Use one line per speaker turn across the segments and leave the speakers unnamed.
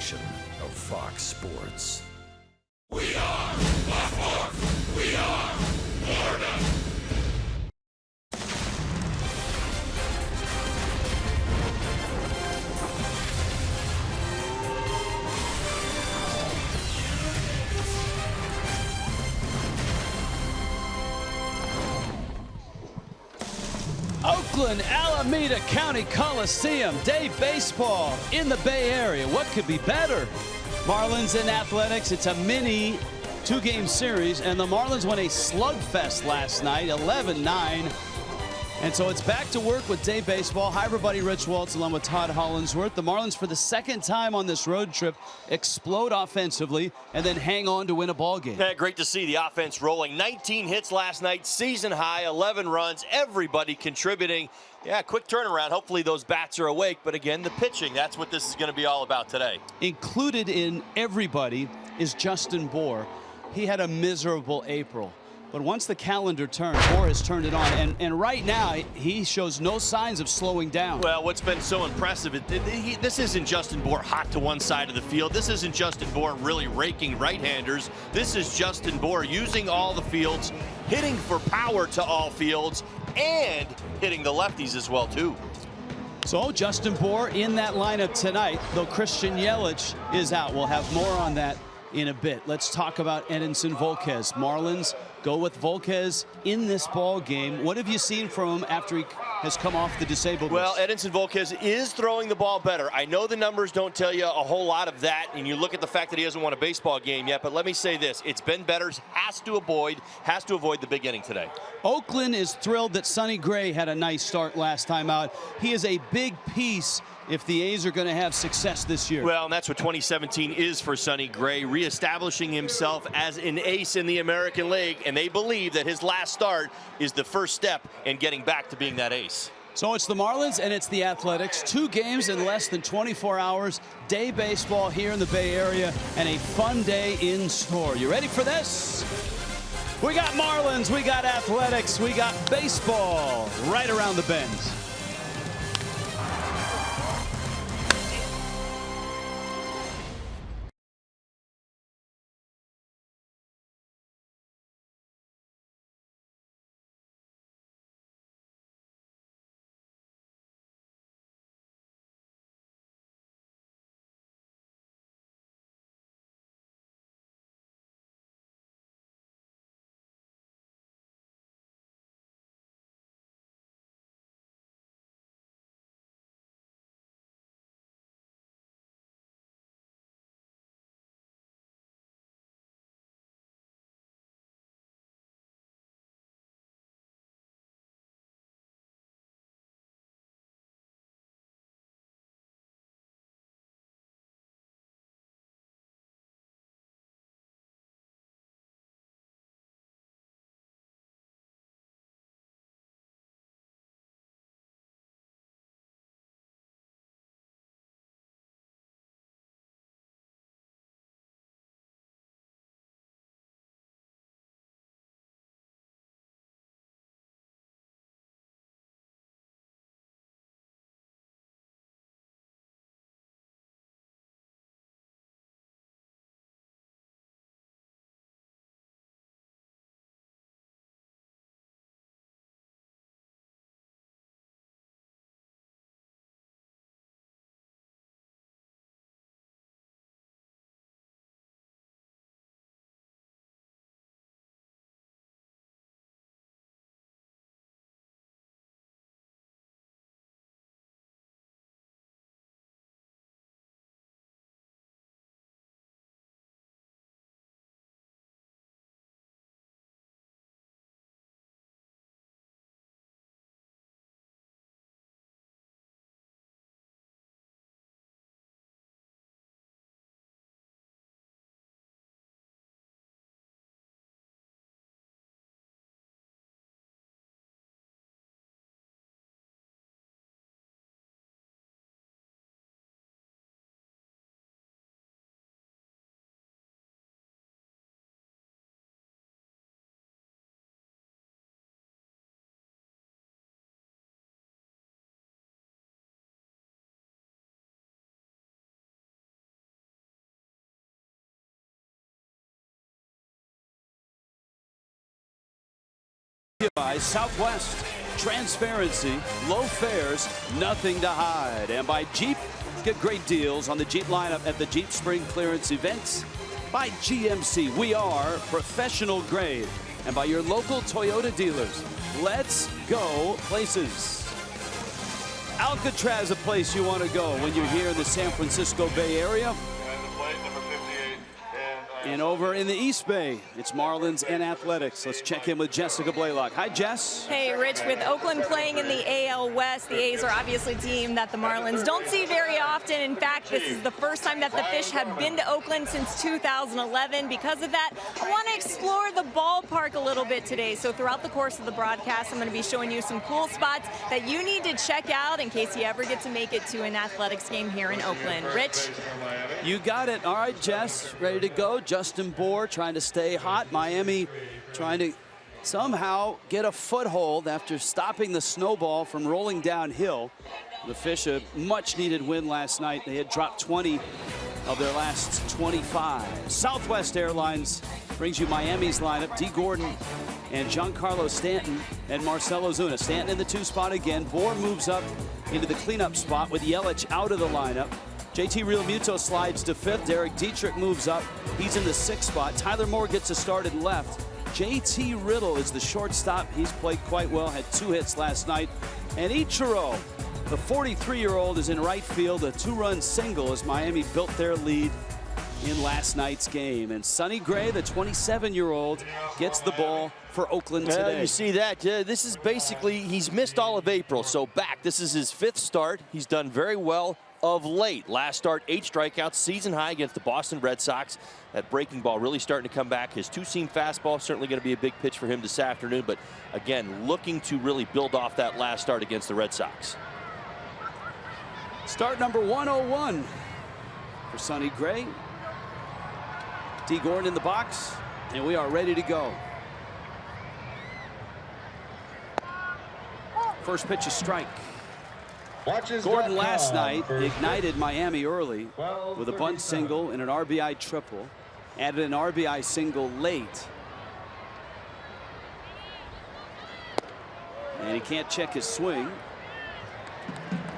station of Fox Sports.
We are Baltimore. We are Florida.
Oakland, Alameda County Coliseum, day baseball in the Bay Area. What could be better? Marlins and Athletics, it's a mini two-game series, and the Marlins won a slugfest last night, 11-9. And so it's back to work with day baseball. Hi, everybody. Rich Waltz along with Todd Hollinsworth. The Marlins, for the second time on this road trip, explode offensively and then hang on to win a ball game.
Yeah, great to see the offense rolling. 19 hits last night, season high, 11 runs, everybody contributing. Yeah, quick turnaround. Hopefully those bats are awake. But again, the pitching, that's what this is going to be all about today.
Included in everybody is Justin Bour. He had a miserable April. But once the calendar turned, Bour has turned it on. And right now, he shows no signs of slowing down.
Well, what's been so impressive, this isn't Justin Bour hot to one side of the field. This isn't Justin Bour really raking right-handers. This is Justin Bour using all the fields, hitting for power to all fields, and hitting the lefties as well, too.
So Justin Bour in that lineup tonight, though Christian Yelich is out. We'll have more on that in a bit. Let's talk about Edinson Volquez. Marlins go with Volquez in this ball game. What have you seen from him after he has come off the disabled list?
Well, Edinson Volquez is throwing the ball better. I know the numbers don't tell you a whole lot of that, and you look at the fact that he hasn't won a baseball game yet, but let me say this. It's been better, has to avoid the big inning today.
Oakland is thrilled that Sonny Gray had a nice start last time out. He is a big piece if the A's are going to have success this year.
Well, and that's what 2017 is for Sonny Gray, reestablishing himself as an ace in the American League, and they believe that his last start is the first step in getting back to being that ace.
So it's the Marlins and it's the Athletics. 2 games in less than 24 hours. Day baseball here in the Bay Area, and a fun day in store. You ready for this? We got Marlins, we got Athletics, we got baseball right around the bend. By Southwest, transparency, low fares, nothing to hide. And by Jeep, get great deals on the Jeep lineup at the Jeep Spring Clearance events. By GMC, we are professional grade. And by your local Toyota dealers, let's go places. Alcatraz, a place you want to go when you're here in the San Francisco Bay Area. And over in the East Bay, it's Marlins and Athletics. Let's check in with Jessica Blaylock. Hi, Jess.
Hey, Rich. With Oakland playing in the AL West, the A's are obviously a team that the Marlins don't see very often. In fact, this is the first time that the Fish have been to Oakland since 2011. Because of that, I want to explore the ballpark a little bit today. So throughout the course of the broadcast, I'm going to be showing you some cool spots that you need to check out in case you ever get to make it to an Athletics game here in Oakland. Rich?
You got it. All right, Jess, ready to go. Justin Bour trying to stay hot. Miami trying to somehow get a foothold after stopping the snowball from rolling downhill. The Fish, a much-needed win last night. They had dropped 20 of their last 25. Southwest Airlines brings you Miami's lineup. D. Gordon and Giancarlo Stanton and Marcell Ozuna. Stanton in the 2 spot again. Bour moves up into the cleanup spot with Yelich out of the lineup. JT Realmuto slides to 5th. Derek Dietrich moves up. He's in the 6th spot. Tyler Moore gets a start at left. JT Riddle is the shortstop. He's played quite well, had 2 hits last night. And Ichiro, the 43-year-old, is in right field. A 2-run single as Miami built their lead in last night's game. And Sonny Gray, the 27-year-old, gets the ball for Oakland today.
You see that. This is basically, he's missed all of April. So back, this is his 5th start. He's done very well of late. Last start, 8 strikeouts, season high against the Boston Red Sox. That breaking ball really starting to come back. His 2-seam fastball certainly going to be a big pitch for him this afternoon, but again, looking to really build off that last start against the Red Sox.
Start number 101 for Sonny Gray. D. Gordon in the box, and we are ready to go. First pitch, a strike. Gordon last night ignited Miami early with a bunt single and an RBI triple. Added an RBI single late. And he can't check his swing.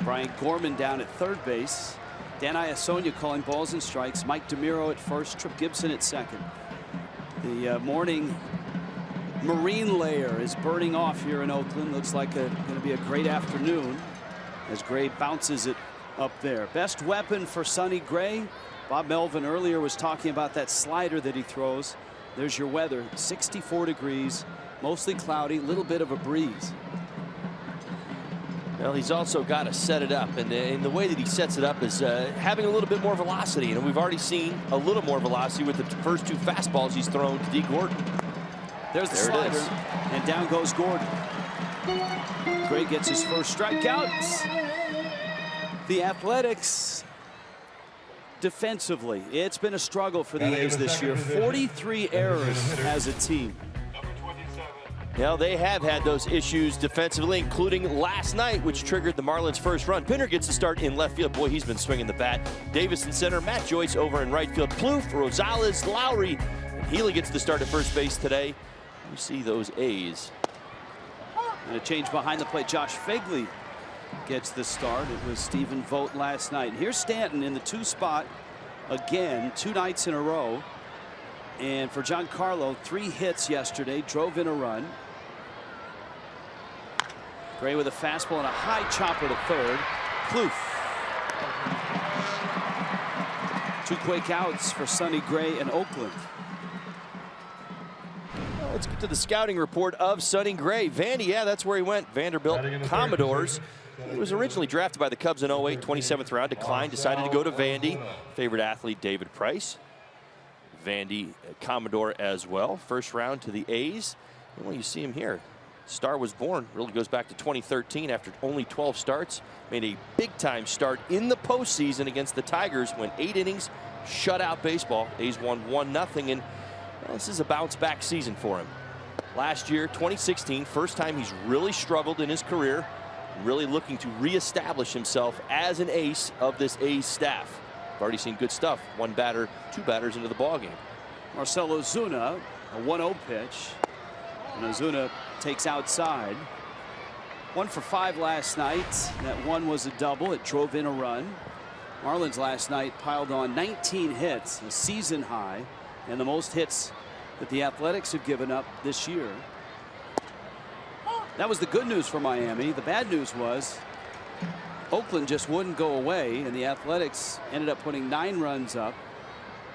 Brian Gorman down at 3rd base. Dan Iasonia calling balls and strikes. Mike DeMiro at 1st. Trip Gibson at 2nd. The morning marine layer is burning off here in Oakland. Looks like going to be a great afternoon as Gray bounces it up there. Best weapon for Sonny Gray. Bob Melvin earlier was talking about that slider that he throws. There's your weather. 64 degrees, mostly cloudy, little bit of a breeze.
Well, he's also got to set it up, and the way that he sets it up is having a little bit more velocity, and we've already seen a little more velocity with the first 2 fastballs he's thrown to D. Gordon.
There's the slider, and down goes Gordon. Gray gets his first strikeout. The Athletics defensively, it's been a struggle for the A's this year. 43 errors as a team.
Now, they have had those issues defensively, including last night, which triggered the Marlins' first run. Pinner gets the start in left field. Boy, he's been swinging the bat. Davis in center, Matt Joyce over in right field. Plouffe, Rosales, Lowry, and Healey gets the start at first base today. You see those A's.
And a change behind the plate. Josh Phegley gets the start. It was Stephen Vogt last night. And here's Stanton in the 2 spot again, 2 nights in a row. And for Giancarlo, 3 hits yesterday, drove in a run. Gray with a fastball and a high chopper to 3rd. Plouffe. 2 quick outs for Sonny Gray in Oakland.
Let's get to the scouting report of Sonny Gray. Vandy, yeah, that's where he went. Vanderbilt Commodores. He was originally drafted by the Cubs in 08, 27th round, declined, decided to go to Vandy. Favorite athlete, David Price. Vandy Commodore as well. First round to the A's. Well, you see him here. Star was born, really goes back to 2013 after only 12 starts. Made a big-time start in the postseason against the Tigers, went 8 innings, shutout baseball. A's won 1-0, and well, this is a bounce-back season for him. Last year, 2016, first time he's really struggled in his career, really looking to reestablish himself as an ace of this A's staff. I've already seen good stuff. 1 batter, 2 batters into the ballgame.
Marcell Ozuna, a 1-0 pitch. And Ozuna takes outside. 1 for 5 last night. That one was a double. It drove in a run. Marlins last night piled on 19 hits, a season high, and the most hits that the Athletics have given up this year. That was the good news for Miami. The bad news was Oakland just wouldn't go away, and the Athletics ended up putting 9 runs up,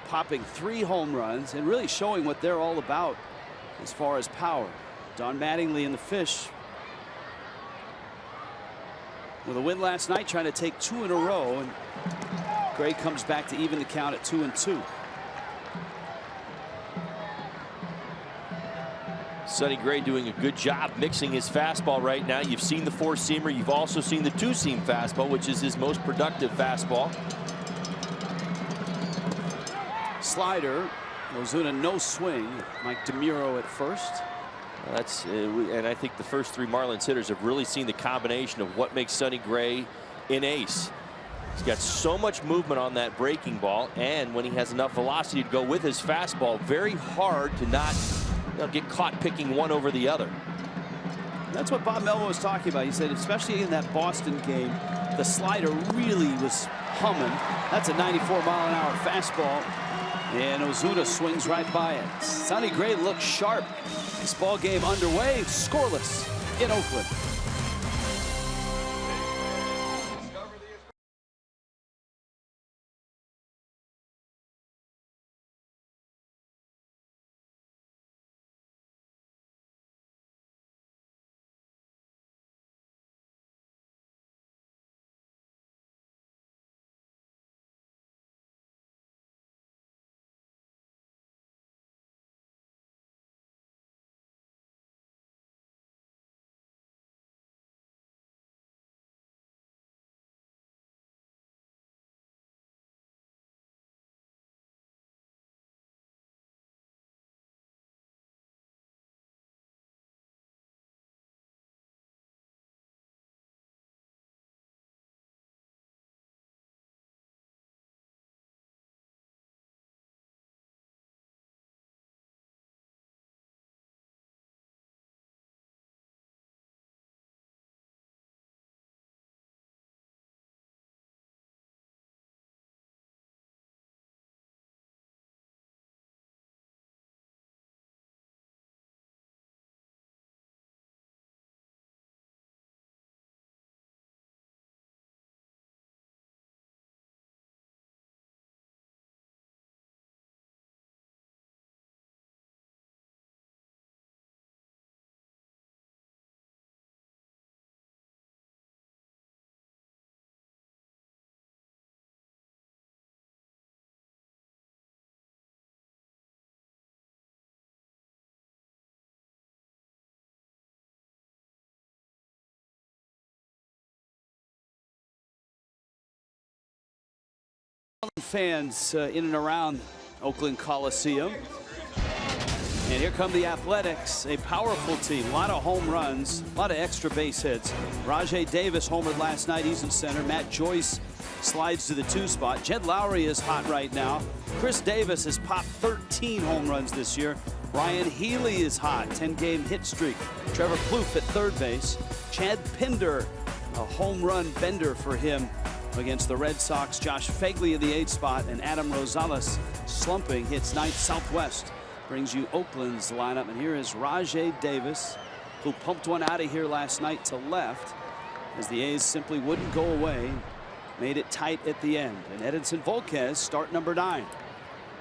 popping 3 home runs, and really showing what they're all about as far as power. Don Mattingly and the Fish with a win last night, trying to take 2 in a row, and Gray comes back to even the count at 2-2.
Sonny Gray doing a good job mixing his fastball right now. You've seen the 4-seamer. You've also seen the 2-seam fastball, which is his most productive fastball.
Slider. Ozuna no swing. Mike DeMuro at first.
That's and I think the first 3 Marlins hitters have really seen the combination of what makes Sonny Gray an ace. He's got so much movement on that breaking ball, and when he has enough velocity to go with his fastball, very hard to not get caught picking one over the other.
That's what Bob Melvin was talking about. He said, especially in that Boston game, the slider really was humming. That's a 94-mile-an-hour fastball, and Ozuna swings right by it. Sonny Gray looks sharp. This ball game underway, scoreless in Oakland. Fans in and around Oakland Coliseum. And here come the Athletics, a powerful team. A lot of home runs, a lot of extra base hits. Rajay Davis homered last night. He's in center. Matt Joyce slides to the 2 spot. Jed Lowry is hot right now. Chris Davis has popped 13 home runs this year. Ryan Healey is hot, 10-game hit streak. Trevor Plouffe at third base. Chad Pinder, a home run bender for him against the Red Sox. Josh Phegley in the 8th spot, and Adam Rosales slumping, hits 9th Southwest. Brings you Oakland's lineup, and here is Rajay Davis, who pumped one out of here last night to left as the A's simply wouldn't go away. Made it tight at the end. And Edinson Volquez, start number 9.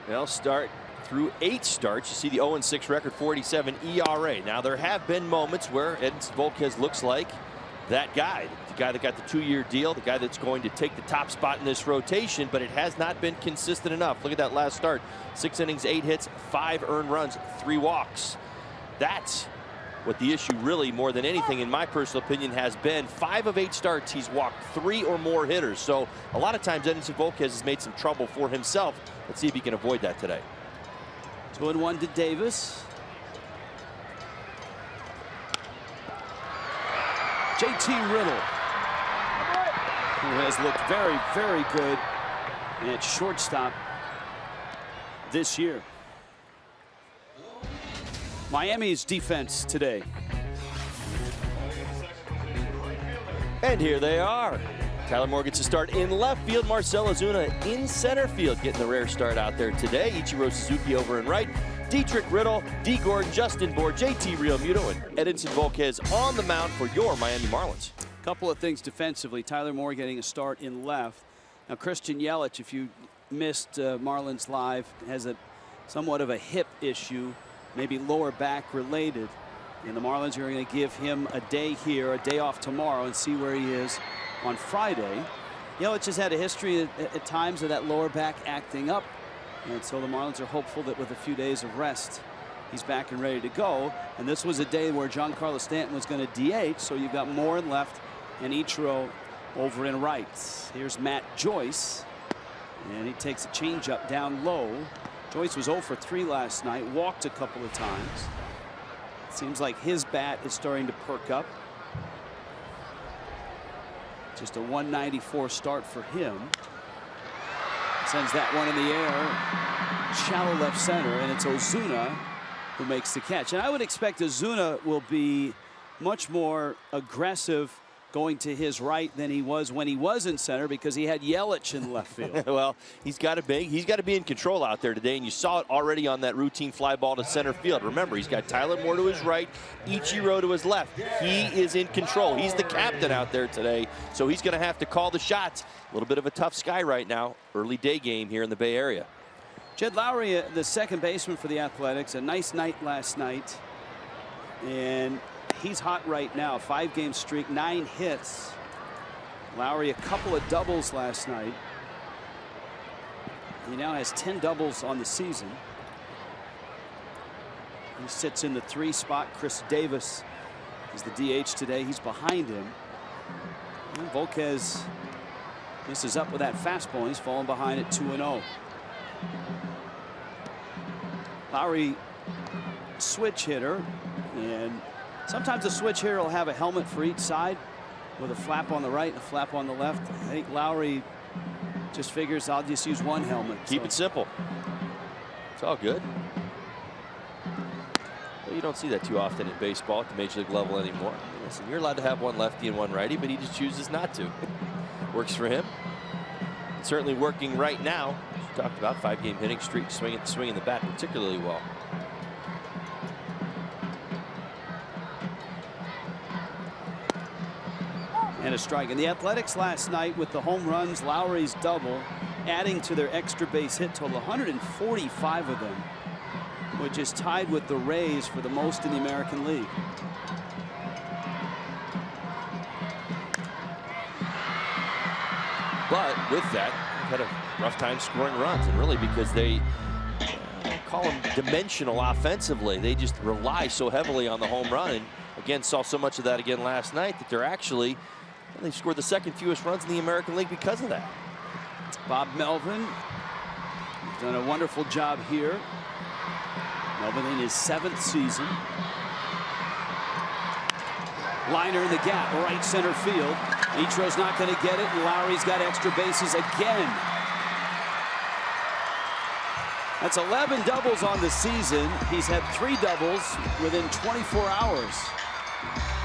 They'll start through 8 starts. You see the 0-6 record, 47 ERA. Now there have been moments where Edinson Volquez looks like that guy. The guy that got the 2-year deal, the guy that's going to take the top spot in this rotation, but it has not been consistent enough. Look at that last start. 6 innings, 8 hits, 5 earned runs, 3 walks. That's what the issue really, more than anything, in my personal opinion, has been. 5 of 8 starts, he's walked 3 or more hitters. So a lot of times Edinson Volquez has made some trouble for himself. Let's see if he can avoid that today.
2-1 to Davis. JT Riddle, who has looked very, very good at shortstop this year. Miami's defense today.
And here they are. Tyler Moore gets a start in left field. Marcell Ozuna in center field, getting the rare start out there today. Ichiro Suzuki over in right. Dietrich, Riddle, D. Gordon, Justin Bour, JT Realmuto, and Edinson Volquez on the mound for your Miami Marlins.
Couple of things defensively. Tyler Moore getting a start in left. Now Christian Yelich, if you missed Marlins Live, has somewhat of a hip issue, maybe lower back related. And the Marlins are going to give him a day here, a day off tomorrow, and see where he is on Friday. Yelich has had a history at times of that lower back acting up. And so the Marlins are hopeful that with a few days of rest, he's back and ready to go. And this was a day where Giancarlo Stanton was going to DH. So you've got Moore in left and Ichiro over in right. Here's Matt Joyce. And he takes a changeup down low. Joyce was 0 for 3 last night, walked a couple of times. Seems like his bat is starting to perk up. Just a 194 start for him. Sends that one in the air, shallow left center, and it's Ozuna who makes the catch. And I would expect Ozuna will be much more aggressive going to his right than he was when he was in center, because he had Yelich in left field.
Well, he's got to be in control out there today, and you saw it already on that routine fly ball to center field. Remember, he's got Tyler Moore to his right, Ichiro to his left. He is in control. He's the captain out there today, so he's going to have to call the shots. A little bit of a tough sky right now. Early day game here in the Bay Area.
Jed Lowry, the second baseman for the Athletics, a nice night last night, and he's hot right now. 5-game streak, 9 hits. Lowry a couple of doubles last night. He now has 10 doubles on the season. He sits in the 3 spot. Chris Davis is the DH today. He's behind him. And Volquez misses up with that fastball. He's falling behind at 2-0. Lowry, switch hitter, and sometimes a switch hitter will have a helmet for each side with a flap on the right and a flap on the left. I think Lowry just figures I'll just use one helmet.
Keep it simple. It's all good. Well, you don't see that too often in baseball at the major league level anymore. Listen, you're allowed to have one lefty and one righty, but he just chooses not to. Works for him. It's certainly working right now. As we talked about, 5-game hitting streak, swinging the bat particularly well.
And a strike. And the Athletics last night with the home runs, Lowry's double, adding to their extra base hit total, 145 of them, which is tied with the Rays for the most in the American League.
But with that, they've had a rough time scoring runs, and really because they call them dimensional offensively. They just rely so heavily on the home run, and again saw so much of that again last night that they're actually, they've scored the second fewest runs in the American League because of that.
Bob Melvin has done a wonderful job here. Melvin in his 7th season. Liner in the gap, right center field. Ichiro's not going to get it, and Lowry's got extra bases again. That's 11 doubles on the season. He's had 3 doubles within 24 hours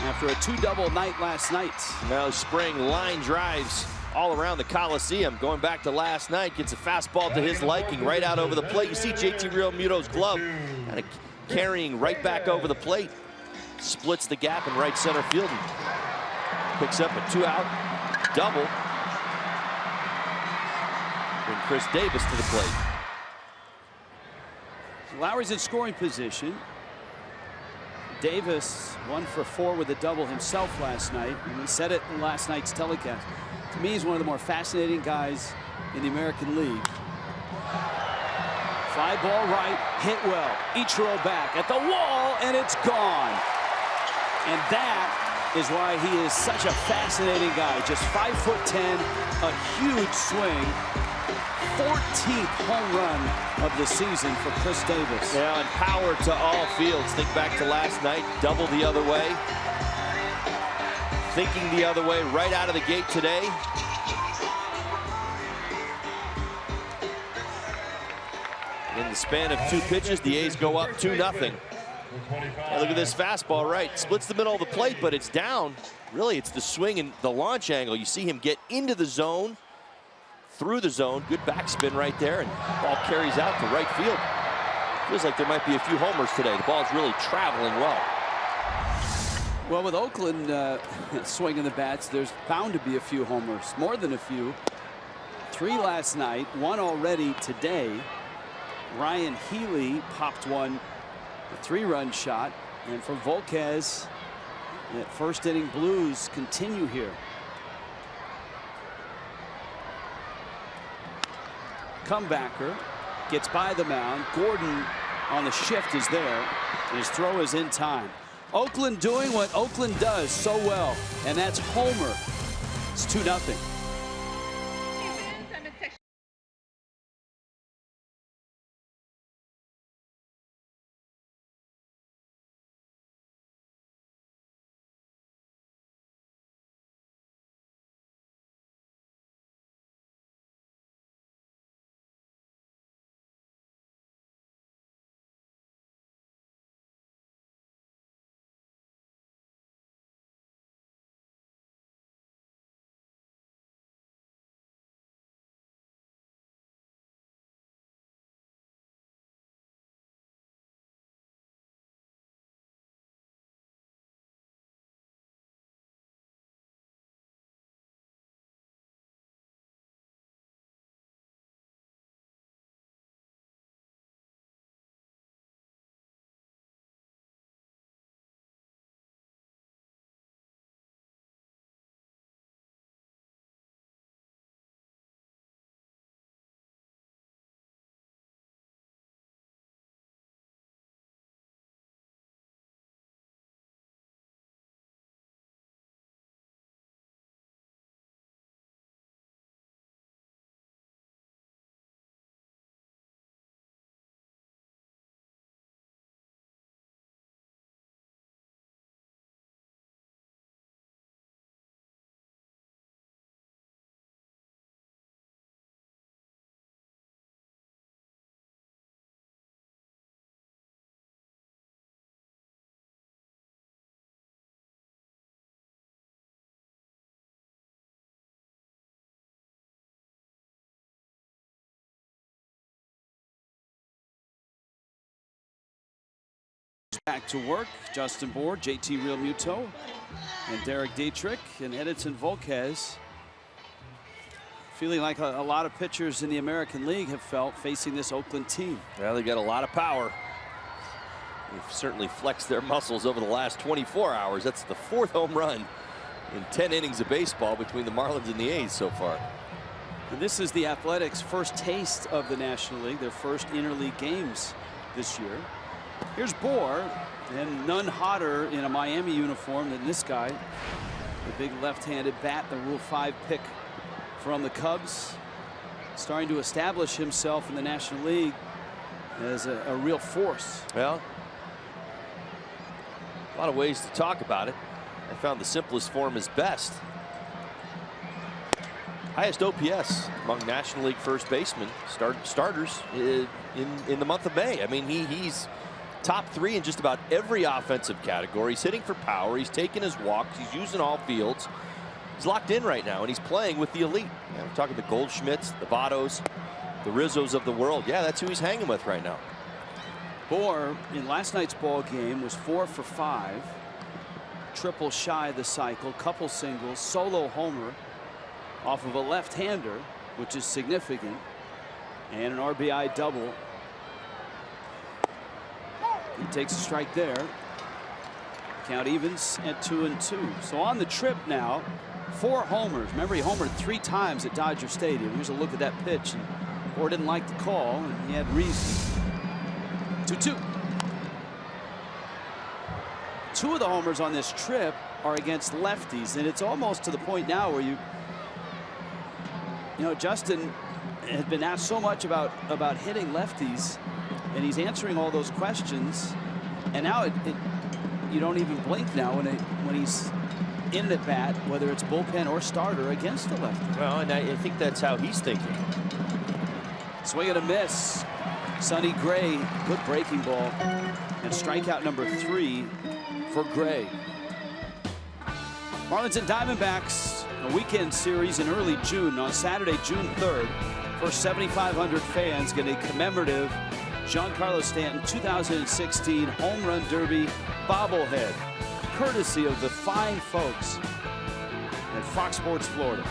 after a 2-double night last night.
Now spring line drives all around the Coliseum. Going back to last night, gets a fastball to his liking right out over the plate. You see JT Realmuto's glove kind of carrying right back over the plate. Splits the gap in right center field and picks up a 2-out double. Bring Chris Davis to the plate.
Lowry's in scoring position. Davis 1 for 4 with a double himself last night, and we said it in last night's telecast. To me, he's one of the more fascinating guys in the American League. Fly ball right, hit well. Ichiro back at the wall, and it's gone. And that is why he is such a fascinating guy. Just 5'10", a huge swing. 14th home run of the season for Chris Davis.
Yeah, and power to all fields. Think back to last night, double the other way. Thinking the other way right out of the gate today. In the span of 2 pitches, the A's go up 2-0. Yeah, look at this fastball, right? Splits the middle of the plate, but it's down. Really, it's the swing and the launch angle. You see him get into the zone, through the zone. Good backspin right there, and ball carries out to right field. Feels like there might be a few homers today. The ball's really traveling well.
Well, with Oakland swinging the bats, there's bound to be a few homers, more than a few. 3 last night, 1 already today. Ryan Healey popped one, a 3-run shot, and for Volquez, that first inning blues continue here. Comebacker gets by the mound. Gordon on the shift is there, and his throw is in time. Oakland doing what Oakland does so well, and that's homer. It's 2-0. Back to work. Justin Bour, JT Realmuto, and Derek Dietrich, and Edinson Volquez. Feeling like a lot of pitchers in the American League have felt facing this Oakland team.
Well, they got a lot of power. They've certainly flexed their muscles over the last 24 hours. That's the 4th home run in 10 innings of baseball between the Marlins and the A's so far.
And this is the Athletics' first taste of the National League, their first interleague games this year. Here's Bour, and none hotter in a Miami uniform than this guy. The big left-handed bat, the Rule 5 pick from the Cubs. Starting to establish himself in the National League as a real force.
Well, a lot of ways to talk about it. I found the simplest form is best. Highest OPS among National League first basemen, starters in the month of May. I mean, he's top 3 in just about every offensive category. He's hitting for power. He's taking his walks. He's using all fields. He's locked in right now, and he's playing with the elite. Yeah, we're talking the Goldschmidts, the Vottos, the Rizzos of the world. Yeah, that's who he's hanging with right now.
Bour in last night's ball game was 4 for 5. Triple shy of the cycle, couple singles, solo homer off of a left-hander, which is significant, and an RBI double. He takes a strike there. Count evens at 2-2. So on the trip now, 4 homers. Remember, he homered 3 times at Dodger Stadium. Here's a look at that pitch, and Bour didn't like the call, and he had reason. 2-2. 2 of the homers on this trip are against lefties, and it's almost to the point now where you know, Justin has been asked so much about hitting lefties, and he's answering all those questions, and now you don't even blink now when he's in at bat, whether it's bullpen or starter, against the lefty.
Well, and I think that's how he's thinking.
Swing and a miss. Sonny Gray, good breaking ball. And strikeout number 3 for Gray. Marlins and Diamondbacks, a weekend series in early June on Saturday, June 3rd. First 7,500 fans get a commemorative Giancarlo Stanton 2016 Home Run Derby bobblehead, courtesy of the fine folks at Fox Sports Florida.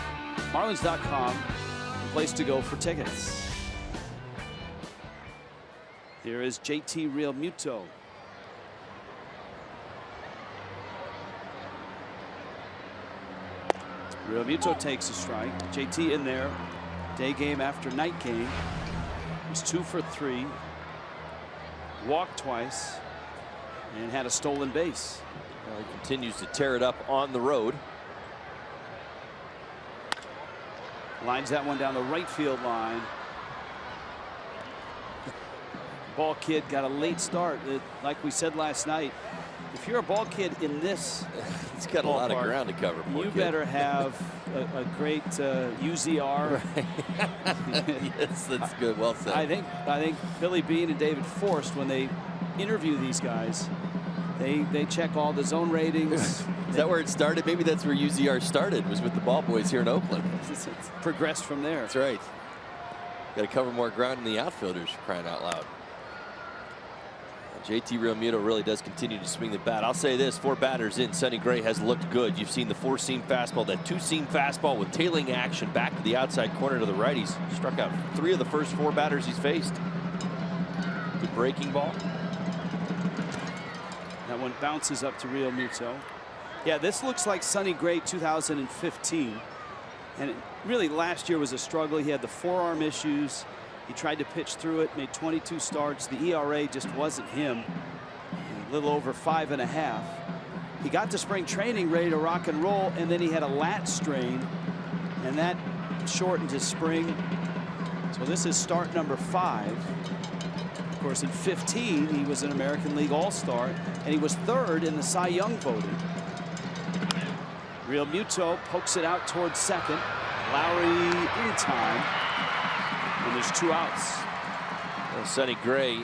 Marlins.com, the place to go for tickets. Here is JT Realmuto. Realmuto takes a strike. JT in there. Day game after night game. He's 2 for 3. Walked twice. And had a stolen base.
Well, he continues to tear it up on the road.
Lines that one down the right field line. Ball kid got a late start. Like we said last night, if you're a ball kid in this,
it's got a lot of ground to cover.
You better have a great UZR.
Right. Yes, that's good. Well said.
I think Billy Beane and David Forst, when they interview these guys, they check all the zone ratings.
Is that where it started? Maybe that's where UZR started, was with the ball boys here in Oakland.
It's progressed from there.
That's right. Got to cover more ground in the outfielders, for crying out loud. JT Realmuto really does continue to swing the bat. I'll say this, 4 batters in, Sonny Gray has looked good. You've seen the 4-seam fastball, that 2-seam fastball with tailing action back to the outside corner to the right. He's struck out 3 of the first 4 batters he's faced. Good breaking ball.
That one bounces up to Realmuto. Yeah, this looks like Sonny Gray 2015. And really last year was a struggle. He had the forearm issues. He tried to pitch through it, made 22 starts. The ERA just wasn't him. A little over 5.5. He got to spring training ready to rock and roll, and then he had a lat strain, and that shortened his spring. So this is start number 5. Of course, in 15, he was an American League All-Star, and he was 3rd in the Cy Young voting. Realmuto pokes it out towards second. Lowry in time. And there's 2 outs.
Well, Sonny Gray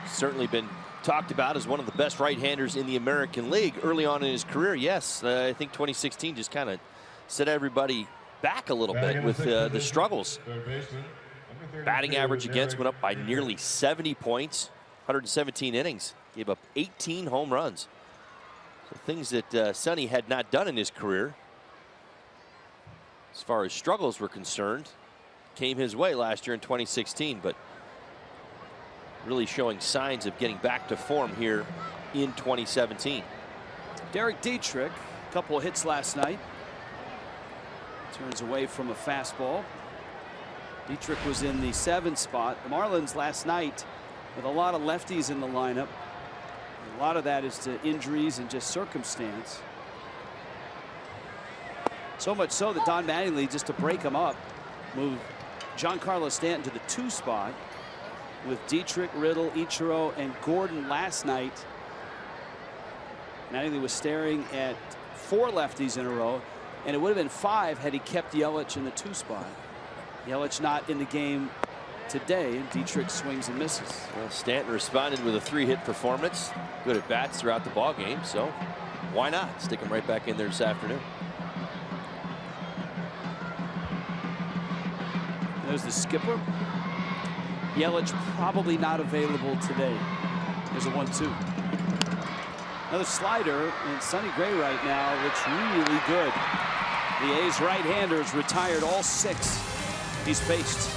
certainly been talked about as one of the best right-handers in the American League early on in his career. Yes, I think 2016 just kind of set everybody back a little bit with the struggles. Batting average against went up by nearly 70 points, 117 innings, gave up 18 home runs. So things that Sonny had not done in his career, as far as struggles were concerned, came his way last year in 2016, but really showing signs of getting back to form here in 2017.
Derek Dietrich, a couple of hits last night. Turns away from a fastball. Dietrich was in the 7 spot. The Marlins last night with a lot of lefties in the lineup. A lot of that is to injuries and just circumstance. So much so that Don Mattingly, just to break them up, moved Giancarlo Stanton to the 2 spot with Dietrich, Riddle, Ichiro, and Gordon last night. Mattingly was staring at 4 lefties in a row, and it would have been 5 had he kept Yelich in the 2 spot. Yelich not in the game today, and Dietrich swings and misses.
Well, Stanton responded with a 3-hit performance. Good at bats throughout the ball game, so why not stick him right back in there this afternoon?
There's the skipper. Yelich probably not available today. There's a 1-2. Another slider, and Sonny Gray right now looks really good. The A's right-handers retired all 6 he's faced.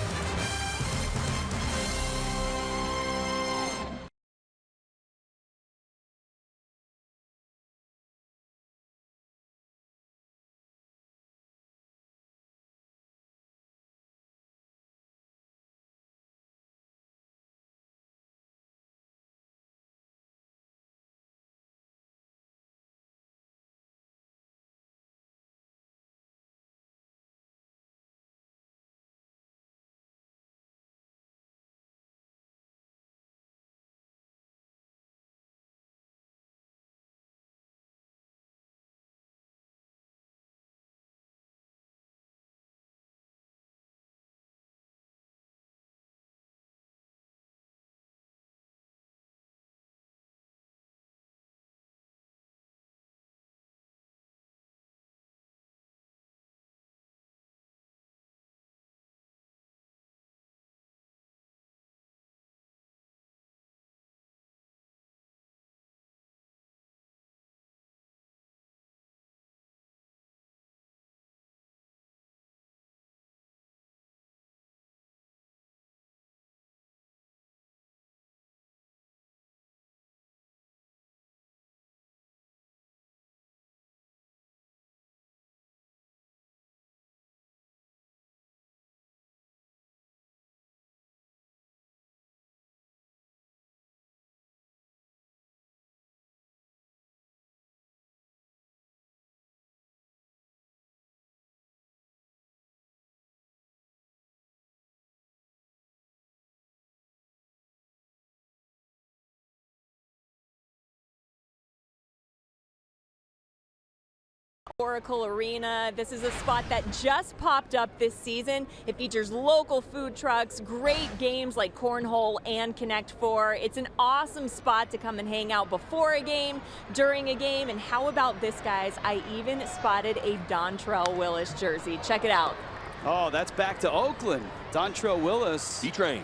Oracle Arena. This is a spot that just popped up this season. It features local food trucks, great games like Cornhole and Connect Four. It's an awesome spot to come and hang out before a game, during a game, and how about this, guys? I even spotted a Dontrell Willis jersey. Check it out.
Oh, that's back to Oakland. Dontrell Willis.
D-Train.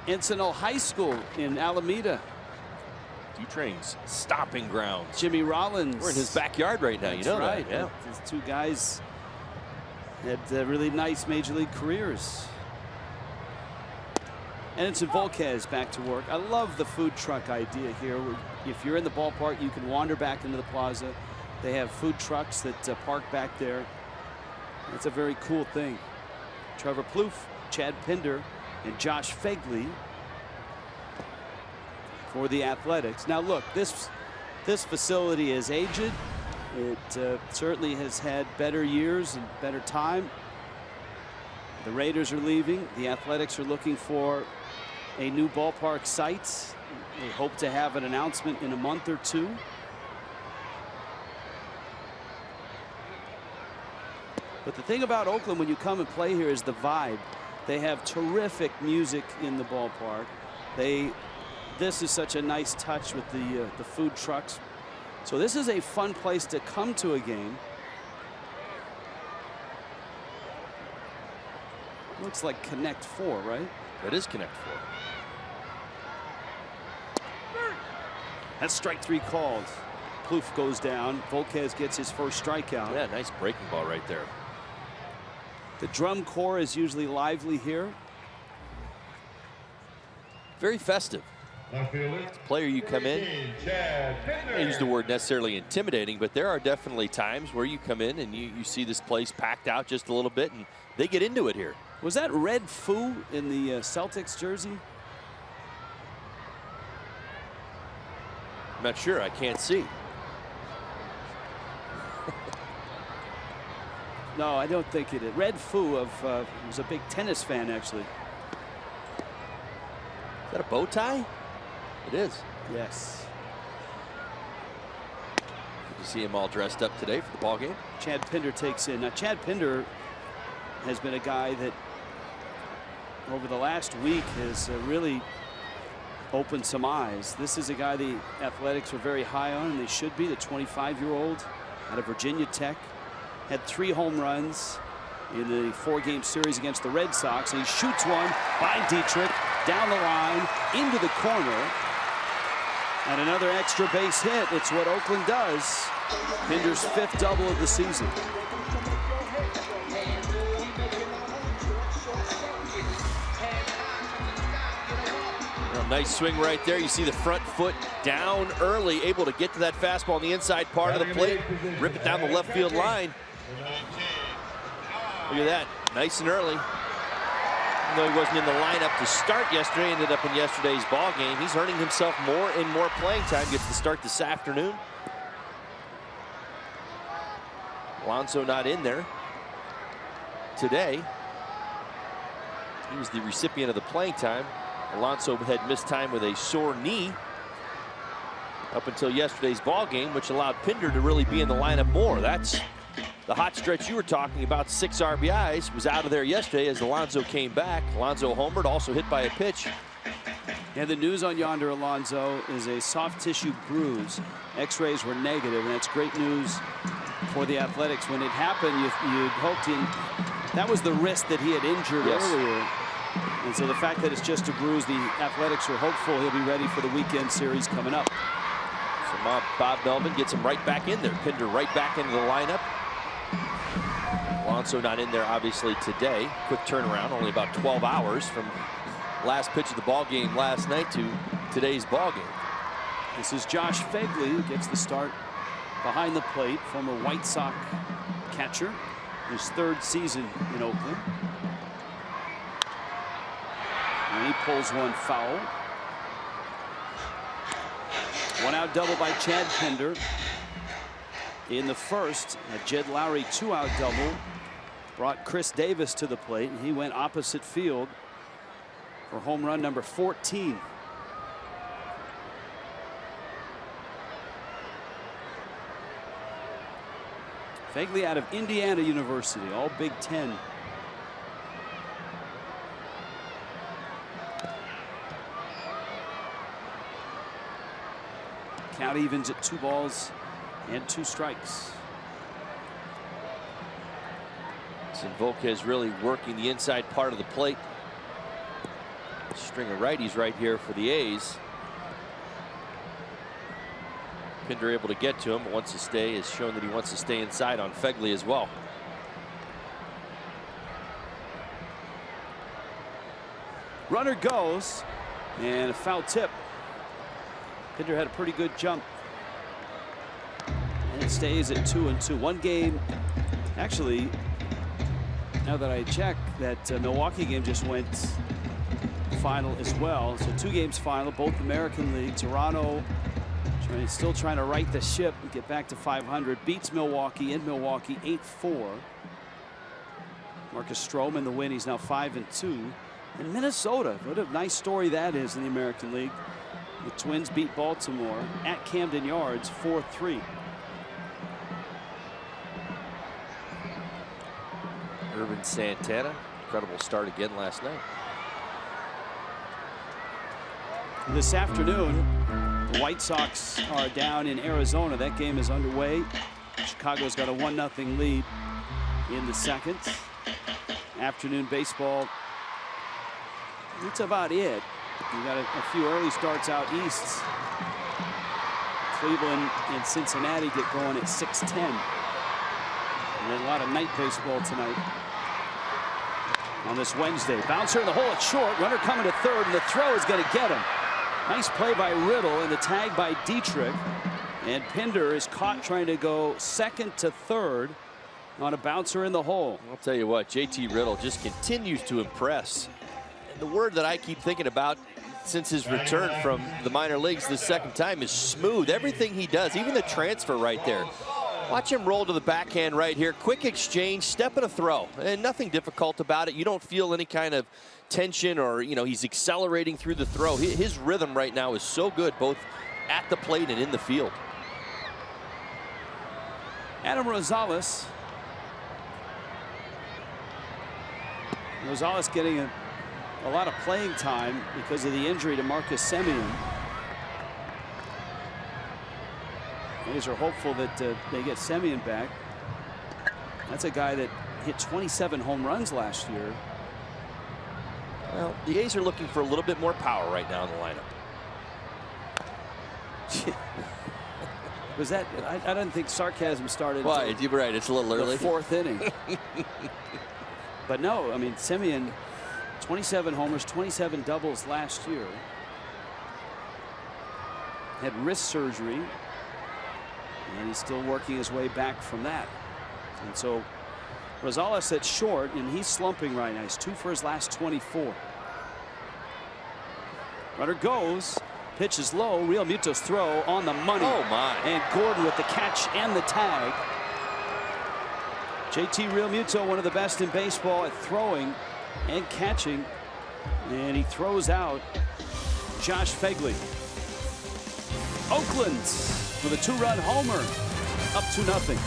Encinal High School in Alameda.
D-Train's stomping grounds.
Jimmy Rollins.
We're in his backyard right now. You know
right.
that. Yeah.
These two guys had really nice major league careers. And Edson Volquez back to work. I love the food truck idea here. If you're in the ballpark, you can wander back into the plaza. They have food trucks that park back there. It's a very cool thing. Trevor Plouffe, Chad Pinder, and Josh Fegley for the Athletics. Now look, this facility is aged. It certainly has had better years and better time. The Raiders are leaving. The Athletics are looking for a new ballpark site. They hope to have an announcement in a month or two. But the thing about Oakland when you come and play here is the vibe. They have terrific music in the ballpark. This is such a nice touch with the food trucks. So this is a fun place to come to a game. Looks like Connect Four, right?
That is Connect Four.
That's strike three called. Plouffe goes down. Volquez gets his first strikeout.
Yeah, nice breaking ball right there.
The drum corps is usually lively here.
Very festive. As a player, you come in, I don't use the word necessarily intimidating, but there are definitely times where you come in and you see this place packed out just a little bit, and they get into it here.
Was that red foo in the Celtics jersey?
I'm not sure. I can't see.
No, I don't think it is. Red Foo was a big tennis fan, actually.
Is that a bow tie? It is.
Yes.
You see him all dressed up today for the ball game.
Chad Pinder takes in. Now, Chad Pinder has been a guy that over the last week has really opened some eyes. This is a guy the Athletics are very high on, and they should be. The 25-year-old out of Virginia Tech. Had 3 home runs in the 4-game series against the Red Sox. And he shoots one by Dietrich down the line into the corner. And another extra base hit. It's what Oakland does. Pinder's 5th double of the season.
Well, nice swing right there. You see the front foot down early, able to get to that fastball on the inside part of the plate, rip it down the left field line. Look at that, nice and early. Even though he wasn't in the lineup to start yesterday, ended up in yesterday's ball game. He's earning himself more and more playing time. Gets to start this afternoon. Alonso not in there today. He was the recipient of the playing time. Alonso had missed time with a sore knee up until yesterday's ball game, which allowed Pinder to really be in the lineup more. That's the hot stretch you were talking about. 6 RBIs, was out of there yesterday as Alonso came back. Alonso homered, also hit by a pitch.
And the news on Yonder Alonso is a soft tissue bruise. X-rays were negative, and that's great news for the Athletics. When it happened, you'd hoped that was the wrist that he had injured earlier. And so the fact that it's just a bruise, the Athletics are hopeful he'll be ready for the weekend series coming up.
So Bob Melvin gets him right back in there. Pinder right back into the lineup. Alonso not in there obviously today. Quick turnaround, only about 12 hours from last pitch of the ball game last night to today's ball game.
This is Josh Fegley, who gets the start behind the plate, former White Sox catcher, his 3rd season in Oakland. And he pulls one foul. 1-out double by Chad Pinder. In the first, a Jed Lowry 2-out double brought Chris Davis to the plate, and he went opposite field for home run number 14. Healey out of Indiana University, all Big Ten. Count evens at 2 balls and 2 strikes.
Volquez really working the inside part of the plate. String of righties right here for the A's. Pinder able to get to him, but wants to stay, has shown that he wants to stay inside on Healey as well.
Runner goes, and a foul tip. Pinder had a pretty good jump. And it stays at 2-2. One game, actually, now that I check, that Milwaukee game just went final as well. So 2 games final, both American League. Toronto still trying to right the ship and get back to 500. Beats Milwaukee in Milwaukee 8-4. Marcus Stroman the win. He's now 5-2. And Minnesota, what a nice story that is in the American League. The Twins beat Baltimore at Camden Yards 4-3.
Irvin Santana, incredible start again last night.
This afternoon, the White Sox are down in Arizona. That game is underway. Chicago's got a 1-0 lead in the second. Afternoon baseball, that's about it. You got a few early starts out east. Cleveland and Cincinnati get going at 6:10. And then a lot of night baseball tonight on this Wednesday. Bouncer in the hole at short. Runner coming to third, and the throw is going to get him. Nice play by Riddle and the tag by Dietrich. And Pinder is caught trying to go second to third on a bouncer in the hole.
I'll tell you what, JT Riddle just continues to impress. And the word that I keep thinking about since his return from the minor leagues the second time is smooth. Everything he does, even the transfer right there. Watch him roll to the backhand right here. Quick exchange, step and a throw. And nothing difficult about it. You don't feel any kind of tension or, you know, he's accelerating through the throw. His rhythm right now is so good, both at the plate and in the field.
Adam Rosales. Rosales getting a lot of playing time because of the injury to Marcus Semien. A's are hopeful that they get Semien back. That's a guy that hit 27 home runs last year.
Well, the A's are looking for a little bit more power right now in the lineup.
Was that? I don't think sarcasm started.
Well, you're right. It's a little early.
The 4th inning. But no, I mean, Semien, 27 homers, 27 doubles last year. Had wrist surgery, and he's still working his way back from that. And so Rosales at short, and he's slumping right now. He's 2 for his last 24. Runner goes. Pitch is low. Real Muto's throw on the money.
Oh, my.
And Gordon with the catch and the tag. JT Real Muto, one of the best in baseball at throwing and catching. And he throws out Josh Healey. Oakland with a 2-run homer, up 2-0.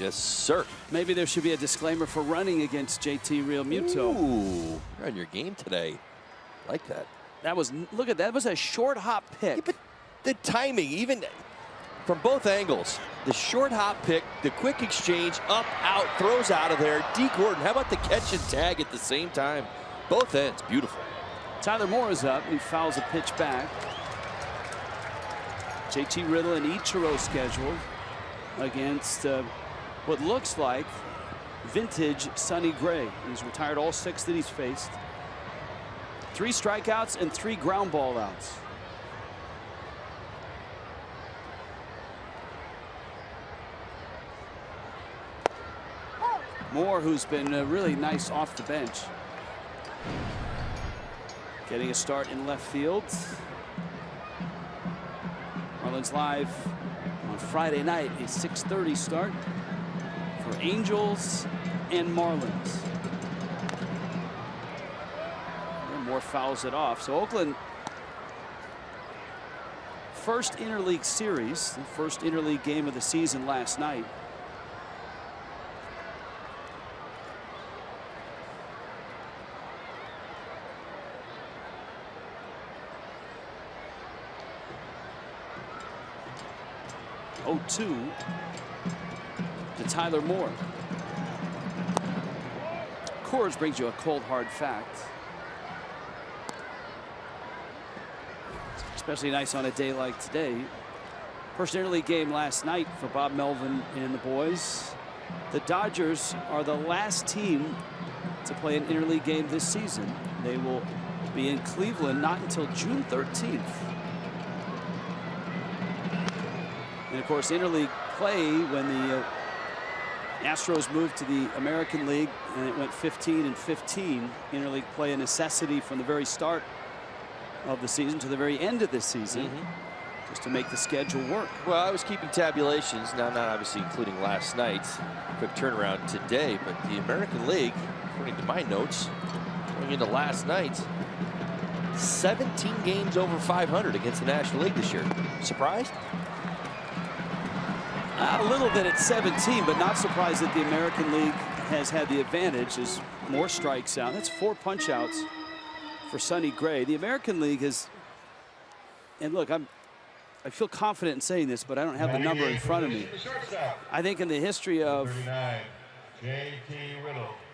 Yes, sir.
Maybe there should be a disclaimer for running against JT Real Muto.
Ooh, you're on your game today. Like that.
That was, look at that. That was a short hop pick.
Yeah, but the timing, even from both angles, the short hop pick, the quick exchange, up, out, throws out of there. D. Gordon, how about the catch and tag at the same time? Both ends, beautiful.
Tyler Moore is up. He fouls a pitch back. JT Riddle and Ichiro scheduled against what looks like vintage Sonny Gray. He's retired all 6 that he's faced. 3 strikeouts and 3 ground ball outs. Moore, who's been really nice off the bench, getting a start in left field. Marlins live on Friday night, a 6:30 start for Angels and Marlins. And Moore fouls it off. So Oakland, first interleague series, the first interleague game of the season last night. To Tyler Moore. Coors brings you a cold hard fact. Especially nice on a day like today. First interleague game last night for Bob Melvin and the boys. The Dodgers are the last team to play an interleague game this season. They will be in Cleveland not until June 13th. And of course, interleague play, when the Astros moved to the American League and it went 15 and 15, interleague play a necessity from the very start of the season to the very end of this season, just to make the schedule work.
Well, I was keeping tabulations, now not obviously including last night. Quick turnaround today, but the American League, according to my notes, going into last night, 17 games over 500 against the National League this year. Surprised?
A little bit at 17, but not surprised that the American League has had the advantage as more strikes out. That's 4 punch outs for Sonny Gray. The American League has, and look, I feel confident in saying this, but I don't have the number in front of me. I think in the history of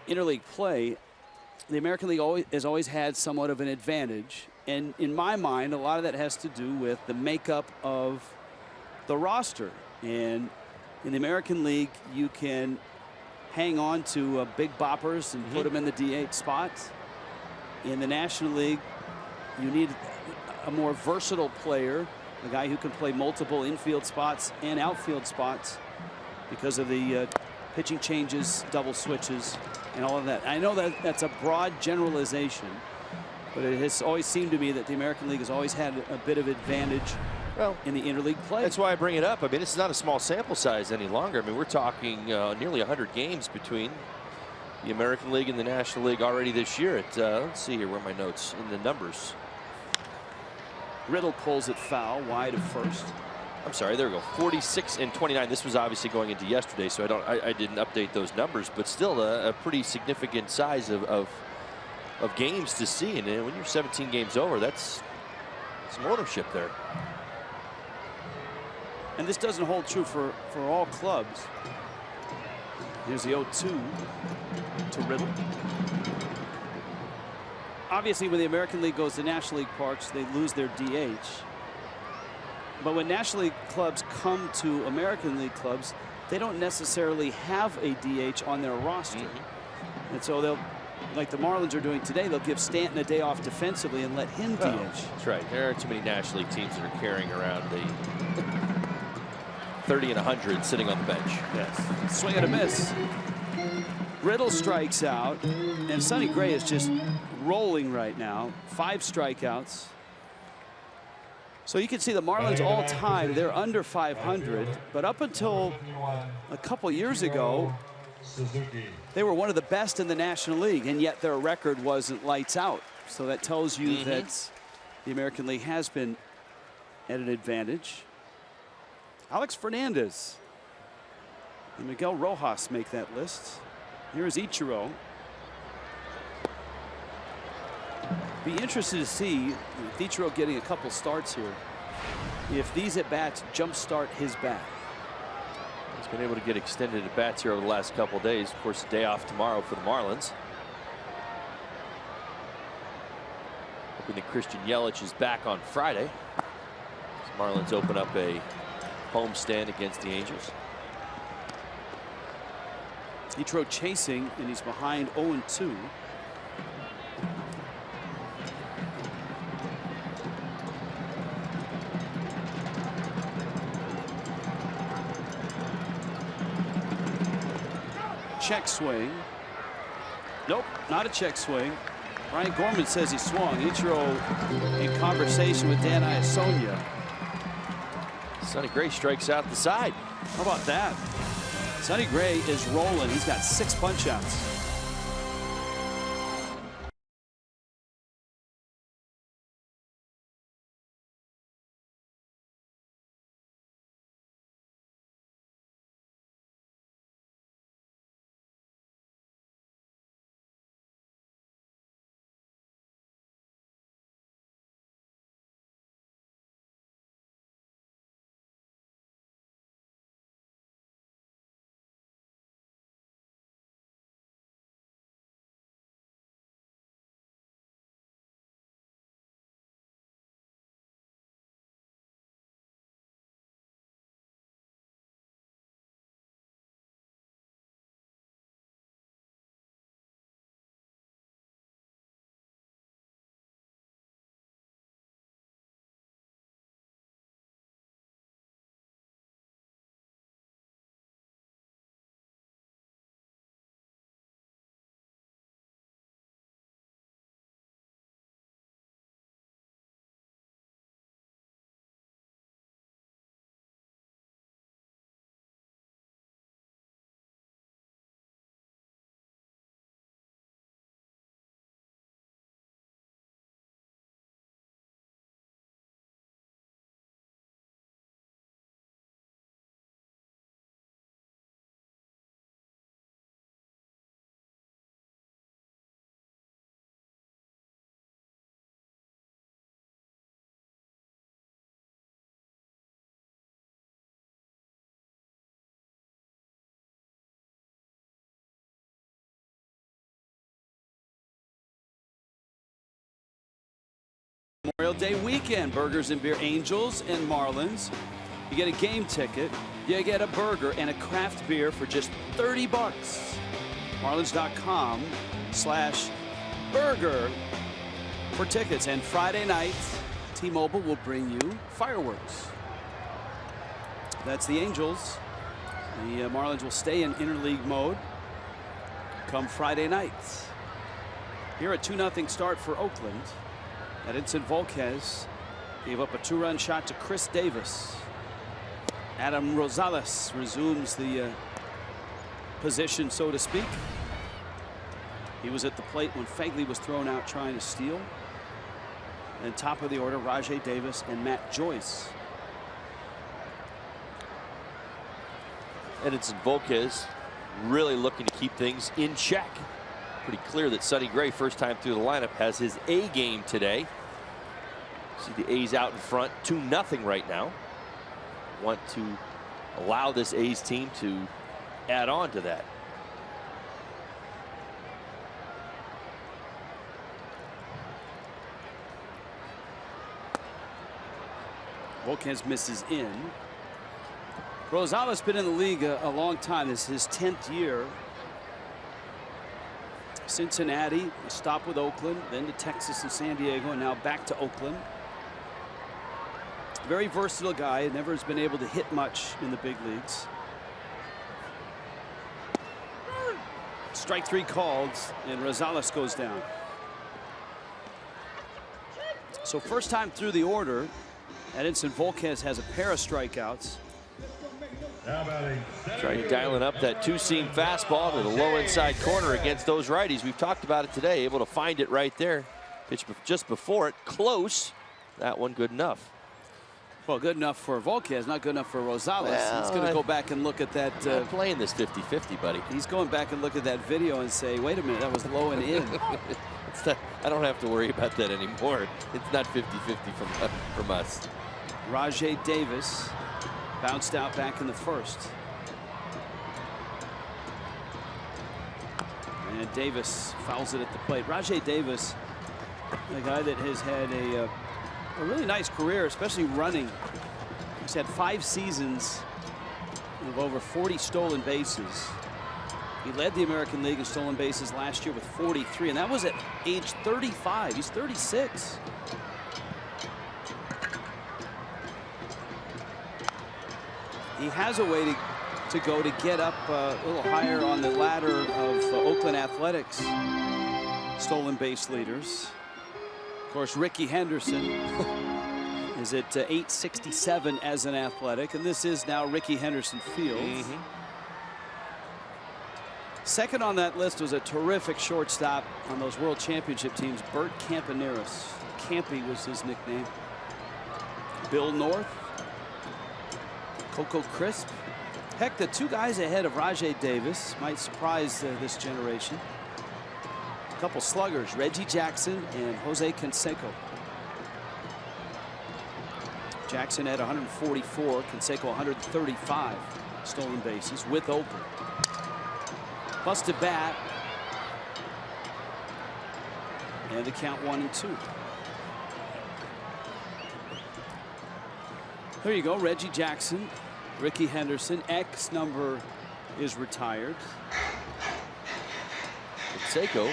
interleague play, the American League has always had somewhat of an advantage. And in my mind, a lot of that has to do with the makeup of the roster. And in the American League, you can hang on to big boppers and put them in the DH spot. In the National League, you need a more versatile player, a guy who can play multiple infield spots and outfield spots because of the pitching changes, double switches, and all of that. I know that that's a broad generalization, but it has always seemed to me that the American League has always had a bit of advantage in the interleague play.
That's why I bring it up. I mean, it's not a small sample size any longer. I mean, we're talking nearly 100 games between the American League and the National League already this year. Let's see here, where are my notes in the numbers.
Riddle pulls it foul, wide of first.
I'm sorry, there we go. 46 and 29. This was obviously going into yesterday, so I didn't update those numbers, but still a pretty significant size of games to see. And when you're 17 games over, that's some ownership there.
And this doesn't hold true for all clubs. Here's the 0-2 to Riddle. Obviously, when the American League goes to National League parks, they lose their DH. But when National League clubs come to American League clubs, they don't necessarily have a DH on their roster. And so they'll, like the Marlins are doing today, they'll give Stanton a day off defensively and let him DH.
That's right. There are too many National League teams that are carrying around the 30 and 100 sitting on the bench.
Yes. Swing and a miss. Riddle strikes out, and Sonny Gray is just rolling right now. 5 strikeouts. So you can see the Marlins all time, they're under 500, but up until a couple years ago, they were one of the best in the National League, and yet their record wasn't lights out. So that tells you that the American League has been at an advantage. Alex Fernandez and Miguel Rojas make that list. Here's Ichiro. Be interested to see with Dietrich getting a couple starts here, if these at bats jumpstart his bat.
He's been able to get extended at bats here over the last couple days. Of course, a day off tomorrow for the Marlins. Hoping that Christian Yelich is back on Friday. As Marlins open up a homestand against the Angels.
Dietrich chasing, and he's behind 0-2. Check swing. Nope, not a check swing. Brian Gorman says he swung. Ichiro in conversation with Dan Iasonia.
Sonny Gray strikes out the side.
How about that? Sonny Gray is rolling. He's got 6 punch outs. Memorial Day weekend, Burgers and Beer, Angels and Marlins. You get a game ticket, you get a burger and a craft beer for just 30 bucks. Marlins.com/burger for tickets. And Friday night, T-Mobile will bring you fireworks. That's the Angels. The Marlins will stay in interleague mode come Friday night. Here a 2-0 start for Oakland. Edinson Volquez gave up a 2-run shot to Chris Davis. Adam Rosales resumes the position, so to speak. He was at the plate when Fegley was thrown out trying to steal. And top of the order, Rajai Davis and Matt Joyce.
Edinson Volquez really looking to keep things in check. Pretty clear that Sonny Gray, first time through the lineup, has his A game today. See the A's out in front 2-0 right now. Want to allow this A's team to add on to that.
Volquez misses in. Rosales been in the league a long time. This is his 10th year. Cincinnati, a stop with Oakland, then to Texas and San Diego, and now back to Oakland. Very versatile guy, never has been able to hit much in the big leagues. Strike 3 called, and Rosales goes down. So first time through the order, Edinson Volquez has a pair of strikeouts.
Trying dialing up that 2-seam fastball to the low inside corner against those righties. We've talked about it today, able to find it right there. Pitch just before it, close. That one good enough.
Well, good enough for Volquez, not good enough for Rosales.
Well,
he's going to go back and look at that.
I'm playing this 50-50, buddy.
He's going back and look at that video and say, wait a minute, that was low and in.
I don't have to worry about that anymore. It's not 50-50 from us.
Rajai Davis bounced out back in the first. And Davis fouls it at the plate. Rajai Davis, a guy that has had a really nice career, especially running. He's had 5 seasons of over 40 stolen bases. He led the American League in stolen bases last year with 43, and that was at age 35. He's 36. He has a way to go to get up a little higher on the ladder of Oakland Athletics stolen base leaders. Of course, Ricky Henderson is at 867 as an Athletic, and this is now Ricky Henderson Field. Second on that list was a terrific shortstop on those World Championship teams, Bert Campaneris. Campy was his nickname. Bill North, Coco Crisp. Heck, the 2 guys ahead of Rajai Davis might surprise this generation. A couple sluggers, Reggie Jackson and Jose Canseco. Jackson had 144, Canseco 135 stolen bases with Oakland. Busted bat. And the count 1-2. There you go, Reggie Jackson, Ricky Henderson. X number is retired.
Canseco,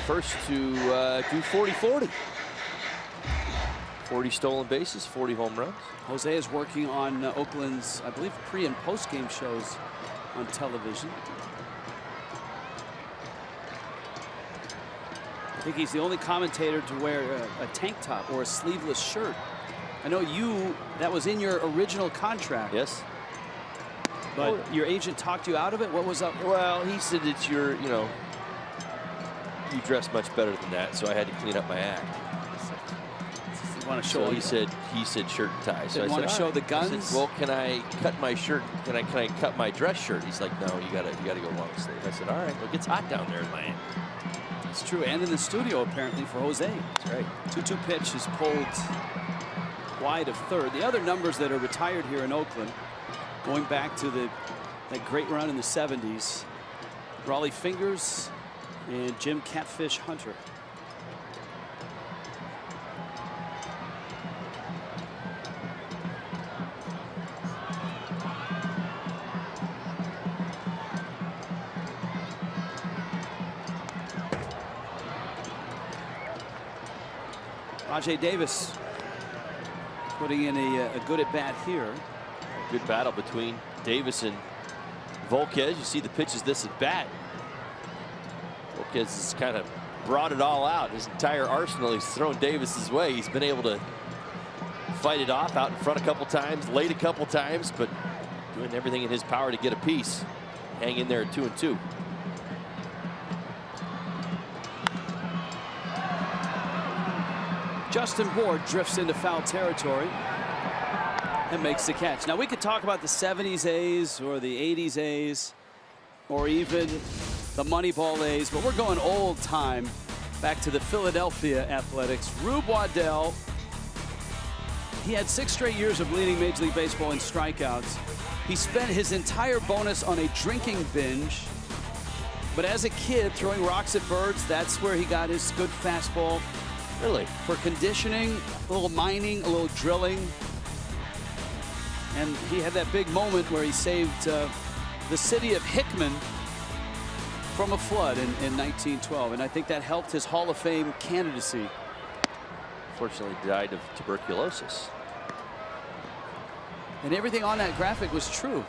first to do 40-40. 40 stolen bases, 40 home runs.
Jose is working on Oakland's, I believe, pre- and post-game shows on television. I think he's the only commentator to wear a tank top or a sleeveless shirt. I know that was in your original contract.
Yes.
But your agent talked you out of it? What was up?
Well, he said it's you dress much better than that, so I had to clean up my act.
You want to show?
So he said shirt and tie. So I
want to show the guns?
I said, well, can I cut my shirt? Can I cut my dress shirt? He's like, no, you gotta go long sleeve. I said, all right. Well, it gets hot down there in Miami.
It's true, and in the studio apparently for Jose.
That's right.
2-2 pitch is pulled wide of third. The other numbers that are retired here in Oakland, going back to that great run in the 70s, Raleigh Fingers and Jim Catfish Hunter. Rajai Davis putting in a good at bat here.
Good battle between Davis and Volquez. You see the pitches this at bat. Volquez has kind of brought it all out. His entire arsenal he's thrown Davis's way. He's been able to fight it off out in front a couple times, late a couple times, but doing everything in his power to get a piece. Hang in there at 2-2.
Justin Bour drifts into foul territory and makes the catch. Now we could talk about the 70s A's or the 80s A's or even the Moneyball A's, but we're going old time back to the Philadelphia Athletics. Rube Waddell, he had 6 straight years of leading Major League Baseball in strikeouts. He spent his entire bonus on a drinking binge, but as a kid throwing rocks at birds, that's where he got his good fastball.
Really?
For conditioning, a little mining, a little drilling. And he had that big moment where he saved the city of Hickman from a flood in 1912. And I think that helped his Hall of Fame candidacy.
Fortunately, died of tuberculosis.
And everything on that graphic was true.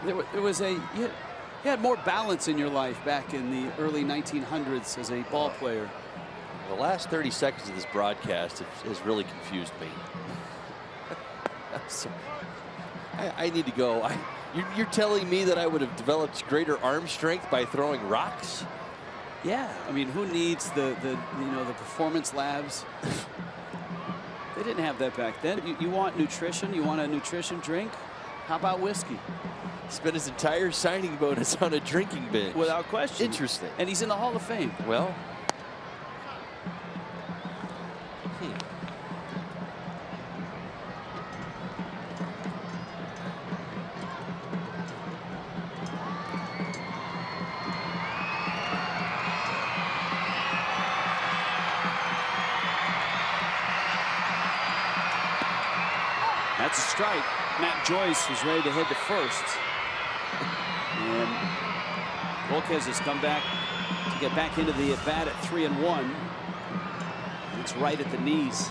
There was you had more balance in your life back in the early 1900s as a ball player.
The last 30 seconds of this broadcast has really confused me. I need to go. You're telling me that I would have developed greater arm strength by throwing rocks?
Yeah, I mean, who needs the performance labs? They didn't have that back then. You want nutrition? You want a nutrition drink? How about whiskey?
Spent his entire signing bonus on a drinking binge.
Without question.
Interesting.
And he's in the Hall of Fame.
Well.
That's a strike. Matt Joyce was ready to head to first. And Volquez has come back to get back into the at-bat at 3-1. It's right at the knees.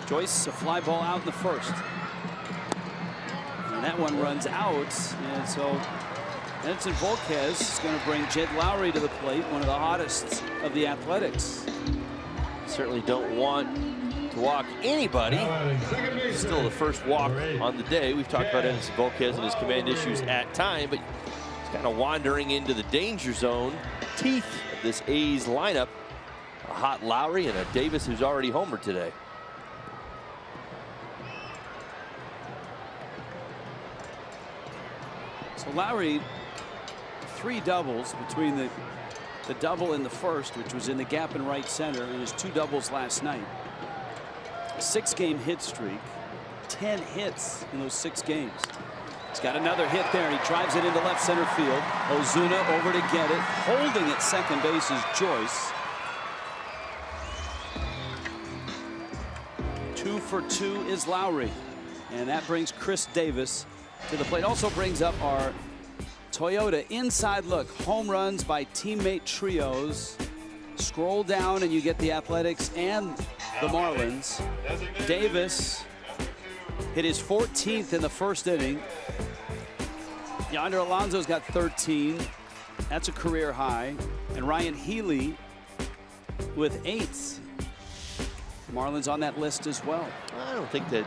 Joyce, a fly ball out in the first. And that one runs out. And so Edson Volquez is going to bring Jed Lowry to the plate, one of the hottest of the Athletics.
Certainly don't want to walk anybody. Still the first walk on the day. We've talked about Edson Volquez and his command issues at time, but he's kind of wandering into the danger zone teeth of this A's lineup. A hot Lowry and a Davis who's already homered today.
So Lowry, 3 doubles between the double in the first, which was in the gap in right center, and his 2 doubles last night. A 6-game hit streak, 10 hits in those 6 games. He's got another hit there. He drives it into left center field. Ozuna over to get it. Holding at second base is Joyce. 2 for 2 is Lowry. And that brings Chris Davis to the plate. Also brings up our Toyota inside look. Home runs by teammate trios. Scroll down and you get the Athletics and the Marlins. Davis hit his 14th in the first inning. Yonder Alonso's got 13. That's a career high. And Ryan Healey with 8. Marlins on that list as well.
I don't think that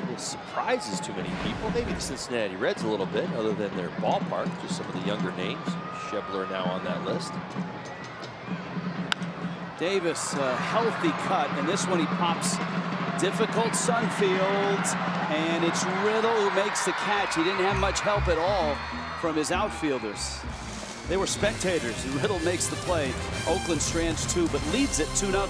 this surprises too many people. Maybe the Cincinnati Reds a little bit, other than their ballpark. Just some of the younger names. Schebler now on that list.
Davis, a healthy cut, and this one he pops difficult Sunfield, and it's Riddle who makes the catch. He didn't have much help at all from his outfielders. They were spectators, and Riddle makes the play. Oakland strands 2, but leads it 2-0.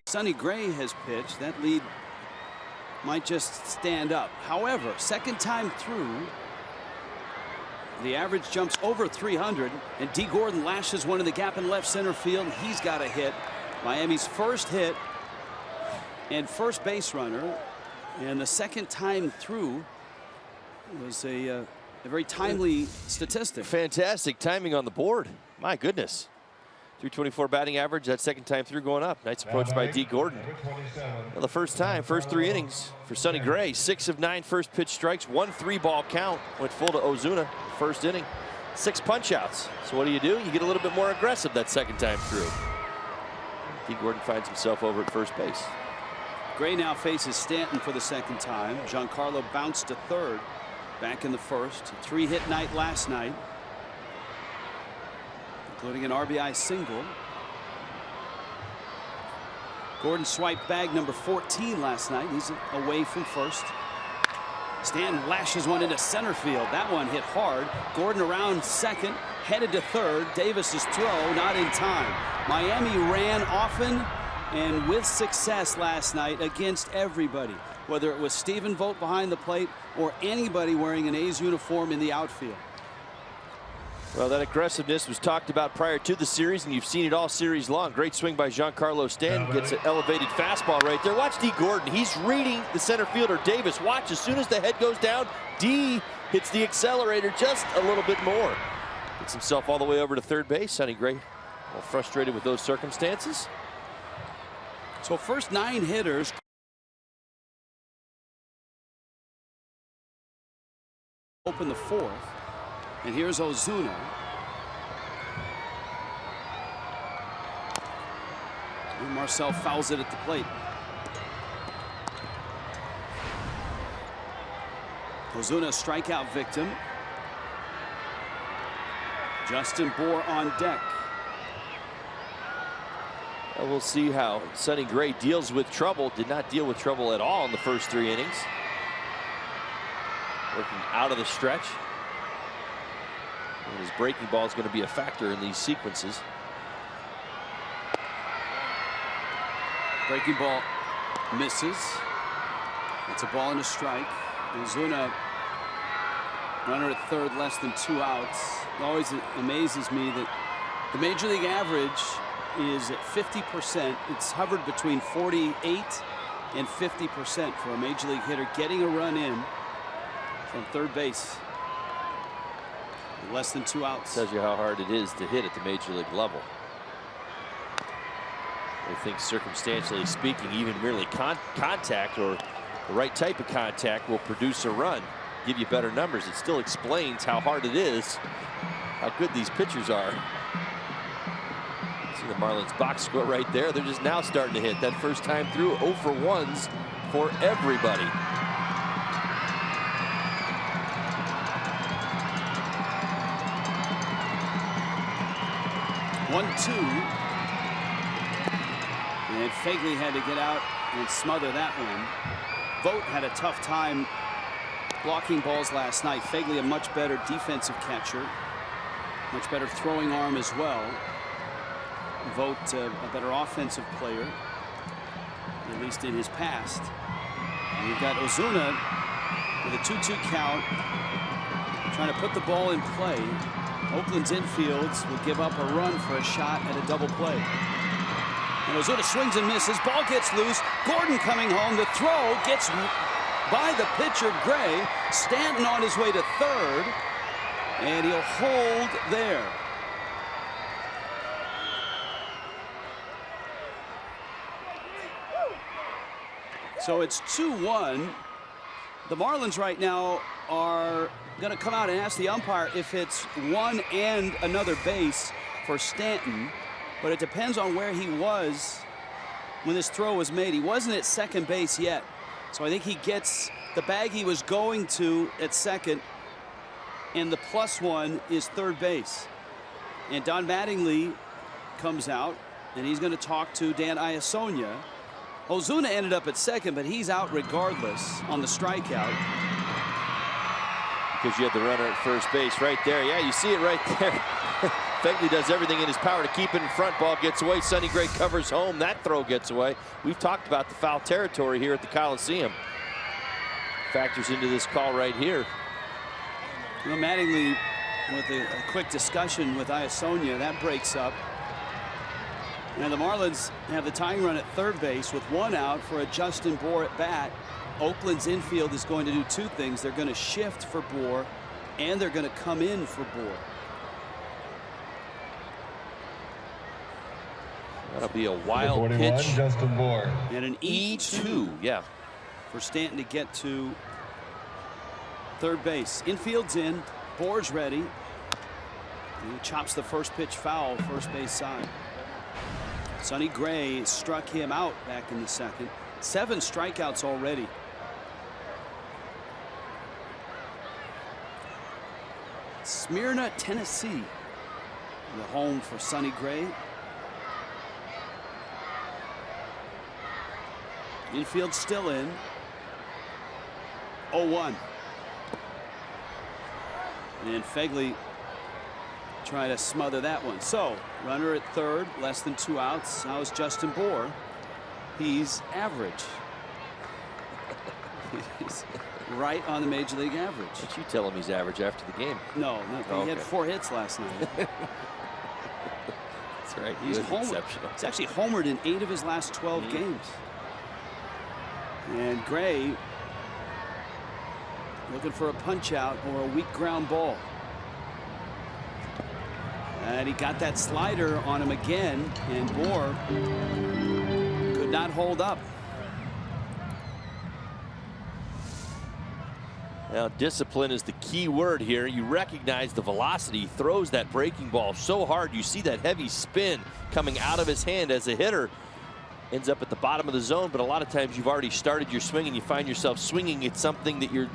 Sonny Gray has pitched. That lead might just stand up. However, second time through, the average jumps over 300, and D. Gordon lashes one in the gap in left center field. He's got a hit. Miami's first hit and first base runner, and the second time through was a A very timely statistic.
Fantastic timing on the board. My goodness. 324 batting average, that second time through going up. Nice approach by D. Gordon. Well, the first time, first 3 innings for Sonny Gray. 6 of 9 first pitch strikes, 1 3-ball count. Went full to Ozuna, first inning. 6 punch outs. So what do? You get a little bit more aggressive that second time through. D. Gordon finds himself over at first base.
Gray now faces Stanton for the second time. Giancarlo bounced to third back in the first. A 3-hit night last night, including an RBI single. Gordon swiped bag number 14 last night. He's away from first. Stanton lashes one into center field. That one hit hard. Gordon around second, headed to third. Davis's throw not in time. Miami ran often and with success last night against everybody, whether it was Stephen Vogt behind the plate or anybody wearing an A's uniform in the outfield.
Well, that aggressiveness was talked about prior to the series, and you've seen it all series long. Great swing by Giancarlo Stanton. Gets an elevated fastball right there. Watch D. Gordon. He's reading the center fielder, Davis. Watch, as soon as the head goes down, D hits the accelerator just a little bit more. Gets himself all the way over to third base. Sonny Gray, well, frustrated with those circumstances.
So first 9 hitters. Open the fourth. And here's Ozuna. And Marcel fouls it at the plate. Ozuna, strikeout victim. Justin Bour on deck.
Well, we'll see how Sonny Gray deals with trouble. Did not deal with trouble at all in the first 3 innings. Working out of the stretch. And his breaking ball is going to be a factor in these sequences.
Breaking ball misses. It's a ball and a strike. Ozuna, runner at third, less than 2 outs. It always amazes me that the major league average is at 50%. It's hovered between 48 and 50% for a major league hitter getting a run in from third base. Less than 2 outs.
Tells you how hard it is to hit at the major league level. I think circumstantially speaking, even merely contact or the right type of contact will produce a run, give you better numbers. It still explains how hard it is, how good these pitchers are. See the Marlins box score right there. They're just now starting to hit. That first time through, 0 for 1s for everybody.
One-two, and Healey had to get out and smother that one. Vogt had a tough time blocking balls last night. Healey, a much better defensive catcher, much better throwing arm as well. Vogt, a better offensive player, at least in his past. And you've got Ozuna with a 2-2 count, trying to put the ball in play. Oakland's infields will give up a run for a shot at a double play. And Ozuna swings and misses. Ball gets loose. Gordon coming home. The throw gets by the pitcher, Gray. Stanton on his way to third. And he'll hold there. So it's 2-1. The Marlins right now are going to come out and ask the umpire if it's one and another base for Stanton, but it depends on where he was when this throw was made. He wasn't at second base yet, so I think he gets the bag he was going to at second, and the +1 is third base. And Don Mattingly comes out, and he's going to talk to Dan Iasonia. Ozuna ended up at second, but he's out regardless on the strikeout.
Because you had the runner at first base right there. Yeah, you see it right there. Healey does everything in his power to keep it in front. Ball gets away. Sonny Gray covers home. That throw gets away. We've talked about the foul territory here at the Coliseum. Factors into this call right here.
You know, Mattingly with a quick discussion with Iasonia. That breaks up. And the Marlins have the tying run at third base with 1 out for a Justin Bour at bat. Oakland's infield is going to do 2 things. They're going to shift for Bour, And they're going to come in for Bohr.
That'll be a wild pitch.
Justin Bohr.
And an
E2, yeah.
For Stanton to get to third base. Infield's in. Bohr's ready. And he chops the first pitch foul, first base side. Sonny Gray struck him out back in the second. 7 strikeouts already. Smyrna, Tennessee, the home for Sonny Gray. Infield still in. 0-1. And Fegley trying to smother that one. So runner at third, less than 2 outs. Now is Justin Bohr. He's average. He's right on the major league average.
But you tell him he's average after the game.
No, he had 4 hits last night.
That's right.
He's exceptional. He's actually homered in 8 of his last 12 games. And Gray looking for a punch out or a weak ground ball. And he got that slider on him again, and Bohr could not hold up.
Now, discipline is the key word here. You recognize the velocity. He throws that breaking ball so hard. You see that heavy spin coming out of his hand as a hitter. Ends up at the bottom of the zone, but a lot of times you've already started your swing and you find yourself swinging at something that you're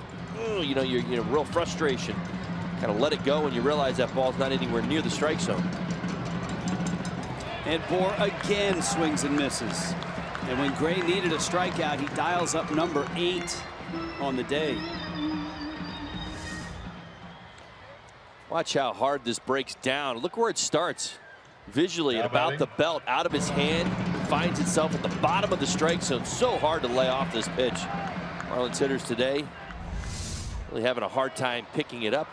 real frustration. Kind of let it go and you realize that ball's not anywhere near the strike zone.
And Bohr again swings and misses. And when Gray needed a strikeout, he dials up number 8 on the day.
Watch how hard this breaks down. Look where it starts. Visually at about the belt, out of his hand, finds itself at the bottom of the strike zone. So hard to lay off this pitch. Marlins hitters today really having a hard time picking it up.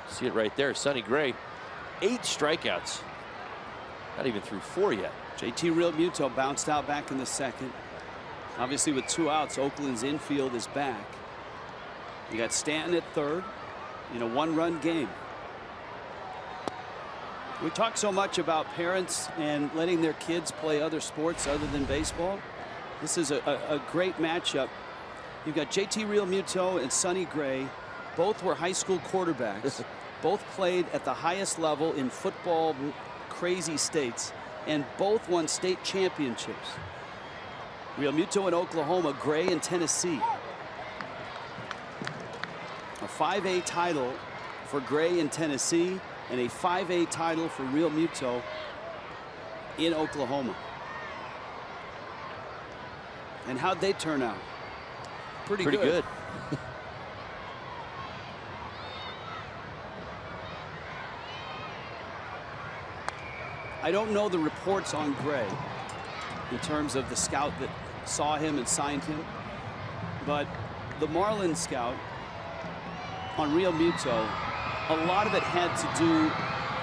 See it right there. Sonny Gray, 8 strikeouts. Not even through 4 yet.
JT Realmuto bounced out back in the second. Obviously with 2 outs, Oakland's infield is back. You got Stanton at third in a 1-run game. We talk so much about parents and letting their kids play other sports other than baseball. This is a great matchup. You've got JT Realmuto and Sonny Gray. Both were high school quarterbacks. Both played at the highest level in football crazy states. And both won state championships. Realmuto in Oklahoma, Gray in Tennessee. A 5A title for Gray in Tennessee and a 5A title for Realmuto in Oklahoma. And how'd they turn out? Pretty good. I don't know the reports on Gray in terms of the scout that saw him and signed him, but the Marlins scout on Realmuto, a lot of it had to do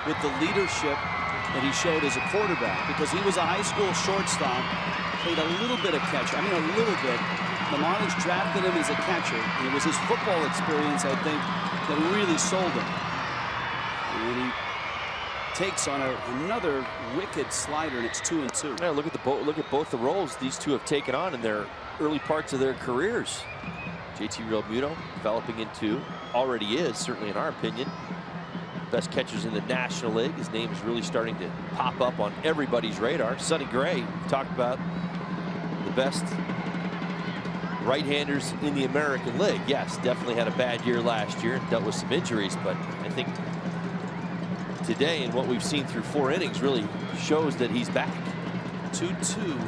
with the leadership that he showed as a quarterback, because he was a high school shortstop, played a little bit of catcher. I mean, a little bit. The Marlins drafted him as a catcher, and it was his football experience, I think, that really sold him. And he takes on another wicked slider, and it's 2-2.
Yeah, look at both the roles these two have taken on in their early parts of their careers. JT Realmuto developing into, already is, certainly in our opinion, best catchers in the National League. His name is really starting to pop up on everybody's radar. Sonny Gray, we talked about the best right-handers in the American League. Yes, definitely had a bad year last year and dealt with some injuries, but I think today and what we've seen through 4 innings really shows that he's back.
2-2.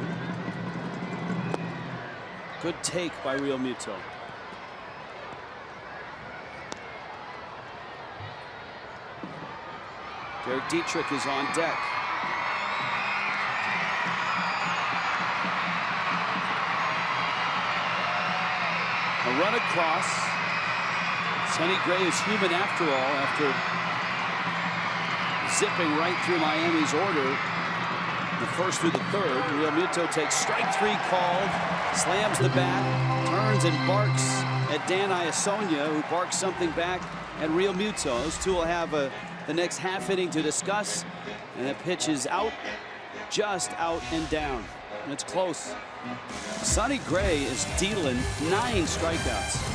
Good take by Realmuto. Derek Dietrich is on deck. A run across. Sonny Gray is human after all, after zipping right through Miami's order. The first through the third. Realmuto takes strike 3 called, slams the bat, turns and barks at Dan Iasonia, who barks something back and Real Muto. Those two will have the next half inning to discuss. And that pitch is out, just out and down. And it's close. Sonny Gray is dealing 9 strikeouts.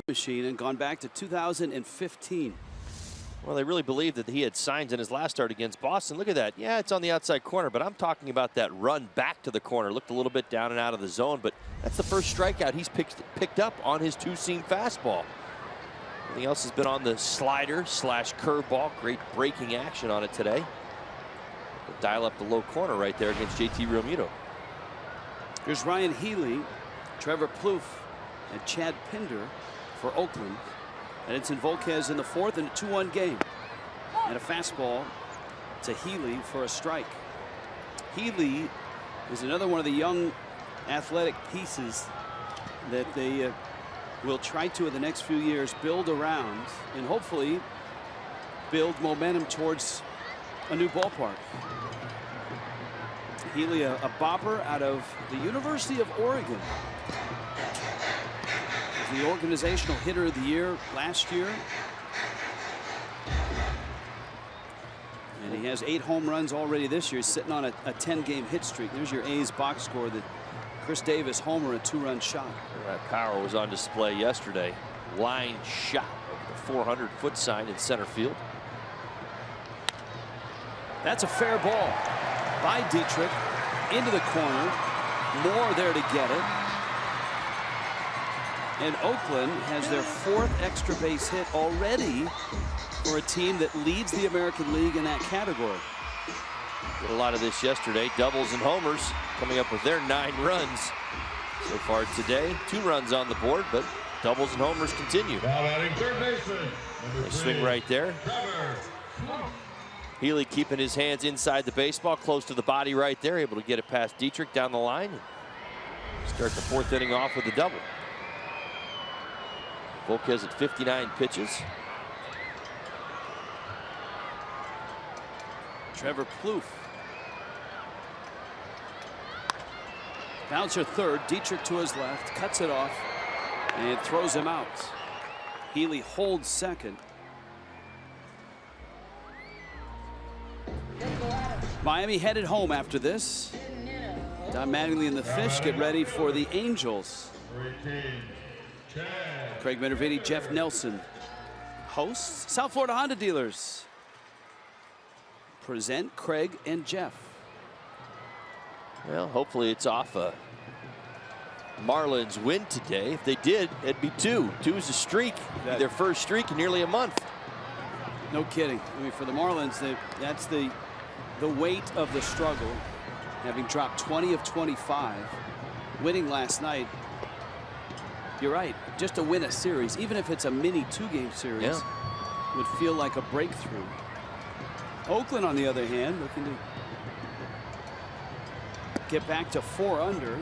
Machine and gone back to 2015.
Well, they really believed that he had signs in his last start against Boston. Look at that. Yeah, it's on the outside corner, but I'm talking about that run back to the corner. Looked a little bit down and out of the zone, but that's the first strikeout he's picked up on his two-seam fastball. Everything else has been on the slider / curveball. Great breaking action on it today. We'll dial up the low corner right there against JT Realmuto.
Here's Ryan Healey, Trevor Plouffe, and Chad Pinder for Oakland. And it's in Volquez in the 4th in a 2-1 game. And a fastball to Healey for a strike. Healey is another one of the young athletic pieces that they will try to in the next few years build around and hopefully build momentum towards a new ballpark. Healey, a bopper out of the University of Oregon. The organizational hitter of the year last year. And he has 8 home runs already this year. He's sitting on a 10-game hit streak. There's your A's box score. That Chris Davis homer, a 2-run shot.
That power was on display yesterday. Line shot over the 400-foot sign in center field.
That's a fair ball by Dietrich into the corner. Moore there to get it. And Oakland has their 4th extra base hit already for a team that leads the American League in that category.
Did a lot of this yesterday. Doubles and homers coming up with their 9 runs so far today. 2 runs on the board, but doubles and homers continue.
Now batting third baseman.
Nice swing right there. Healey keeping his hands inside the baseball, close to the body right there, able to get it past Dietrich down the line. And start the 4th inning off with a double. Volquez at 59 pitches.
Trevor Plouffe. Bouncer third, Dietrich to his left, cuts it off and throws him out. Healey holds second. Miami headed home after this. Don Mattingly and the Fish get ready for the Angels. Craig Minervini, Jeff Nelson hosts. South Florida Honda dealers present Craig and Jeff.
Well, hopefully it's off a Marlins win today. If they did, it'd be 2. 2 is a streak. Their first streak in nearly a month.
No kidding. I mean, for the Marlins, that's the weight of the struggle. having dropped 20 of 25, winning last night. You're right. Just to win a series, even if it's a mini 2-game series, would feel like a breakthrough. Oakland, on the other hand, looking to get back to 4 under.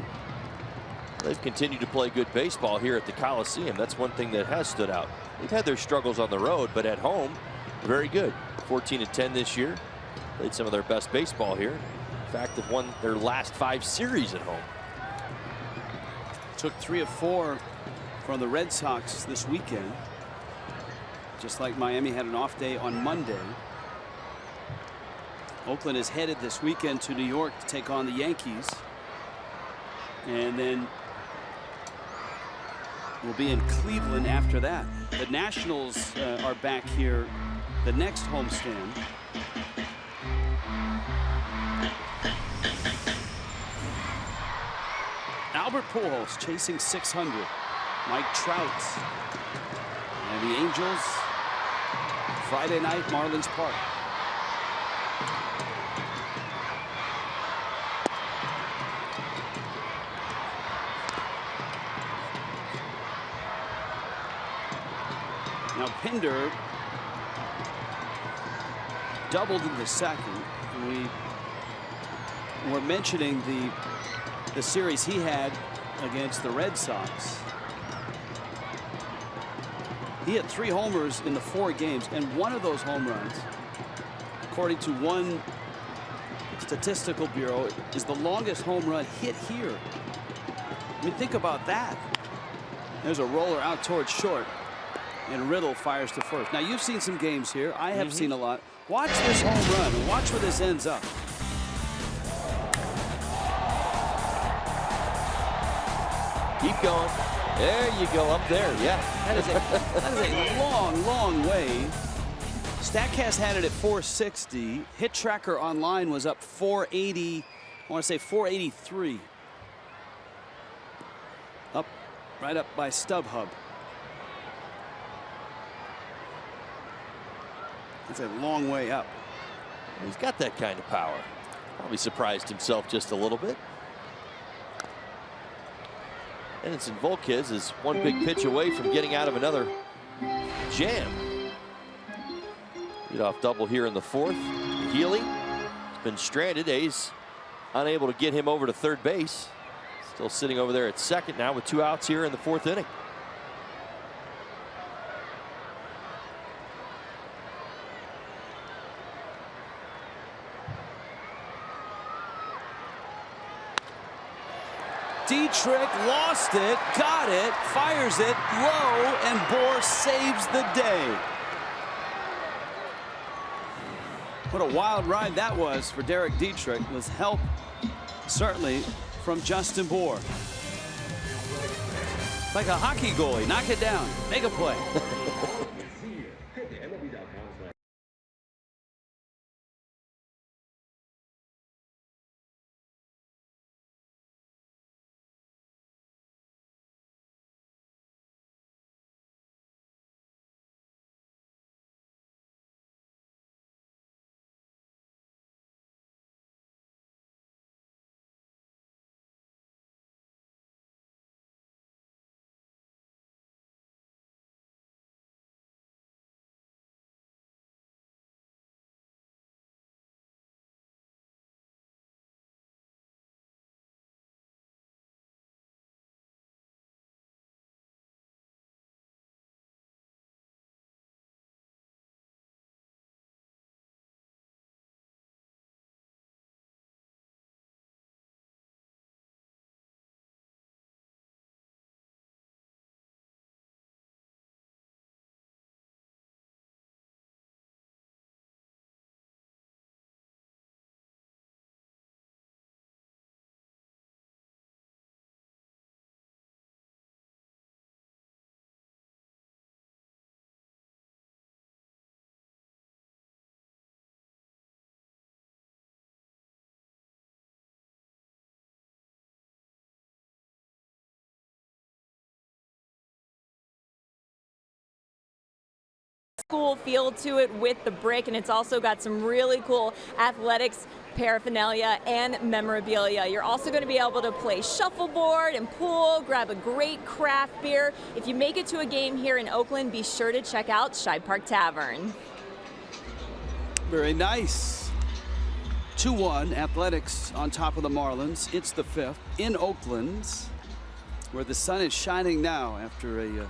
They've continued to play good baseball here at the Coliseum. That's one thing that has stood out. They've had their struggles on the road, but at home, very good. 14-10 this year. Played some of their best baseball here. In fact, they've won their last 5 series at home.
Took 3 of 4 from the Red Sox this weekend. Just like Miami had an off day on Monday. Oakland is headed this weekend to New York to take on the Yankees. And then we'll be in Cleveland after that. The Nationals are back here the next homestand. Albert Pujols chasing 600. Mike Trout and the Angels. Friday night, Marlins Park. Now Pinder doubled in the second. We were mentioning the series he had against the Red Sox. He had 3 homers in the 4 games, and one of those home runs, according to one statistical bureau, is the longest home run hit here. I mean, think about that. There's a roller out towards short, and Riddle fires to first. Now, you've seen some games here. I have seen a lot. Watch this home run and watch where this ends up.
Keep going. There you go, up there. Yeah.
That is a long, long way. StatCast had it at 460. Hit Tracker online was up 480. I want to say 483. Up, right up by StubHub. That's a long way up.
He's got that kind of power. Probably surprised himself just a little bit. Edinson Volquez is one big pitch away from getting out of another jam. Leadoff double here in the 4th. Healey has been stranded. A's unable to get him over to third base. Still sitting over there at second now with 2 outs here in the 4th inning.
Dietrich lost it, got it, fires it low, and Bohr saves the day. What a wild ride that was for Derek Dietrich, with help certainly from Justin Bohr. Like a hockey goalie, knock it down, make a play.
Cool feel to it with the brick, and it's also got some really cool athletics paraphernalia and memorabilia. You're also going to be able to play shuffleboard and pool, grab a great craft beer. If you make it to a game here in Oakland, be sure to check out Shibe Park Tavern.
Very nice. 2-1, Athletics on top of the Marlins. It's the 5th in Oakland, where the sun is shining now after a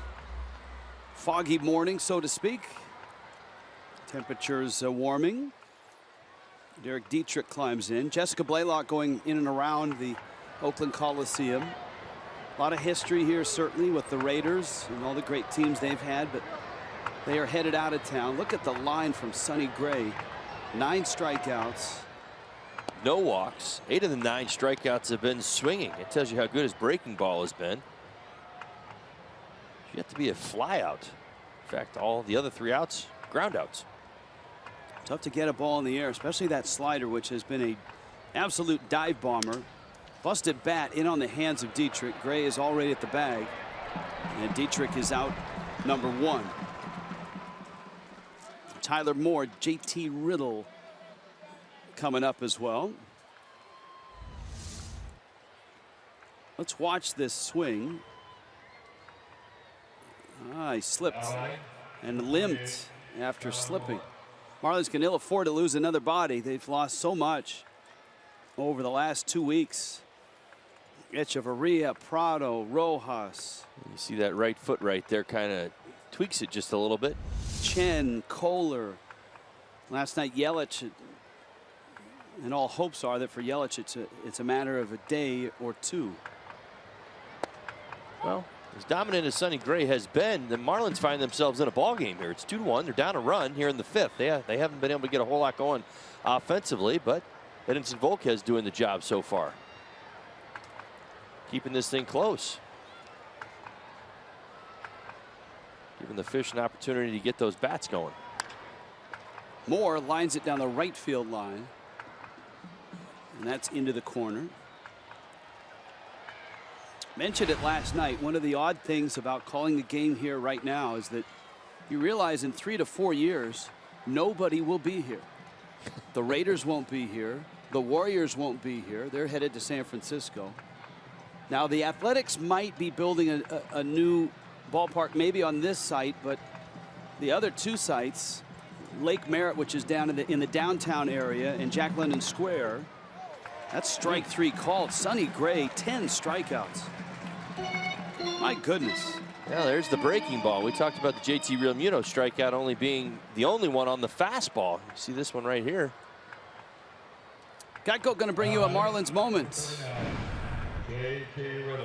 foggy morning, so to speak. Temperatures warming. Derek Dietrich climbs in. Jessica Blaylock going in and around the Oakland Coliseum. A lot of history here, certainly, with the Raiders and all the great teams they've had, but they are headed out of town. Look at the line from Sonny Gray. 9 strikeouts.
No walks. 8 of the 9 strikeouts have been swinging. It tells you how good his breaking ball has been. Yet to be a fly out. In fact, all the other 3 outs, ground outs.
Tough to get a ball in the air, especially that slider, which has been a absolute dive bomber. Busted bat in on the hands of Dietrich. Gray is already at the bag, and Dietrich is out number 1. Tyler Moore, JT Riddle coming up as well. Let's watch this swing. He slipped and limped after slipping. Marlins can ill afford to lose another body. They've lost so much over the last 2 weeks. Echeverria, Prado, Rojas.
You see that right foot right there, kind of tweaks it just a little bit.
Chen, Kohler. Last night, Yelich. And all hopes are that for Yelich, it's a matter of a day or 2.
Well, as dominant as Sonny Gray has been, the Marlins find themselves in a ball game here. It's 2-1. They're down a run here in the 5th. They haven't been able to get a whole lot going offensively, but Edinson Volquez doing the job so far, keeping this thing close, giving the Fish an opportunity to get those bats going.
Moore lines it down the right field line, and that's into the corner. Mentioned it last night. One of the odd things about calling the game here right now is that you realize in 3 to 4 years, nobody will be here. The Raiders won't be here. The Warriors won't be here. They're headed to San Francisco. Now, the Athletics might be building a new ballpark, maybe on this site, but the other 2 sites, Lake Merritt, which is down in the downtown area, and Jack London Square, that's strike 3 called. Sonny Gray, 10 strikeouts. My goodness.
Yeah, there's the breaking ball. We talked about the JT Realmuto strikeout only being the only one on the fastball. You see this one right here.
Geico going to bring you a Marlins moment.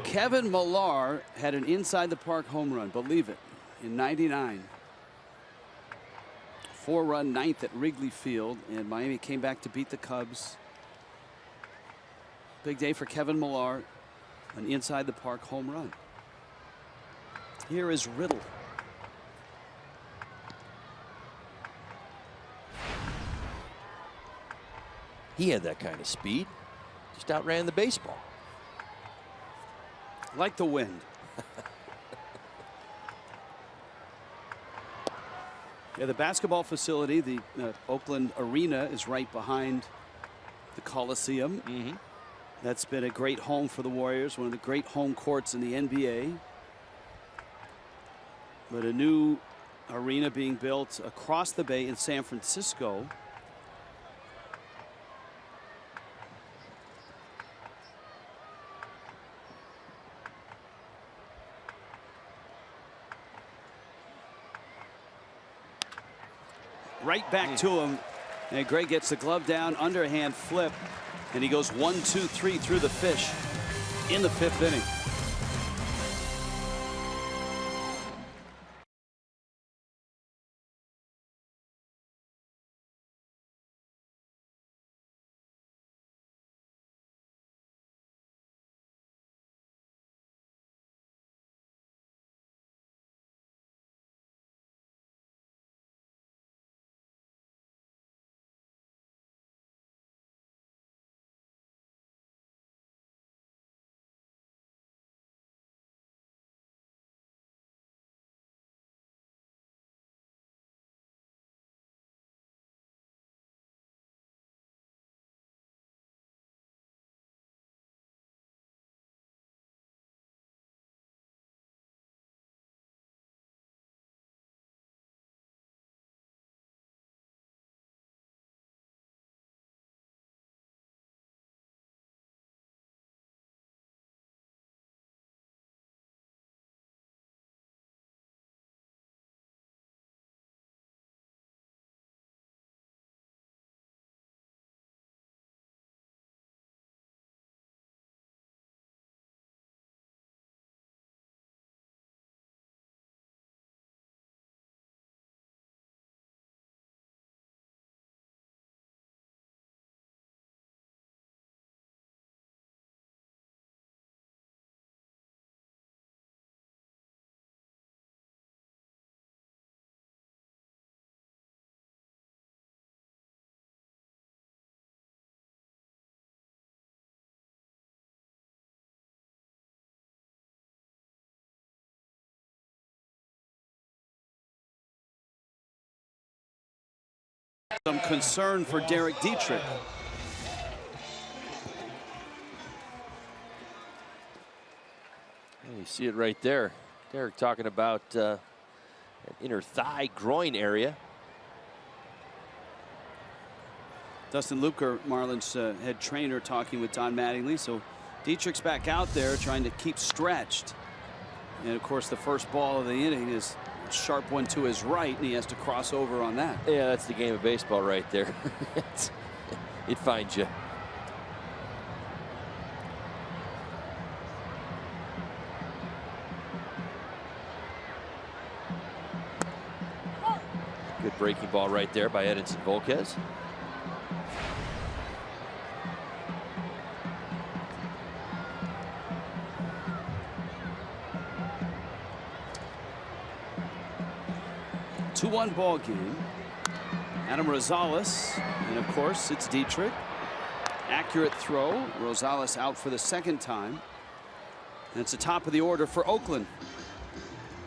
Kevin Millar had an inside the park home run, believe it, in '99. 4-run 9th at Wrigley Field, and Miami came back to beat the Cubs. Big day for Kevin Millar, an inside the park home run. Here is Riddle.
He had that kind of speed. Just outran the baseball.
Like the wind. Yeah, the basketball facility, the Oakland Arena, is right behind the Coliseum. That's been a great home for the Warriors, one of the great home courts in the NBA. But a new arena being built across the bay in San Francisco. Right back to him, and Gray gets the glove down, underhand flip, and he goes 1-2-3 through the Fish in the 5th inning. Some concern for Derek Dietrich.
You see it right there. Derek talking about an inner thigh groin area.
Dustin Luker, Marlins head trainer, talking with Don Mattingly. So Dietrich's back out there trying to keep stretched. And of course, the first ball of the inning is a sharp one to his right, and he has to cross over on that.
Yeah, that's the game of baseball right there. It finds you. Good breaking ball right there by Edinson Volquez.
Two-one ball game. Adam Rosales, and of course it's Dietrich. Accurate throw. Rosales out for the second time. And it's the top of the order for Oakland.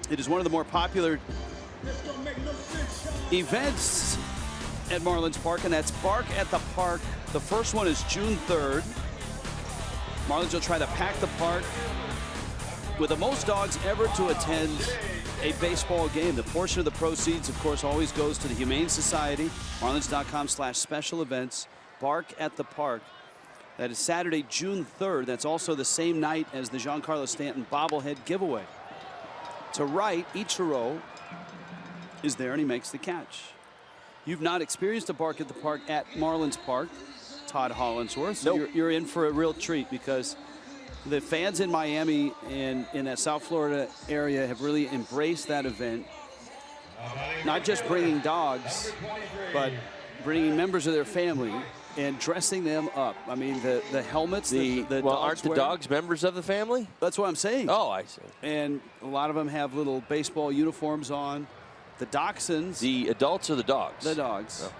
It is one of the more popular events at Marlins Park, and that's Bark at the Park. The first one is June 3rd. Marlins will try to pack the park with the most dogs ever to attend a baseball game. The portion of the proceeds, of course, always goes to the Humane Society. Marlins.com/special events. Bark at the Park. That is Saturday, June 3rd. That's also the same night as the Giancarlo Stanton bobblehead giveaway. To right, Ichiro is there, and he makes the catch. You've not experienced a Bark at the Park at Marlins Park, Todd Hollinsworth. So
nope.
you're in for a real treat, because the fans in Miami and in that South Florida area have really embraced that event. Not just bringing dogs, but bringing members of their family and dressing them up. I mean, the helmets.
Well, aren't the dogs members of the family?
That's what I'm saying.
Oh, I see.
And a lot of them have little baseball uniforms on. The Dachshunds.
The adults or the dogs?
The dogs.
Oh.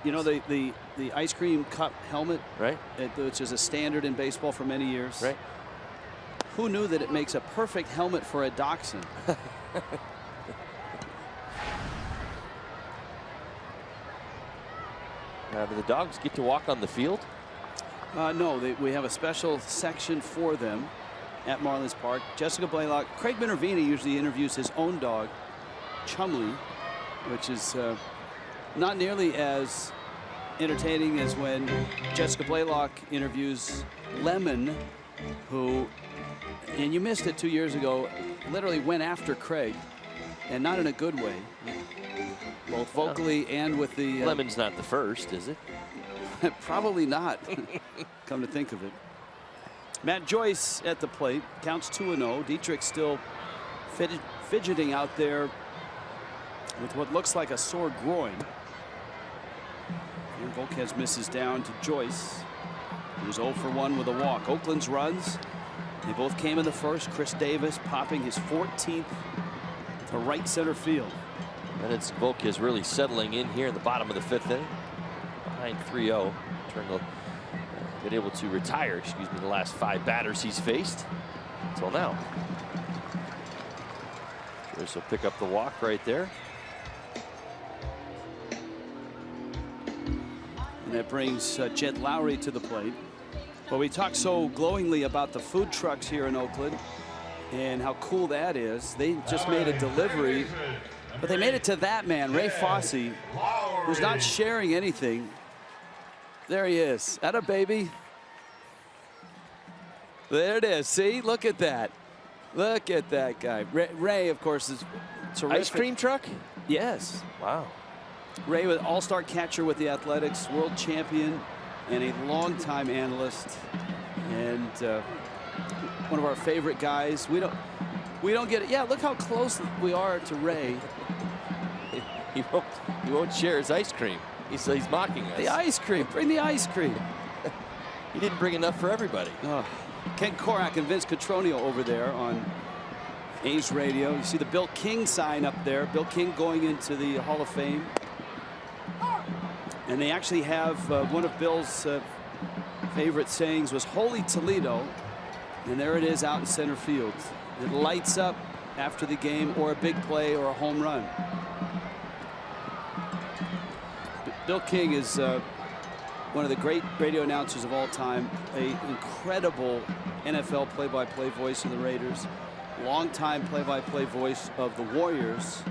You know, the ice cream cup helmet,
right?
Which is a standard in baseball for many years.
Right.
Who knew that it makes a perfect helmet for a Dachshund?
Do the dogs get to walk on the field?
No, we have a special section for them at Marlins Park. Jessica Blaylock, Craig Minervini usually interviews his own dog, Chumley, which is not nearly as entertaining as when Jessica Blaylock interviews Lemon, who, and you missed it 2 years ago, literally went after Craig, and not in a good way, both vocally and with the...
Lemon's not the first, is it?
Probably not, come to think of it. Matt Joyce at the plate, counts 2-0. Dietrich still fidgeting out there with what looks like a sore groin. And Volquez misses down to Joyce, who's 0 for 1 with a walk. Oakland's runs, they both came in the first. Chris Davis popping his 14th to right center field.
And it's Volquez really settling in here in the bottom of the 5th inning. Behind 3-0. Been able to retire, excuse me, the last 5 batters he's faced until now. Joyce will pick up the walk right there.
And that brings Jed Lowry to the plate. Well, we talked so glowingly about the food trucks here in Oakland and how cool that is. They just made a delivery, but they made it to that man, Ray Fosse, who's not sharing anything. There he is. Atta baby. There it is. See, look at that. Look at that guy. Ray, of course, is terrific.
Ice cream truck?
Yes.
Wow.
Ray, with all-star catcher with the Athletics, world champion, and a longtime analyst, and one of our favorite guys. We don't get it. Yeah, look how close we are to Ray.
He won't share his ice cream. He's mocking us.
The ice cream. Bring the ice cream.
He didn't bring enough for everybody.
Oh. Ken Korak and Vince Cotroneo over there on A's radio. You see the Bill King sign up there. Bill King going into the Hall of Fame. And they actually have one of Bill's favorite sayings was "Holy Toledo," and there it is out in center field. It lights up after the game, or a big play, or a home run. Bill King is one of the great radio announcers of all time, an incredible NFL play-by-play voice of the Raiders, longtime play-by-play voice of the Warriors,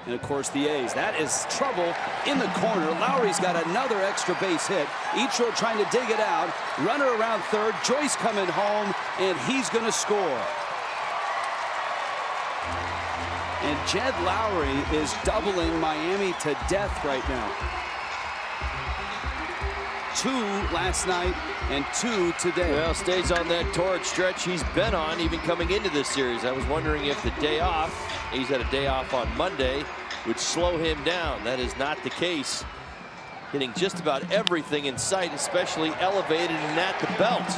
and of course the A's. That is trouble in the corner. Lowry's got another extra base hit. Ichiro trying to dig it out. Runner around third. Joyce coming home, and he's going to score. And Jed Lowry is doubling Miami to death right now. 2 last night and 2 today.
Well, stays on that torrid stretch he's been on even coming into this series. I was wondering if the day off, he's had a day off on Monday, would slow him down. That is not the case. Hitting just about everything in sight, especially elevated and at the belt.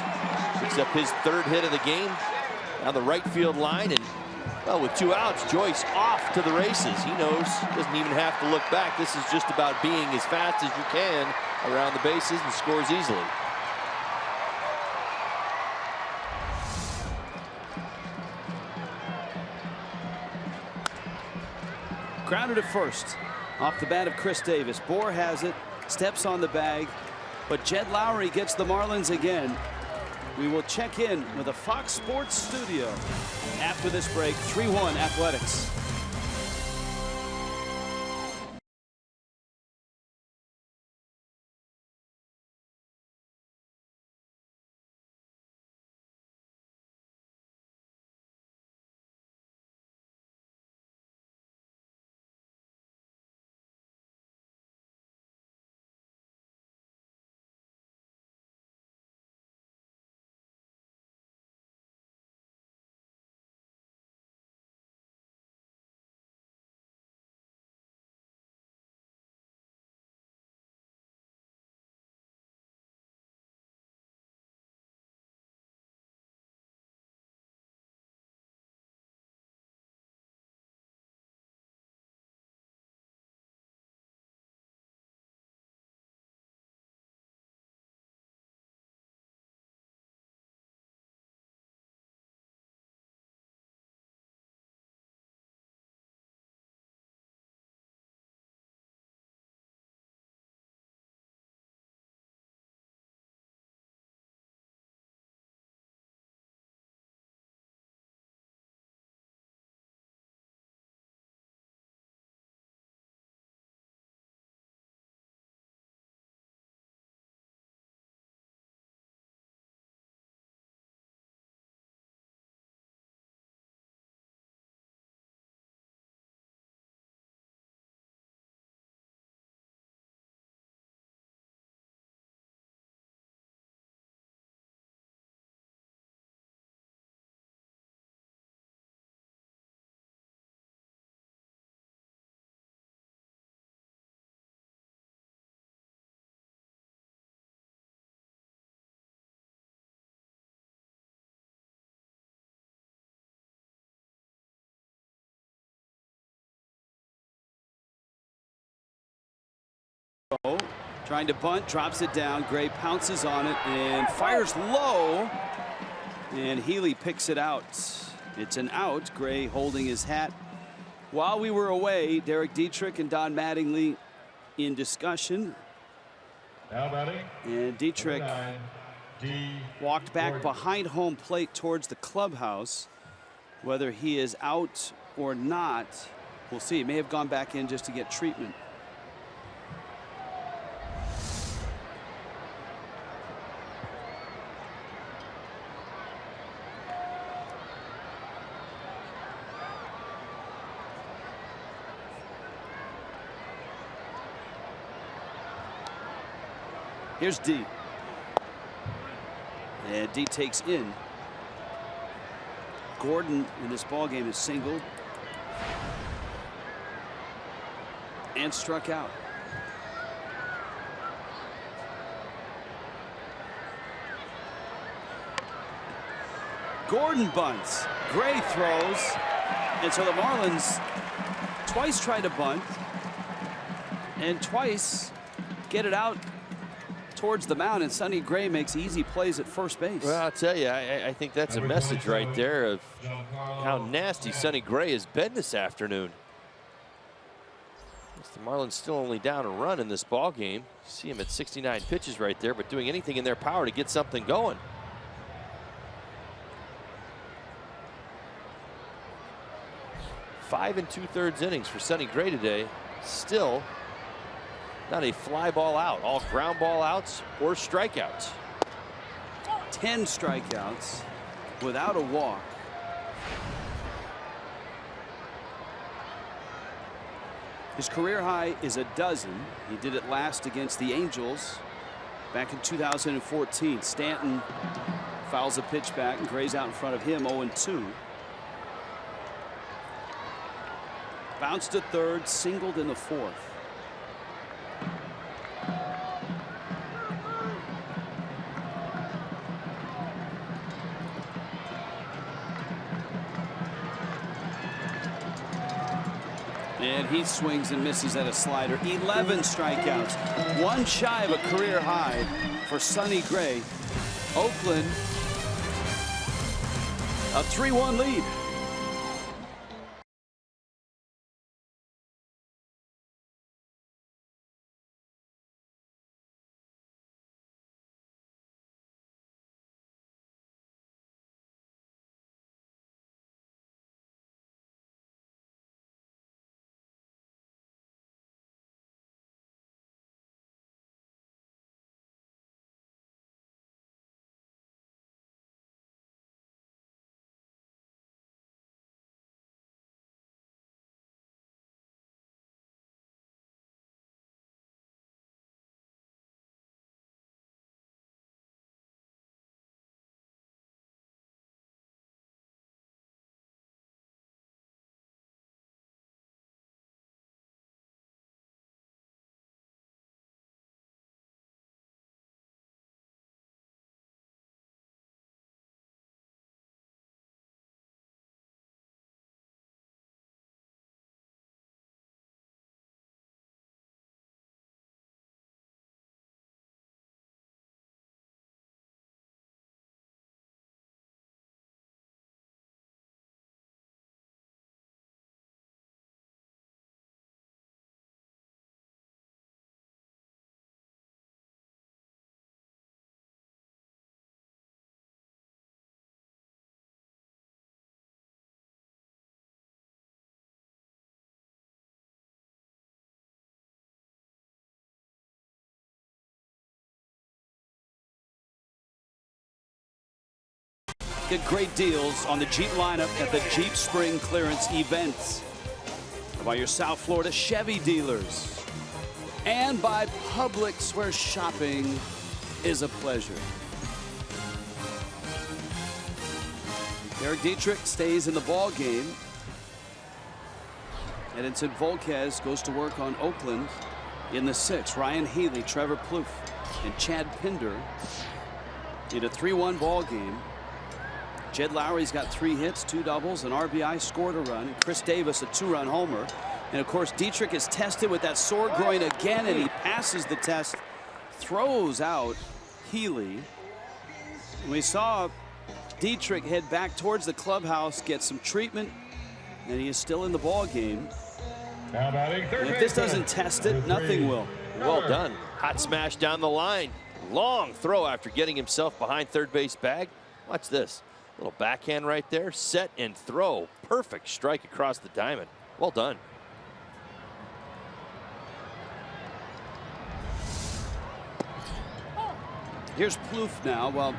Picks up his 3rd hit of the game down the right field line, and well, with 2 outs, Joyce off to the races. He knows, doesn't even have to look back. This is just about being as fast as you can around the bases and scores easily.
Grounded at first off the bat of Chris Davis. Bohr has it, steps on the bag, but Jed Lowry gets the Marlins again. We will check in with a Fox Sports studio after this break. 3-1 Athletics. Trying to bunt, drops it down. Gray pounces on it and fires low, and Healey picks it out. It's an out. Gray holding his hat. While we were away, Derek Dietrich and Don Mattingly in discussion.
Now batting.
And Dietrich walked back behind home plate towards the clubhouse. Whether he is out or not, we'll see. He may have gone back in just to get treatment. Here's D. And D takes in. Gordon in this ball game is singled and struck out. Gordon bunts. Gray throws. And so the Marlins twice try to bunt and twice get it out towards the mound, and Sonny Gray makes easy plays at first base.
Well, I'll tell you, I think that's a message right there of how nasty Sonny Gray has been this afternoon. The Marlins still only down a run in this ball game. See him at 69 pitches right there, but doing anything in their power to get something going. Five and 2/3 innings for Sonny Gray today. Still not a fly ball out. All ground ball outs or strikeouts.
10 strikeouts without a walk. His career high is a dozen. He did it last against the Angels back in 2014. Stanton fouls a pitch back and Gray's out in front of him 0-2. Bounced to third, singled in the fourth. And he swings and misses at a slider. 11 strikeouts. One shy of a career high for Sonny Gray. Oakland, a 3-1 lead. Get great deals on the Jeep lineup at the Jeep Spring Clearance events. By your South Florida Chevy dealers. And by Publix, where shopping is a pleasure. Derek Dietrich stays in the ball game. Edinson Volquez goes to work on Oakland in the 6th. Ryan Healey, Trevor Plouffe, and Chad Pinder in a 3-1 ball game. Jed Lowry's got 3 hits, 2 doubles, an RBI, scored a run. And Chris Davis a 2-run homer. And of course Dietrich is tested with that sore groin again, and he passes the test, throws out Healey. And we saw Dietrich head back towards the clubhouse, get some treatment, and he is still in the ball game. And if this doesn't test it, nothing will.
Well done. Hot smash down the line. Long throw after getting himself behind third base bag. Watch this. Little backhand right there. Set and throw. Perfect strike across the diamond. Well done.
Here's Plouffe now. Well,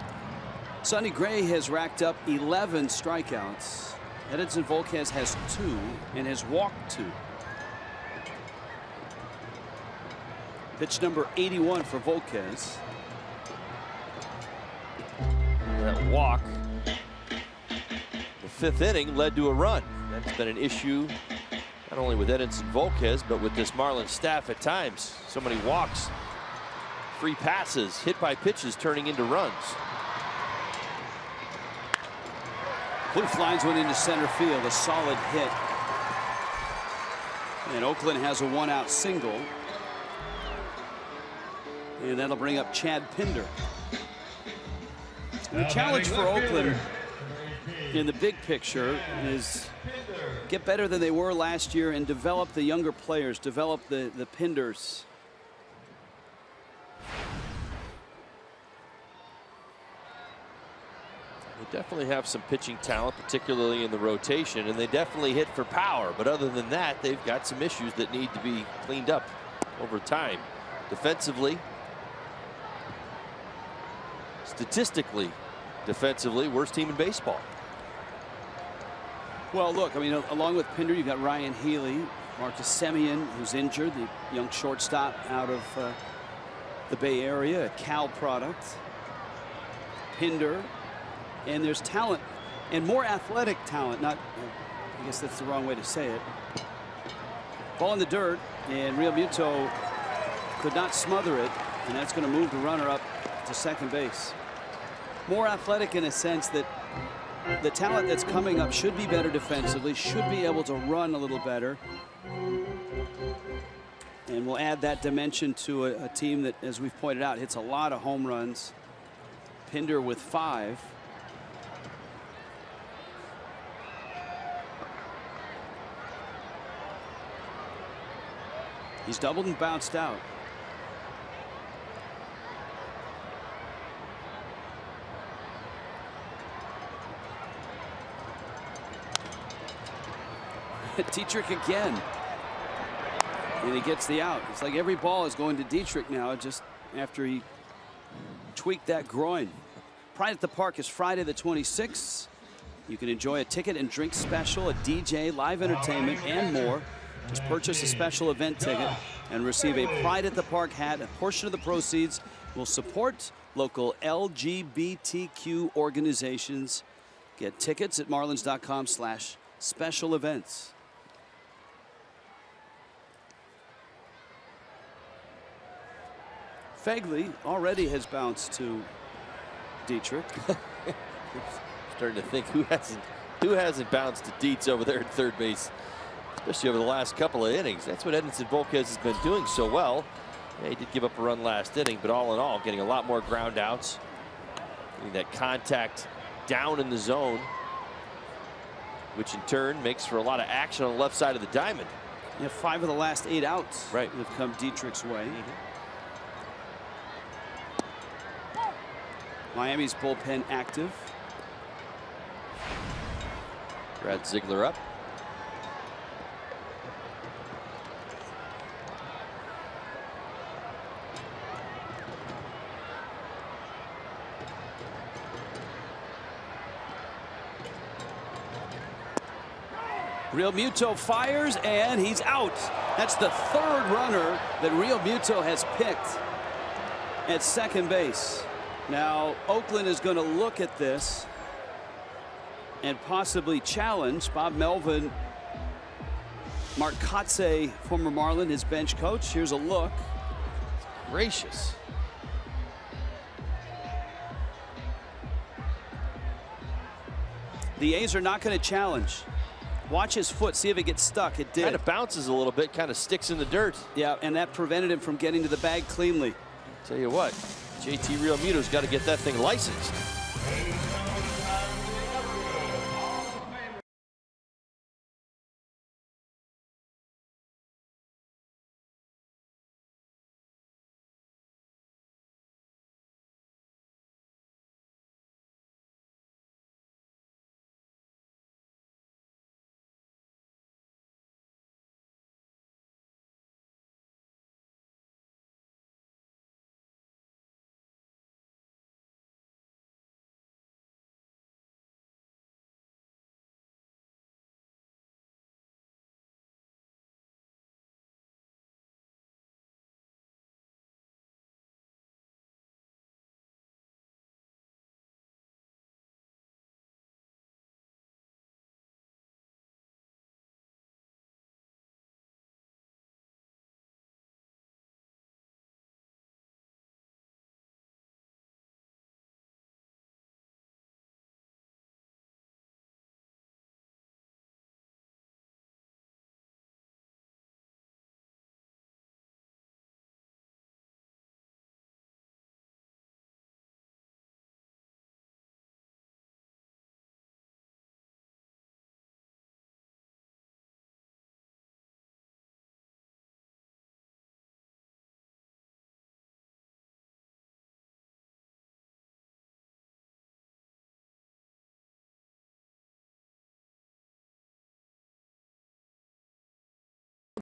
Sonny Gray has racked up 11 strikeouts. Edinson Volquez has 2 and has walked 2. Pitch number 81 for Volquez.
That walk, the 5th inning, led to a run. That's been an issue not only with Edinson Volquez, but with this Marlins staff at times. So many walks, free passes, hit by pitches turning into runs.
Plouffe lines one into center field, a solid hit. And Oakland has a 1-out single. And that'll bring up Chad Pinder. The challenge for Oakland in the big picture is get better than they were last year and develop the younger players, develop the Pinders.
They definitely have some pitching talent, particularly in the rotation, and they definitely hit for power. But other than that, they've got some issues that need to be cleaned up over time. Defensively, statistically, defensively, worst team in baseball.
Well, look, I mean, along with Pinder, you've got Ryan Healey, Marcus Semien, who's injured, the young shortstop out of the Bay Area, a Cal product. Pinder, and there's talent and more athletic talent. Not, I guess that's the wrong way to say it. Ball in the dirt, and Real Muto could not smother it, and that's going to move the runner up to second base. More athletic in a sense that the talent that's coming up should be better defensively, should be able to run a little better. And we'll add that dimension to a team that, as we've pointed out, hits a lot of home runs. Pinder with 5. He's doubled and bounced out. Dietrich again. And he gets the out. It's like every ball is going to Dietrich now, just after he tweaked that groin. Pride at the Park is Friday the 26th. You can enjoy a ticket and drink special, a DJ, live entertainment, and more. Just purchase a special event ticket and receive a Pride at the Park hat. A portion of the proceeds will support local LGBTQ organizations. Get tickets at marlins.com/special events. Fegley already has bounced to Dietrich.
Starting to think who hasn't bounced to Dietz over there at third base, especially over the last couple of innings. That's what Edinson Volquez has been doing so well. Yeah, he did give up a run last inning, but all in all, getting a lot more ground outs, getting that contact down in the zone, which in turn makes for a lot of action on the left side of the diamond.
Yeah, 5 of the last 8 outs
right
have come Dietrich's way. Miami's bullpen active.
Brad Ziegler up.
Real Muto fires, and he's out. That's the 3rd runner that Real Muto has picked at second base. Now, Oakland is going to look at this and possibly challenge Bob Melvin. Mark Kotze, former Marlin, his bench coach. Here's a look.
Gracious.
The A's are not going to challenge. Watch his foot, see if it gets stuck. It did.
Kind of bounces a little bit, kind of sticks in the dirt.
Yeah, and that prevented him from getting to the bag cleanly.
Tell you what, JT Realmuto's got to get that thing licensed.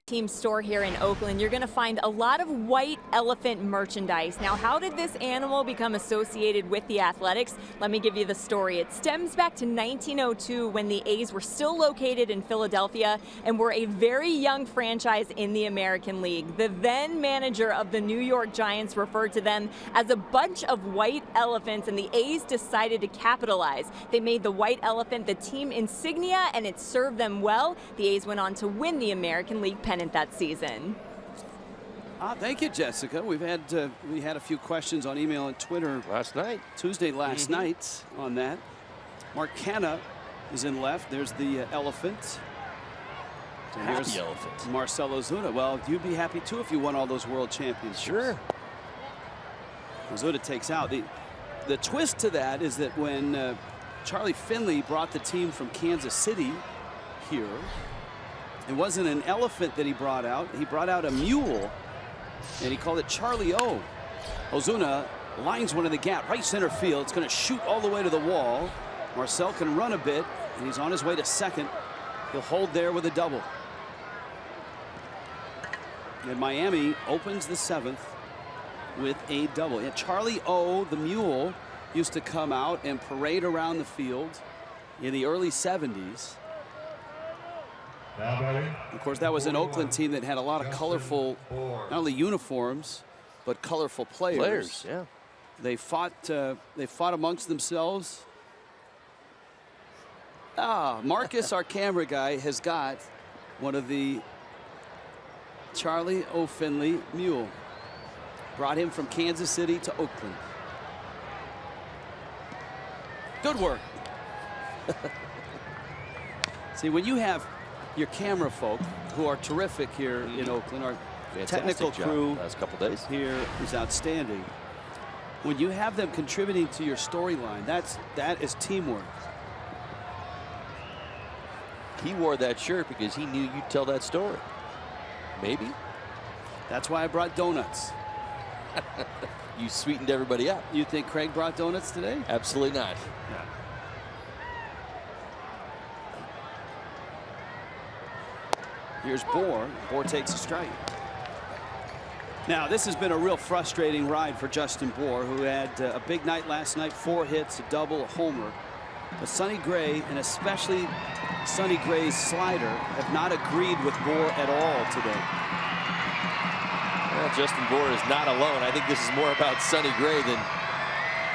team store here in Oakland, you're going to find a lot of white elephant merchandise. Now, how did this animal become associated with the Athletics? Let me give you the story. It stems back to 1902 when the A's were still located in Philadelphia and were a very young franchise in the American League. The then manager of the New York Giants referred to them as a bunch of white elephants, and the A's decided to capitalize. They made the white elephant the team insignia, and it served them well. The A's went on to win the American League pennant that season.
Thank you, Jessica. We had a few questions on email and Twitter Tuesday last night on that. Mark Canna is in left. There's the elephant. And here's
the elephant.
Marcell Ozuna. Well, you'd be happy too if you won all those world championships.
Sure.
Ozuna takes out. The twist to that is that when Charlie Finley brought the team from Kansas City here, it wasn't an elephant that he brought out. He brought out a mule, and he called it Charlie O. Ozuna lines one in the gap, right center field. It's going to shoot all the way to the wall. Marcell can run a bit, and he's on his way to second. He'll hold there with a double. And Miami opens the seventh with a double. Yeah, Charlie O, the mule, used to come out and parade around the field in the early 70s. Of course, that was an Oakland team that had a lot of colorful, not only uniforms, but colorful players.
Yeah.
They fought amongst themselves. Marcus, our camera guy, has got one of the Charlie O. Finley mule. Brought him from Kansas City to Oakland. Good work. See, when you have your camera folk, who are terrific here in Oakland, our technical crew
last couple days
here is outstanding. When you have them contributing to your storyline, that is teamwork.
He wore that shirt because he knew you'd tell that story. Maybe.
That's why I brought donuts.
You sweetened everybody up.
You think Craig brought donuts today?
Absolutely not.
Yeah. Here's Bohr. Bohr takes a strike. Now, this has been a real frustrating ride for Justin Bohr, who had a big night last night, 4 hits, a double, a homer. But Sonny Gray, and especially Sonny Gray's slider, have not agreed with Bohr at all today.
Well, Justin Bohr is not alone. I think this is more about Sonny Gray than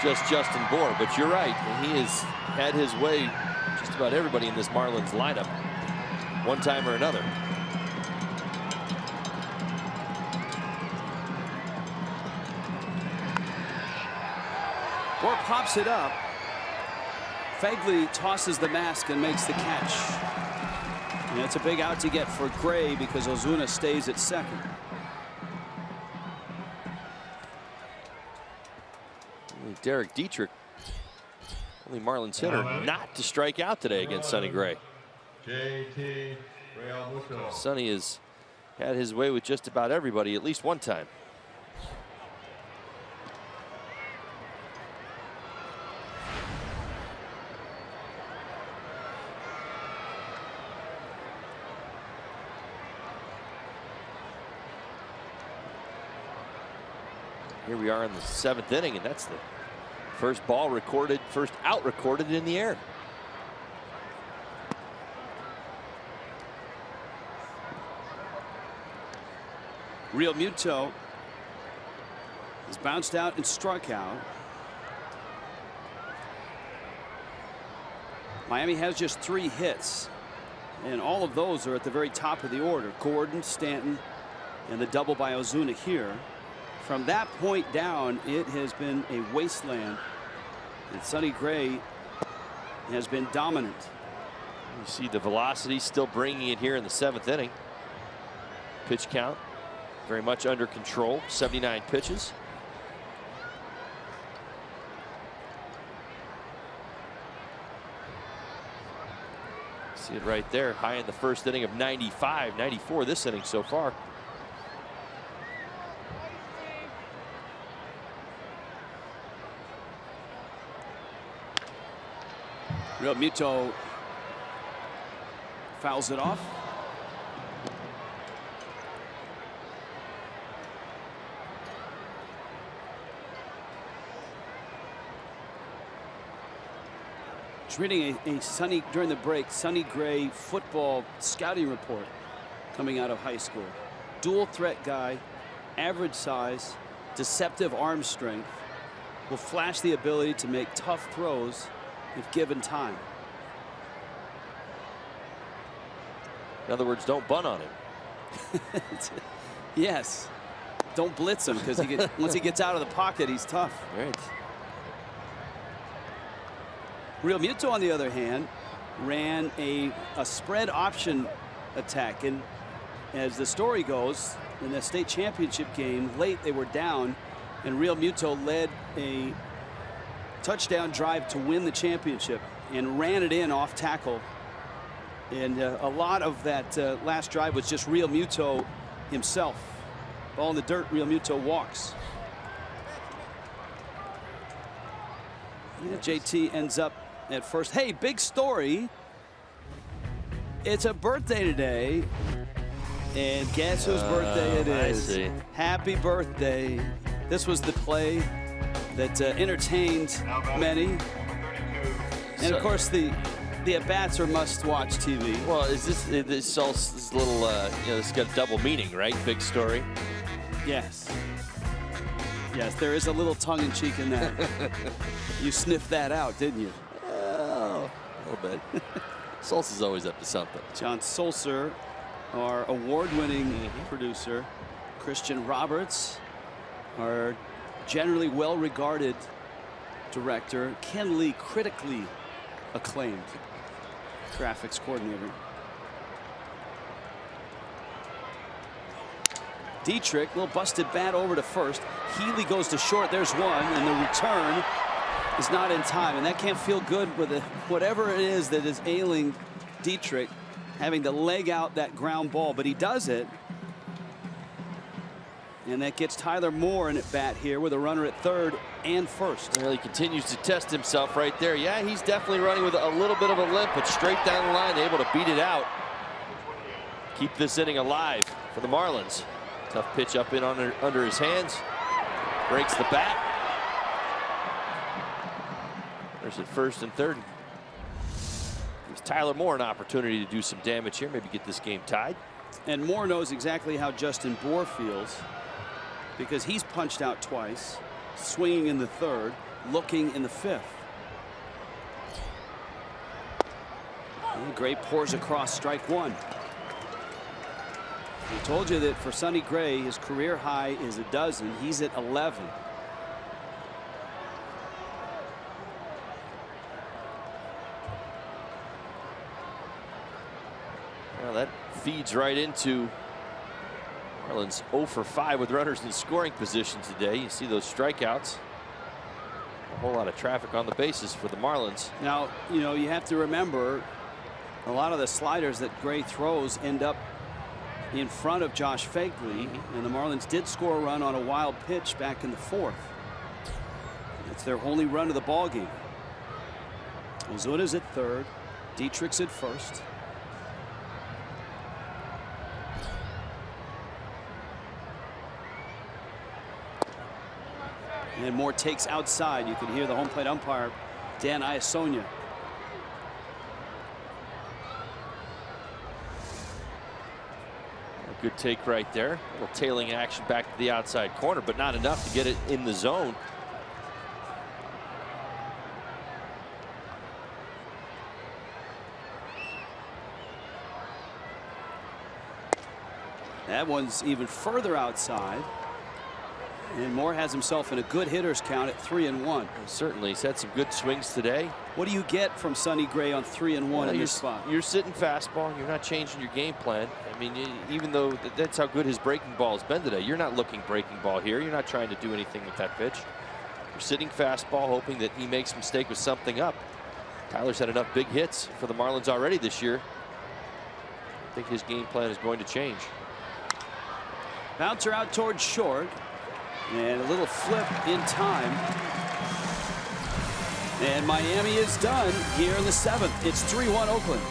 just Justin Bohr. But you're right. He has had his way just about everybody in this Marlins lineup, one time or another.
Bohr pops it up. Fagley tosses the mask and makes the catch. And it's a big out to get for Gray because Ozuna stays at second.
Derek Dietrich, only Marlins hitter not to strike out today against Sonny Gray. Sonny has had his way with just about everybody at least one time. Here we are in the 7th inning, and that's the first ball recorded, first out recorded in the air.
Real Muto is bounced out and struck out. Miami has just 3 hits, and all of those are at the very top of the order. Gordon, Stanton, and the double by Ozuna here. From that point down, it has been a wasteland, and Sonny Gray has been dominant.
You see the velocity still bringing it here in the 7th inning. Pitch count very much under control, 79 pitches. See it right there, high in the 1st inning of 95, 94 this inning so far.
Real Muto fouls it off. Just reading a Sonny during the break, Sonny Gray football scouting report coming out of high school. Dual threat guy, average size, deceptive arm strength, will flash the ability to make tough throws if given time.
In other words, don't bunt on him.
Yes. Don't blitz him because once he gets out of the pocket, he's tough.
Right.
Real Muto, on the other hand, ran a spread option attack. And as the story goes, in the state championship game, late they were down, and Real Muto led a touchdown drive to win the championship and ran it in off tackle. And a lot of that last drive was just Real Muto himself. Ball in the dirt, Real Muto walks. JT ends up at first. Hey, big story. It's a birthday today. And guess whose birthday it is?
I see.
Happy birthday. This was the play that entertained many. And of course, the at-bats are must-watch TV.
Well, is this all this little, you know, this got a double meaning, right? Big story.
Yes. Yes, there is a little tongue-in-cheek in that. You sniffed that out, didn't you?
Oh, a little bit. Sulce is always up to something.
John Sulcer, our award-winning producer. Christian Roberts, our generally well-regarded director. Ken Lee, critically acclaimed graphics coordinator. Dietrich, little busted bat over to first. Healey goes to short. There's one, and the return is not in time, and that can't feel good with whatever it is that is ailing Dietrich, having to leg out that ground ball, but he does it. And that gets Tyler Moore in at bat here with a runner at third and first.
Well, he continues to test himself right there. Yeah, he's definitely running with a little bit of a limp, but straight down the line, able to beat it out. Keep this inning alive for the Marlins. Tough pitch up in under his hands. Breaks the bat. There's at first and third. Gives Tyler Moore an opportunity to do some damage here, maybe get this game tied.
And Moore knows exactly how Justin Bour feels, because he's punched out twice, swinging in the third, looking in the fifth. And Gray pours across, strike one. We told you that for Sonny Gray, his career high is 12. He's at 11.
Well, that feeds right into Marlins 0 for 5 with runners in scoring position today. You see those strikeouts. A whole lot of traffic on the bases for the Marlins.
Now, you know, you have to remember a lot of the sliders that Gray throws end up in front of Josh Fagley, and the Marlins did score a run on a wild pitch back in the fourth. It's their only run of the ball game. Ozuna's at third, Dietrich's at first. And Moore takes outside. You can hear the home plate umpire, Dan Iasonia.
Good take right there. A little tailing action back to the outside corner, but not enough to get it in the zone.
That one's even further outside. And Moore has himself in a good hitter's count at 3-1.
Certainly, he's had some good swings today.
What do you get from Sonny Gray on 3-1 in this spot?
You're sitting fastball. You're not changing your game plan. I mean, even though that's how good his breaking ball has been today, you're not looking breaking ball here. You're not trying to do anything with that pitch. You're sitting fastball, hoping that he makes a mistake with something up. Tyler's had enough big hits for the Marlins already this year. I think his game plan is going to change.
Bouncer out towards short. And a little flip in time. And Miami is done here in the 7th. It's 3-1 Oakland.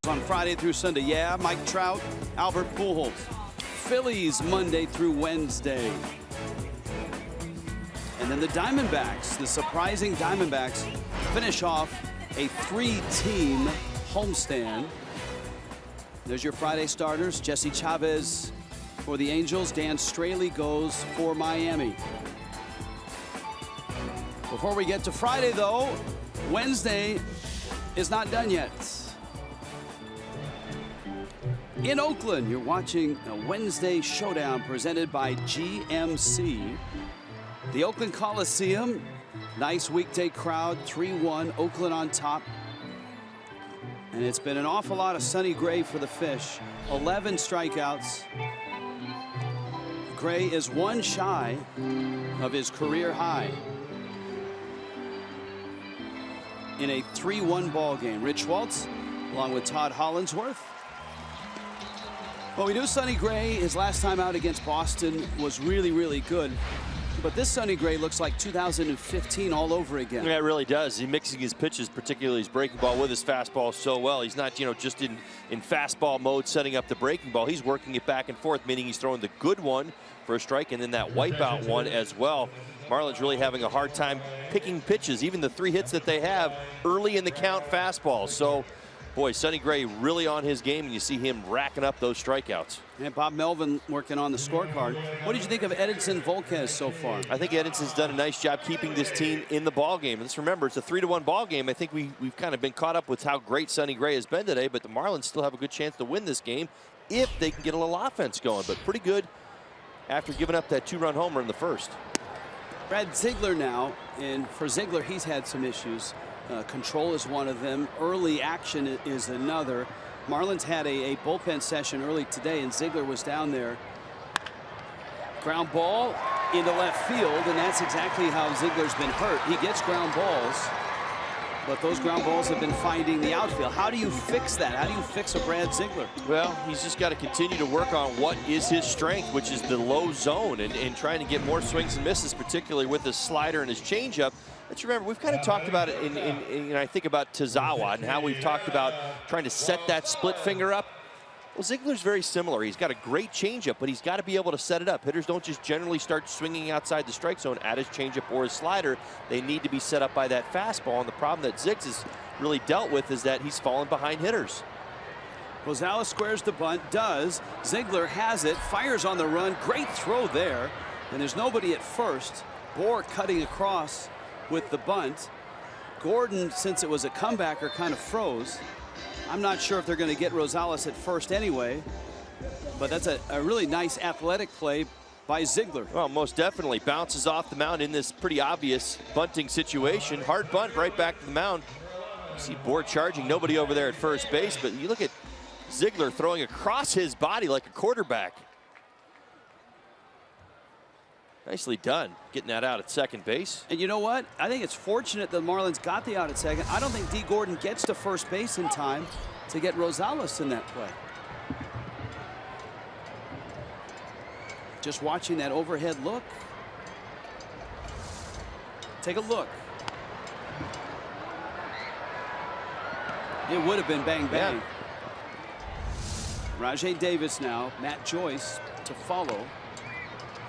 on Friday through Sunday. Yeah, Mike Trout, Albert Pujols. Phillies Monday through Wednesday. And then the Diamondbacks, the surprising Diamondbacks, finish off a 3-team homestand. There's your Friday starters. Jesse Chavez for the Angels. Dan Straley goes for Miami. Before we get to Friday, though, Wednesday is not done yet. In Oakland, you're watching a Wednesday showdown presented by GMC. The Oakland Coliseum, nice weekday crowd, 3-1, Oakland on top. And it's been an awful lot of Sonny Gray for the Fish. 11 strikeouts. Gray is one shy of his career high in a 3-1 ball game. Rich Waltz along with Todd Hollinsworth. Well, we knew Sonny Gray, his last time out against Boston, was really, really good. But this Sonny Gray looks like 2015 all over again.
Yeah, it really does. He's mixing his pitches, particularly his breaking ball, with his fastball so well. He's not, just in fastball mode setting up the breaking ball. He's working it back and forth, meaning he's throwing the good one for a strike and then that wipeout one as well. Marlins really having a hard time picking pitches, even the 3 hits that they have early in the count fastballs. So, boy, Sonny Gray really on his game, and you see him racking up those strikeouts.
And Bob Melvin working on the scorecard. What did you think of Edinson Volquez so far?
I think Edinson's done a nice job keeping this team in the ball game. Let's remember, it's a 3-1 ball game. I think we've kind of been caught up with how great Sonny Gray has been today, but the Marlins still have a good chance to win this game if they can get a little offense going. But pretty good after giving up that 2-run homer in the first.
Brad Ziegler now, and for Ziegler, he's had some issues. Control is one of them. Early action is another. Marlins had a bullpen session early today, and Ziegler was down there. Ground ball into left field, and that's exactly how Ziegler's been hurt. He gets ground balls, but those ground balls have been finding the outfield. How do you fix that? How do you fix a Brad Ziegler?
Well, he's just got to continue to work on what is his strength, which is the low zone, and trying to get more swings and misses, particularly with his slider and his changeup. Let's remember, we've kind of talked about it in I think about Tazawa and how we've talked about trying to set that split finger up. Well, Ziegler's very similar. He's got a great changeup, but he's got to be able to set it up. Hitters don't just generally start swinging outside the strike zone at his changeup or his slider. They need to be set up by that fastball, and the problem that Ziggs has really dealt with is that he's fallen behind hitters.
Rosales squares the bunt, does. Ziegler has it, fires on the run. Great throw there, and there's nobody at first. Bohr cutting across with the bunt. Gordon, since it was a comebacker, kind of froze. I'm not sure if they're going to get Rosales at first anyway, but that's a really nice athletic play by Ziegler.
Well, most definitely bounces off the mound in this pretty obvious bunting situation. Hard bunt right back to the mound. You see Bohr charging, nobody over there at first base, but you look at Ziegler throwing across his body like a quarterback. Nicely done, getting that out at second base.
And you know what? I think it's fortunate the Marlins got the out at second. I don't think D. Gordon gets to first base in time to get Rosales in that play. Just watching that overhead look. Take a look. It would have been bang bang.
Yeah.
Rajay Davis now, Matt Joyce to follow.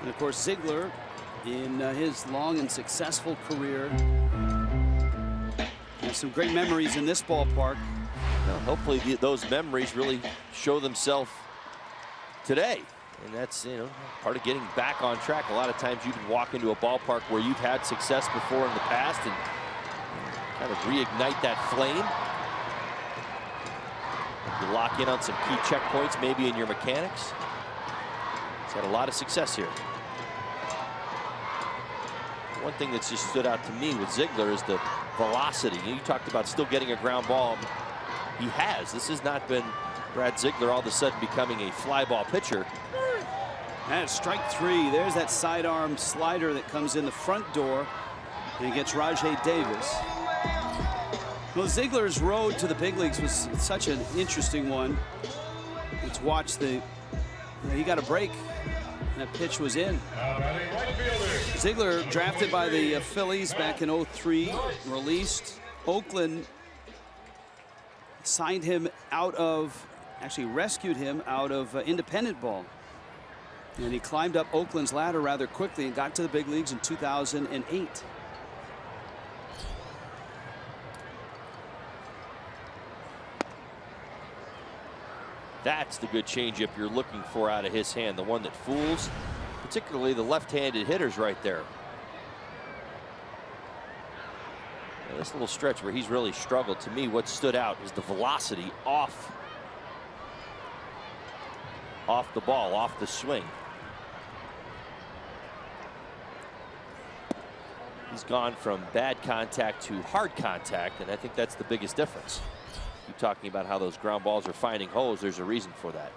And of course, Ziegler, in his long and successful career, has some great memories in this ballpark.
Well, hopefully those memories really show themselves today. And that's, part of getting back on track. A lot of times you can walk into a ballpark where you've had success before in the past and kind of reignite that flame. You lock in on some key checkpoints, maybe in your mechanics. He's had a lot of success here. One thing that's just stood out to me with Ziegler is the velocity. You talked about still getting a ground ball. He has. This has not been Brad Ziegler all of a sudden becoming a fly ball pitcher.
And strike three. There's that sidearm slider that comes in the front door and gets Rajay Davis. Well, Ziegler's road to the big leagues was such an interesting one. Let's watch the. He got a break. That pitch was in. Ziegler, drafted by the Phillies back in '03, released. Oakland signed him out of, actually rescued him out of independent ball. And he climbed up Oakland's ladder rather quickly and got to the big leagues in 2008.
That's the good changeup you're looking for out of his hand, the one that fools, particularly the left-handed hitters right there. Now, this little stretch where he's really struggled, to me, what stood out is the velocity off the ball, off the swing. He's gone from bad contact to hard contact, and I think that's the biggest difference. Keep talking about how those ground balls are finding holes. There's a reason for that.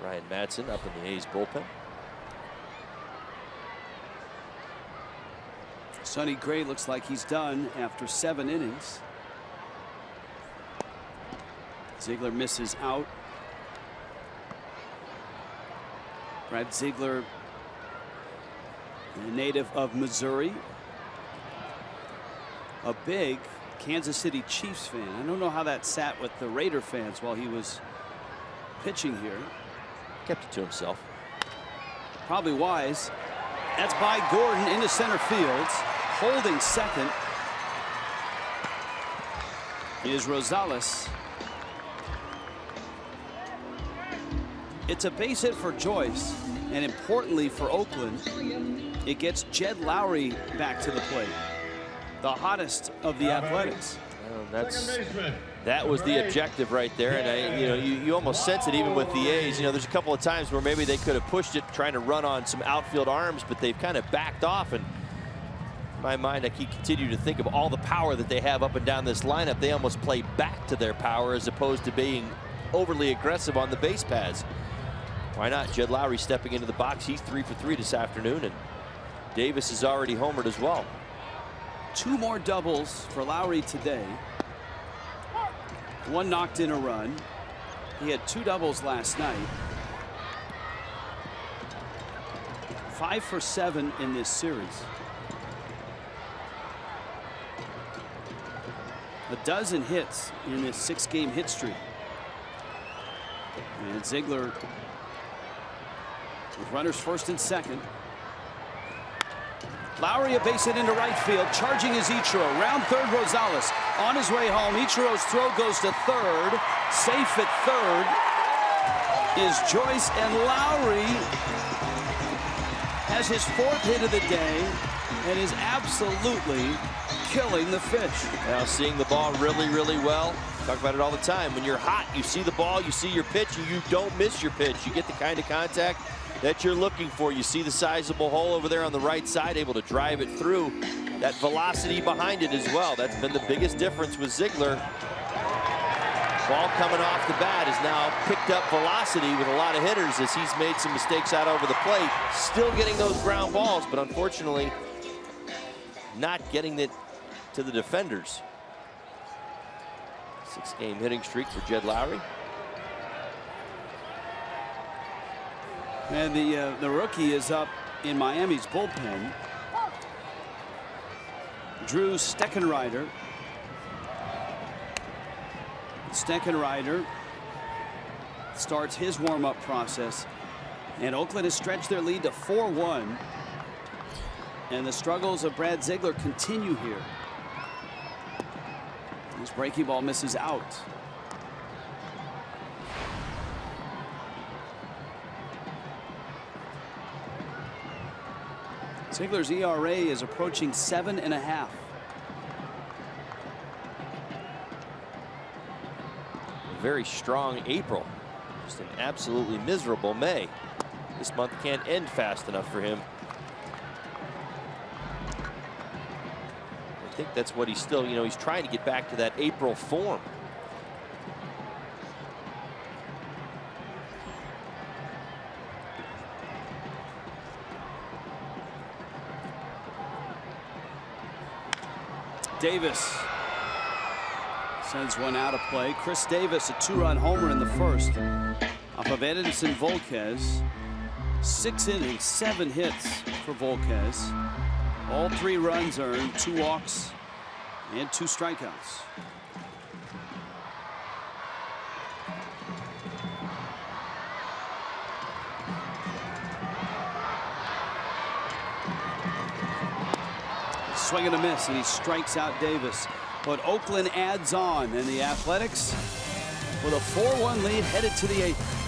Ryan Madsen up in the A's bullpen.
Sonny Gray looks like he's done after 7 innings. Ziegler misses out. Brad Ziegler, a native of Missouri, a big Kansas City Chiefs fan. I don't know how that sat with the Raider fans while he was pitching here.
Kept it to himself.
Probably wise. That's by Gordon into center field. Holding second is Rosales. It's a base hit for Joyce, and importantly for Oakland, it gets Jed Lowry back to the plate, the hottest of the Athletics.
That was the objective right there, and you almost sense it even with the A's. There's a couple of times where maybe they could have pushed it, trying to run on some outfield arms, but they've kind of backed off. And in my mind, I continue to think of all the power that they have up and down this lineup. They almost play back to their power as opposed to being overly aggressive on the base paths. Why not? Jed Lowry stepping into the box. He's 3 for 3 this afternoon, and Davis is already homered as well.
2 more doubles for Lowry today. 1 knocked in a run. He had 2 doubles last night. 5 for 7 in this series. A dozen hits in this 6-game hit streak. And Ziegler with runners first and second. Lowry a base hit into right field. Charging is Ichiro. Round third, Rosales. On his way home, Ichiro's throw goes to third. Safe at third is Joyce, and Lowry has his 4th hit of the day and is absolutely killing the fish.
Now seeing the ball really, really well. Talk about it all the time. When you're hot, you see the ball, you see your pitch, and you don't miss your pitch. You get the kind of contact that you're looking for. You see the sizable hole over there on the right side, able to drive it through. That velocity behind it as well. That's been the biggest difference with Ziegler. Ball coming off the bat has now picked up velocity with a lot of hitters as he's made some mistakes out over the plate. Still getting those ground balls, but unfortunately not getting it to the defenders. 6-game hitting streak for Jed Lowry.
And the rookie is up in Miami's bullpen. Drew Steckenrider. Steckenrider starts his warm-up process. And Oakland has stretched their lead to 4-1. And the struggles of Brad Ziegler continue here. This breaking ball misses out. Ziegler's ERA is approaching 7.5. A
very strong April. Just an absolutely miserable May. This month can't end fast enough for him. I think that's what he's still, he's trying to get back to that April form.
Davis sends one out of play. Chris Davis, a 2-run homer in the first off of Edinson Volquez. 6 innings, 7 hits for Volquez. All 3 runs earned, 2 walks and 2 strikeouts. swing and a miss, and he strikes out Davis. But Oakland adds on, and the Athletics with a 4-1 lead headed to the 8th.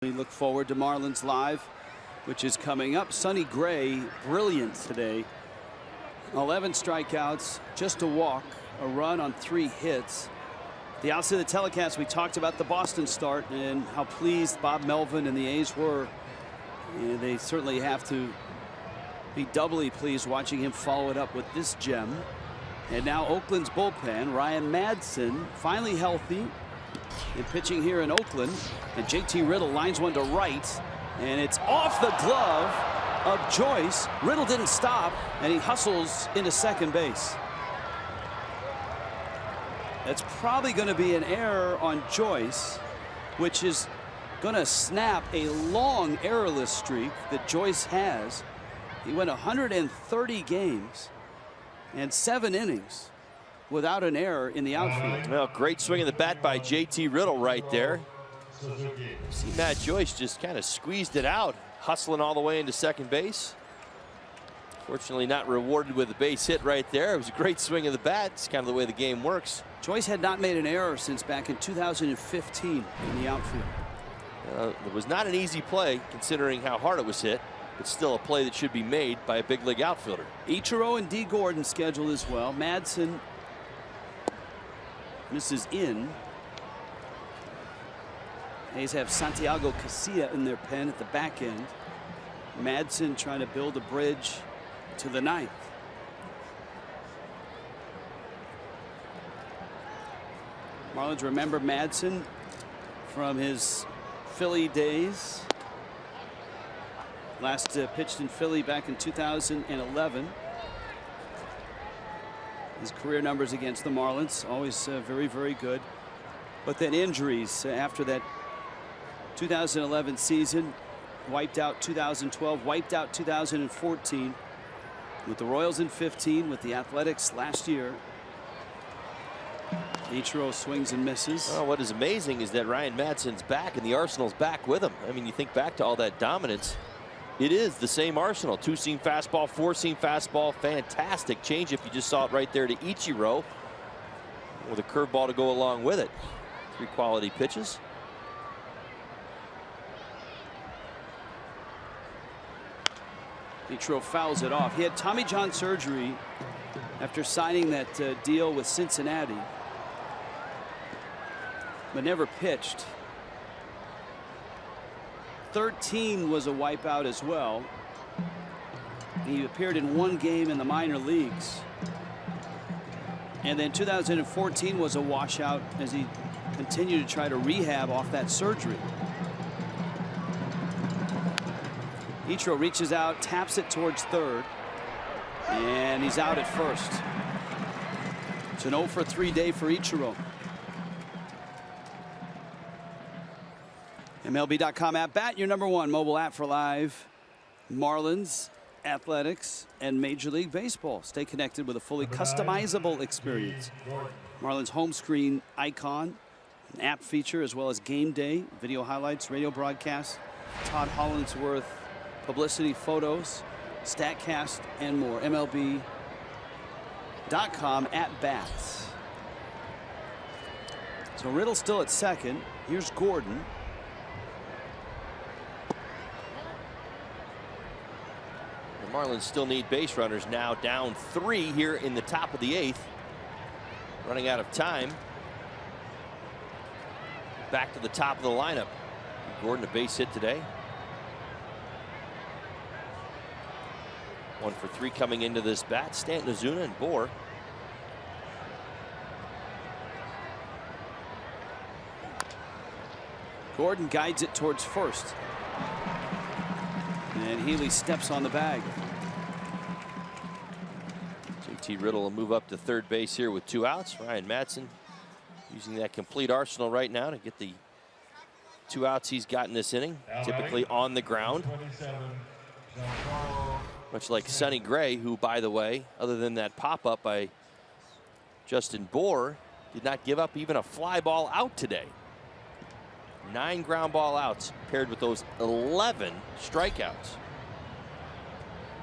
We look forward to Marlins Live, which is coming up. Sonny Gray, brilliant today. 11 strikeouts, just a walk, a run on 3 hits. The outset of the telecast, we talked about the Boston start and how pleased Bob Melvin and the A's were. And they certainly have to be doubly pleased watching him follow it up with this gem. And now Oakland's bullpen, Ryan Madsen, finally healthy. And pitching here in Oakland, and JT Riddle lines one to right, and it's off the glove of Joyce. Riddle didn't stop, and he hustles into second base. That's probably going to be an error on Joyce, which is going to snap a long errorless streak that Joyce has. He went 130 games and 7 innings without an error in the outfield.
Well, great swing of the bat by JT Riddle right there. See Matt Joyce just kind of squeezed it out, hustling all the way into second base. Fortunately not rewarded with a base hit right there. It was a great swing of the bat. It's kind of the way the game works.
Joyce had not made an error since back in 2015 in the outfield.
It was not an easy play considering how hard it was hit, but still a play that should be made by a big league outfielder.
Ichiro and D. Gordon scheduled as well. Madsen misses in. A's have Santiago Casilla in their pen at the back end. Madsen trying to build a bridge to the 9th. Marlins remember Madsen from his Philly days. Last pitched in Philly back in 2011. His career numbers against the Marlins always very, very good. But then injuries after that 2011 season, wiped out 2012, wiped out 2014 with the Royals in 15, with the Athletics last year. Ichiro swings and misses.
Well, what is amazing is that Ryan Madsen's back and the Arsenal's back with him. I mean, you think back to all that dominance. It is the same arsenal. 2-seam fastball, 4-seam fastball, fantastic changeup. You just saw it right there to Ichiro with a curveball to go along with it. 3 quality pitches.
Ichiro fouls it off. He had Tommy John surgery after signing that deal with Cincinnati, but never pitched. 13 was a wipeout as well. He appeared in one game in the minor leagues. And then 2014 was a washout as he continued to try to rehab off that surgery. Ichiro reaches out, taps it towards third, and he's out at first. It's an 0 for 3 day for Ichiro. MLB.com app bat, your #1 mobile app for live Marlins, athletics, and Major League Baseball. Stay connected with a fully customizable experience. Marlins home screen icon, an app feature, as well as game day, video highlights, radio broadcasts, Todd Hollandsworth publicity photos, StatCast, and more. MLB.com at bats. So Riddle still at second. Here's Gordon.
The Marlins still need base runners, now down 3 here in the top of the 8th. Running out of time. Back to the top of the lineup. Gordon a base hit today. 1 for 3 coming into this bat. Stanton, Ozuna, and Bohr.
Gordon guides it towards first. And Healey steps on the bag.
JT Riddle will move up to third base here with 2 outs. Ryan Madson using that complete arsenal right now to get the 2 outs he's got in this inning. Typically on the ground. Much like Sonny Gray, who, by the way, other than that pop-up by Justin Bohr, did not give up even a fly ball out today. 9 ground ball outs paired with those 11 strikeouts.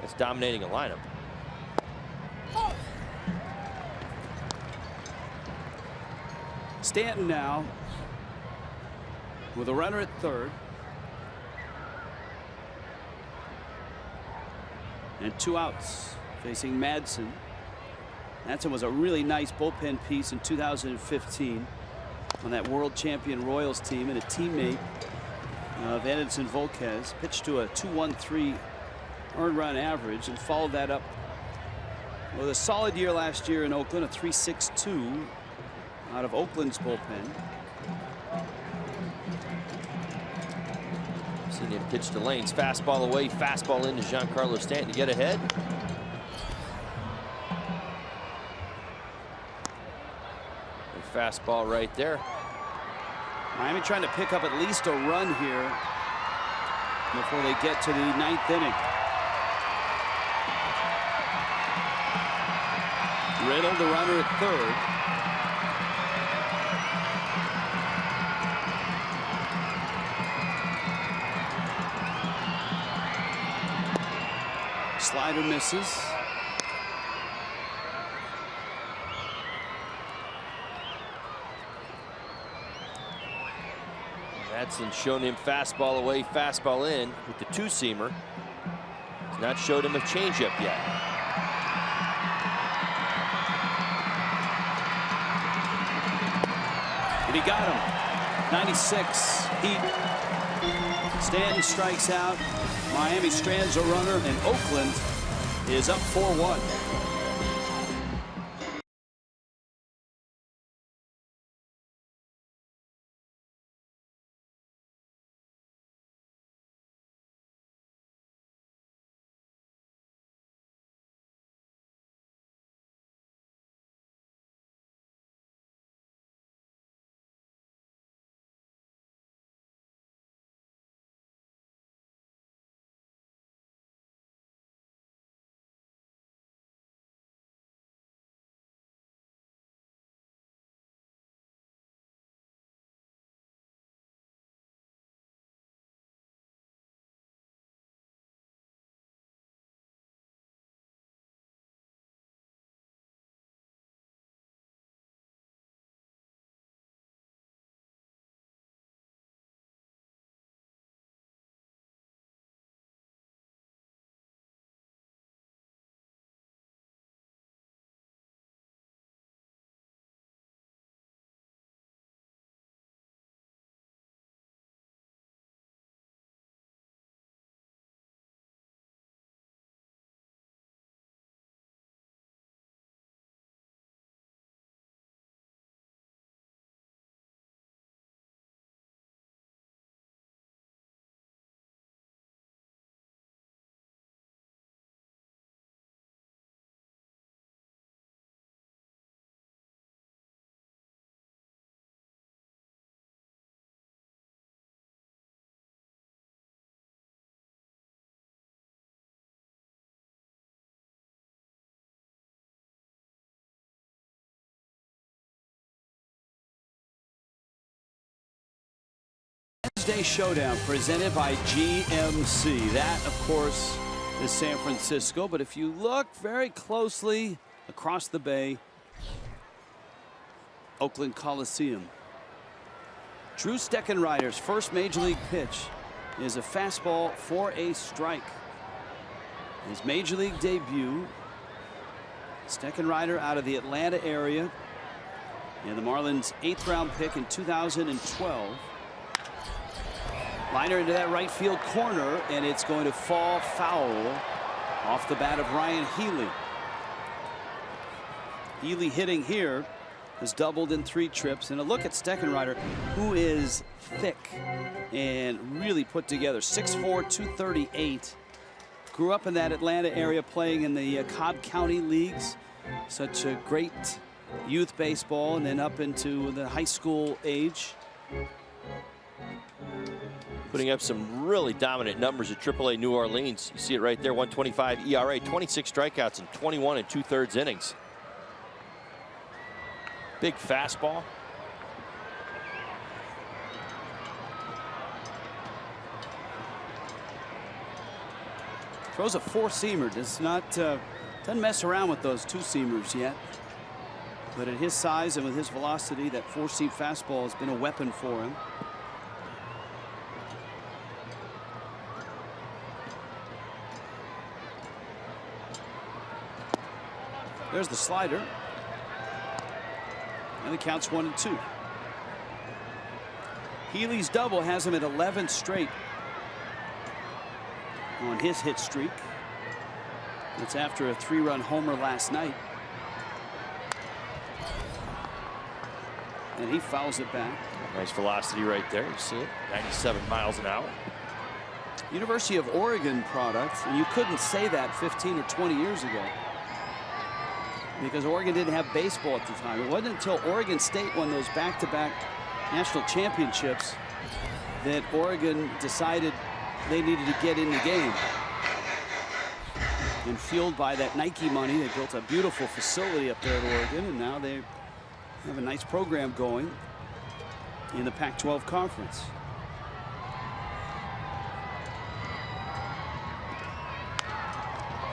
That's dominating a lineup.
Stanton now with a runner at third. And 2 outs facing Madsen. Madsen was a really nice bullpen piece in 2015 on that world champion Royals team, and a teammate of Edinson Volquez. Pitched to a 2.13 earned run average and followed that up with a solid year last year in Oakland, a 3.62 out of Oakland's bullpen.
Seen him pitch to lanes. Fastball away, fastball into Giancarlo Stanton to get ahead. And fastball right there.
Miami trying to pick up at least a run here before they get to the 9th inning. Riddle, the runner at third. Slider misses.
Madsen shown him fastball away, fastball in with the 2-seamer. He's not showed him a changeup yet.
And he got him. 96 Heat. Stanton strikes out. Miami strands a runner, and Oakland is up 4-1. Thursday Showdown presented by GMC. That, of course, is San Francisco. But if you look very closely across the bay, Oakland Coliseum. Drew Sten Rider's first major league pitch is a fastball for a strike. His major league debut. Sten Rider out of the Atlanta area. And the Marlins' 8th round pick in 2012. Liner into that right field corner, and it's going to fall foul off the bat of Ryan Healey. Healey hitting here has doubled in 3 trips. And a look at Sten Rider, who is thick and really put together. 6'4", 238. Grew up in that Atlanta area playing in the Cobb County leagues. Such a great youth baseball, and then up into the high school age.
Putting up some really dominant numbers at AAA New Orleans. You see it right there, 1.25 ERA, 26 strikeouts in 21 2/3 innings. Big fastball.
Throws a 4-seamer. Doesn't mess around with those 2-seamers yet. But at his size and with his velocity, that 4-seam fastball has been a weapon for him. There's the slider. And the count's 1-2. Healey's double has him at 11 straight on his hit streak. It's after a 3-run homer last night. And he fouls it back.
Nice velocity right there. You see it, 97 miles an hour.
University of Oregon product, and you couldn't say that 15 or 20 years ago, because Oregon didn't have baseball at the time. It wasn't until Oregon State won those back-to-back national championships that Oregon decided they needed to get in the game. And fueled by that Nike money, they built a beautiful facility up there at Oregon, and now they have a nice program going in the Pac-12 conference.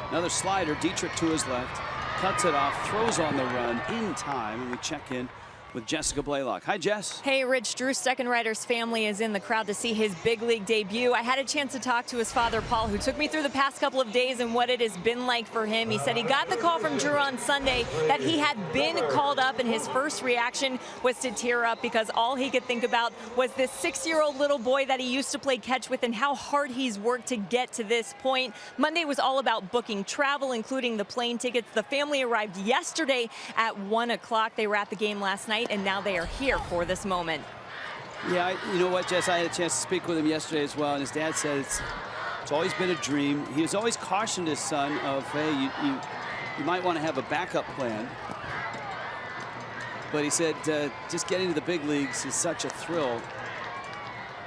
Another slider, Dietrich to his left, cuts it off, throws on the run in time, and we check in with Jessica Blaylock. Hi, Jess.
Hey, Rich. Drew Sten Rider's family is in the crowd to see his big league debut. I had a chance to talk to his father, Paul, who took me through the past couple of days and what it has been like for him. He said he got the call from Drew on Sunday that he had been called up, and his first reaction was to tear up because all he could think about was this 6-year-old little boy that he used to play catch with and how hard he's worked to get to this point. Monday was all about booking travel, including the plane tickets. The family arrived yesterday at 1 o'clock. They were at the game last night, and now they are here for this moment.
Yeah, you know what, Jess? I had a chance to speak with him yesterday as well, and his dad said it's always been a dream. He has always cautioned his son of, hey, you might want to have a backup plan. But he said just getting to the big leagues is such a thrill.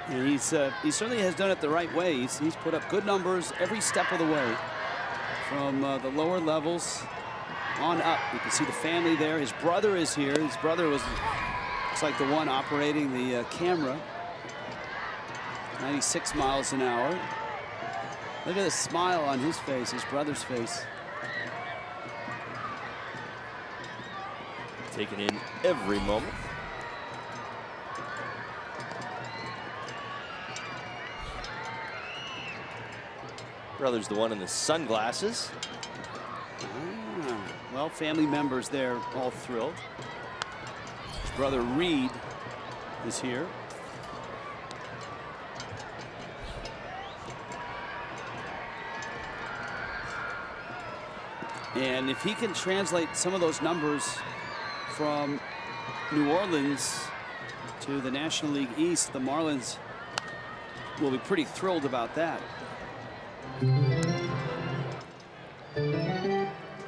And he certainly has done it the right way. He's put up good numbers every step of the way, from the lower levels on up. You can see the family there. His brother is here. His brother looks like the one operating the camera. 96 miles an hour. Look at the smile on his face, his brother's face.
Taking in every moment. Brother's the one in the sunglasses.
Well, family members there all thrilled. His brother Reed is here. And if he can translate some of those numbers from New Orleans to the National League East, the Marlins will be pretty thrilled about that.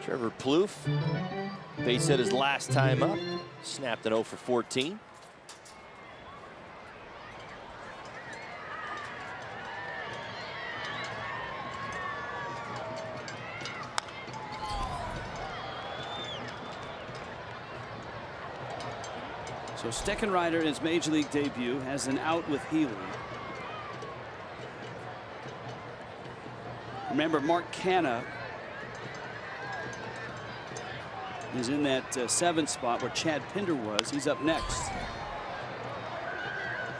Trevor Plouffe, base hit his last time up, snapped an 0 for 14.
So Sten Rider in his major league debut has an out with Healey. Remember, Mark Canha is in that 7th spot where Chad Pinder was. He's up next.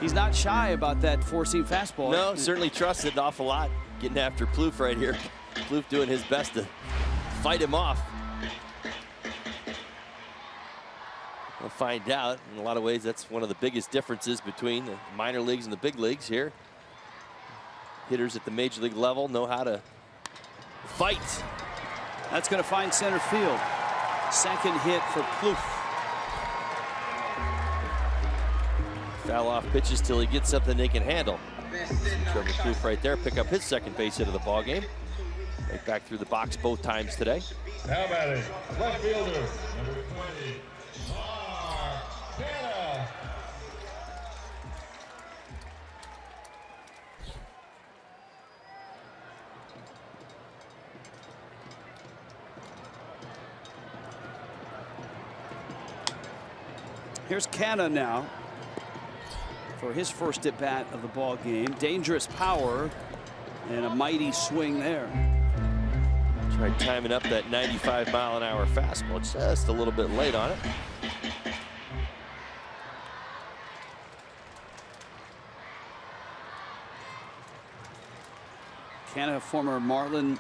He's not shy about that four-seam fastball.
No, certainly trusts it an awful lot. Getting after Plouffe right here. Plouffe doing his best to fight him off. We'll find out. In a lot of ways, that's one of the biggest differences between the minor leagues and the big leagues here. Hitters at the major league level know how to fight.
That's going to find center field. Second hit for Plouffe.
Foul off pitches till he gets something they can handle. Trevor Plouffe right there, pick up his second base hit of the ball game. Right back through the box both times today.
Now batting, left fielder, number 20, Canha.
Here's Canha now for his first at bat of the ball game. Dangerous power and a mighty swing there.
Tried timing up that 95-mile-an-hour fastball, just a little bit late on it.
Canha, former Marlin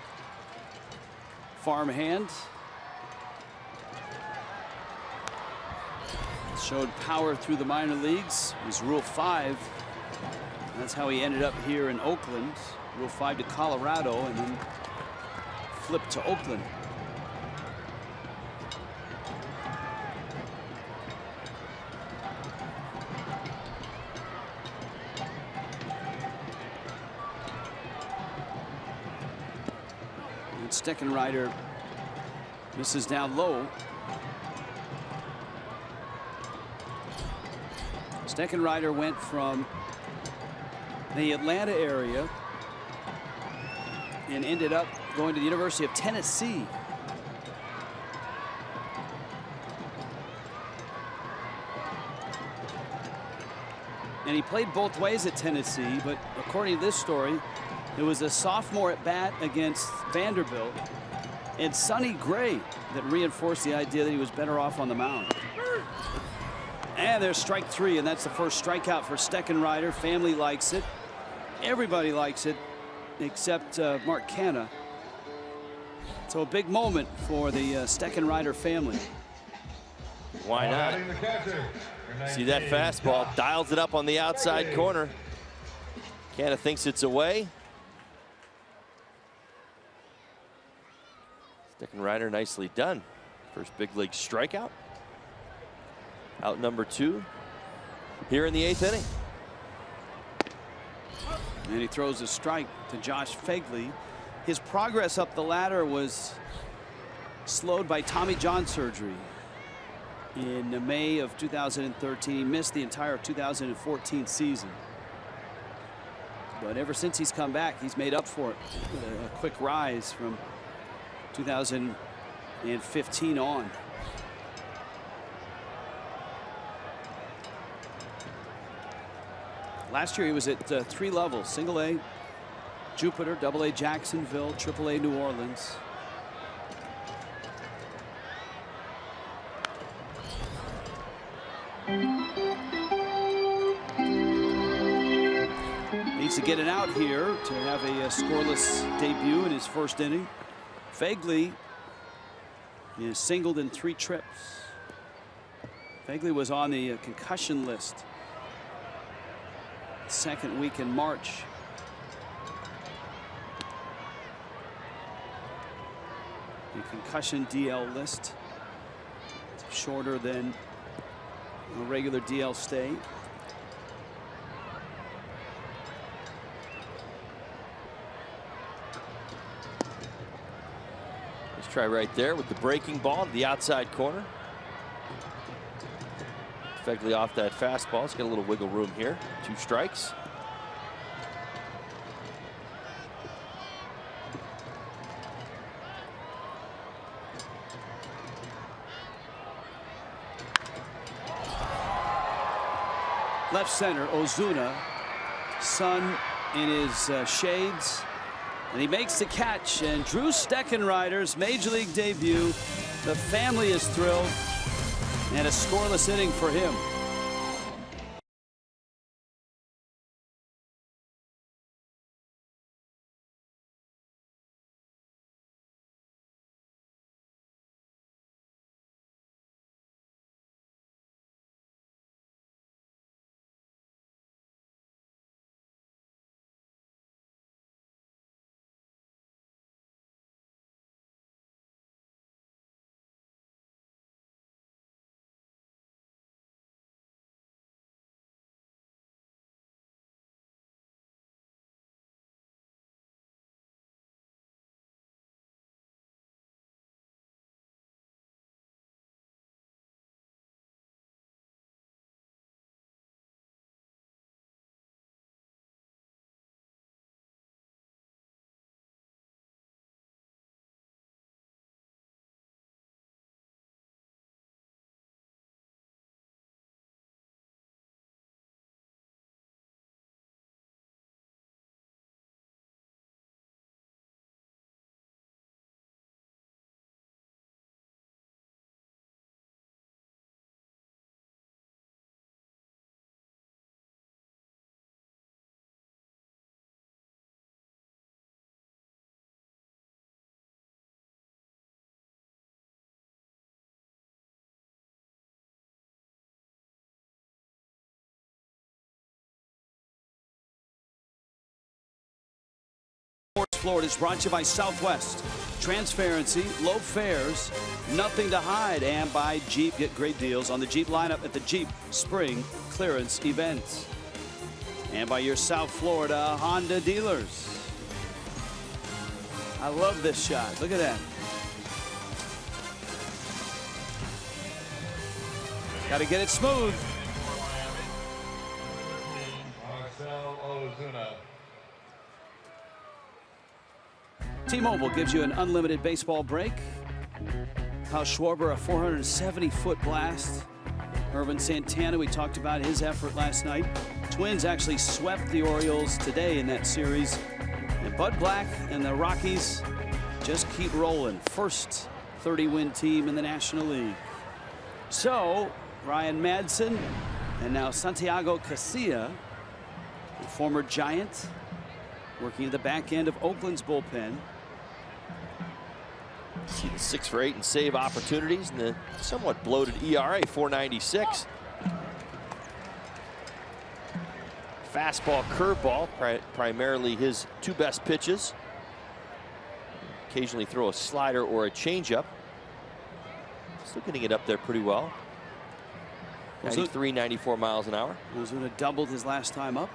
farmhand. Showed power through the minor leagues. It was Rule 5. That's how he ended up here in Oakland. Rule 5 to Colorado and then flipped to Oakland. And Sten Rider misses down low. Sten Rider went from the Atlanta area and ended up going to the University of Tennessee. And he played both ways at Tennessee, but according to this story, it was a sophomore at bat against Vanderbilt and Sonny Gray that reinforced the idea that he was better off on the mound. And there's strike 3, and that's the first strikeout for Sten Rider. Family likes it. Everybody likes it, except Mark Canha. So a big moment for the Sten Rider family.
Why not? See that fastball, dials it up on the outside corner. Canha thinks it's away. Sten Rider nicely done. First big league strikeout. Out number 2 here in the 8th inning.
And he throws a strike to Josh Phegley. His progress up the ladder was slowed by Tommy John surgery in May of 2013. He missed the entire 2014 season. But ever since he's come back, he's made up for it with a quick rise from 2015 on. Last year he was at 3 levels: Single A Jupiter, Double A Jacksonville, Triple A New Orleans. Needs to get it out here to have a scoreless debut in his first inning. Phegley is singled in 3 trips. Phegley was on the concussion list second week in March. The concussion DL list, shorter than a regular DL stay.
Let's try right there with the breaking ball to the outside corner. Phegley off that fastball. He's got a little wiggle room here. 2 strikes.
Left center, Ozuna, sun in his shades And he makes the catch, and Drew Steckenrider's major league debut. The family is thrilled, and a scoreless inning for him. Florida is brought to you by Southwest. Transparency, low fares, nothing to hide, and by Jeep. Get great deals on the Jeep lineup at the Jeep Spring Clearance Event. And by your South Florida Honda dealers. I love this shot. Look at that. Got to get it smooth. T-Mobile gives you an unlimited baseball break. Kyle Schwarber, a 470-foot blast. Irvin Santana, we talked about his effort last night. Twins actually swept the Orioles today in that series. And Bud Black and the Rockies just keep rolling. First 30-win team in the National League. So, Ryan Madson and now Santiago Casilla, the former Giant, working at the back end of Oakland's bullpen.
See the 6 for 8 in save opportunities and the somewhat bloated ERA, 4.96. Fastball, curveball, primarily his 2 best pitches. Occasionally throw a slider or a changeup. Still getting it up there pretty well. 93, 94 miles an hour.
Ozuna doubled his last time up.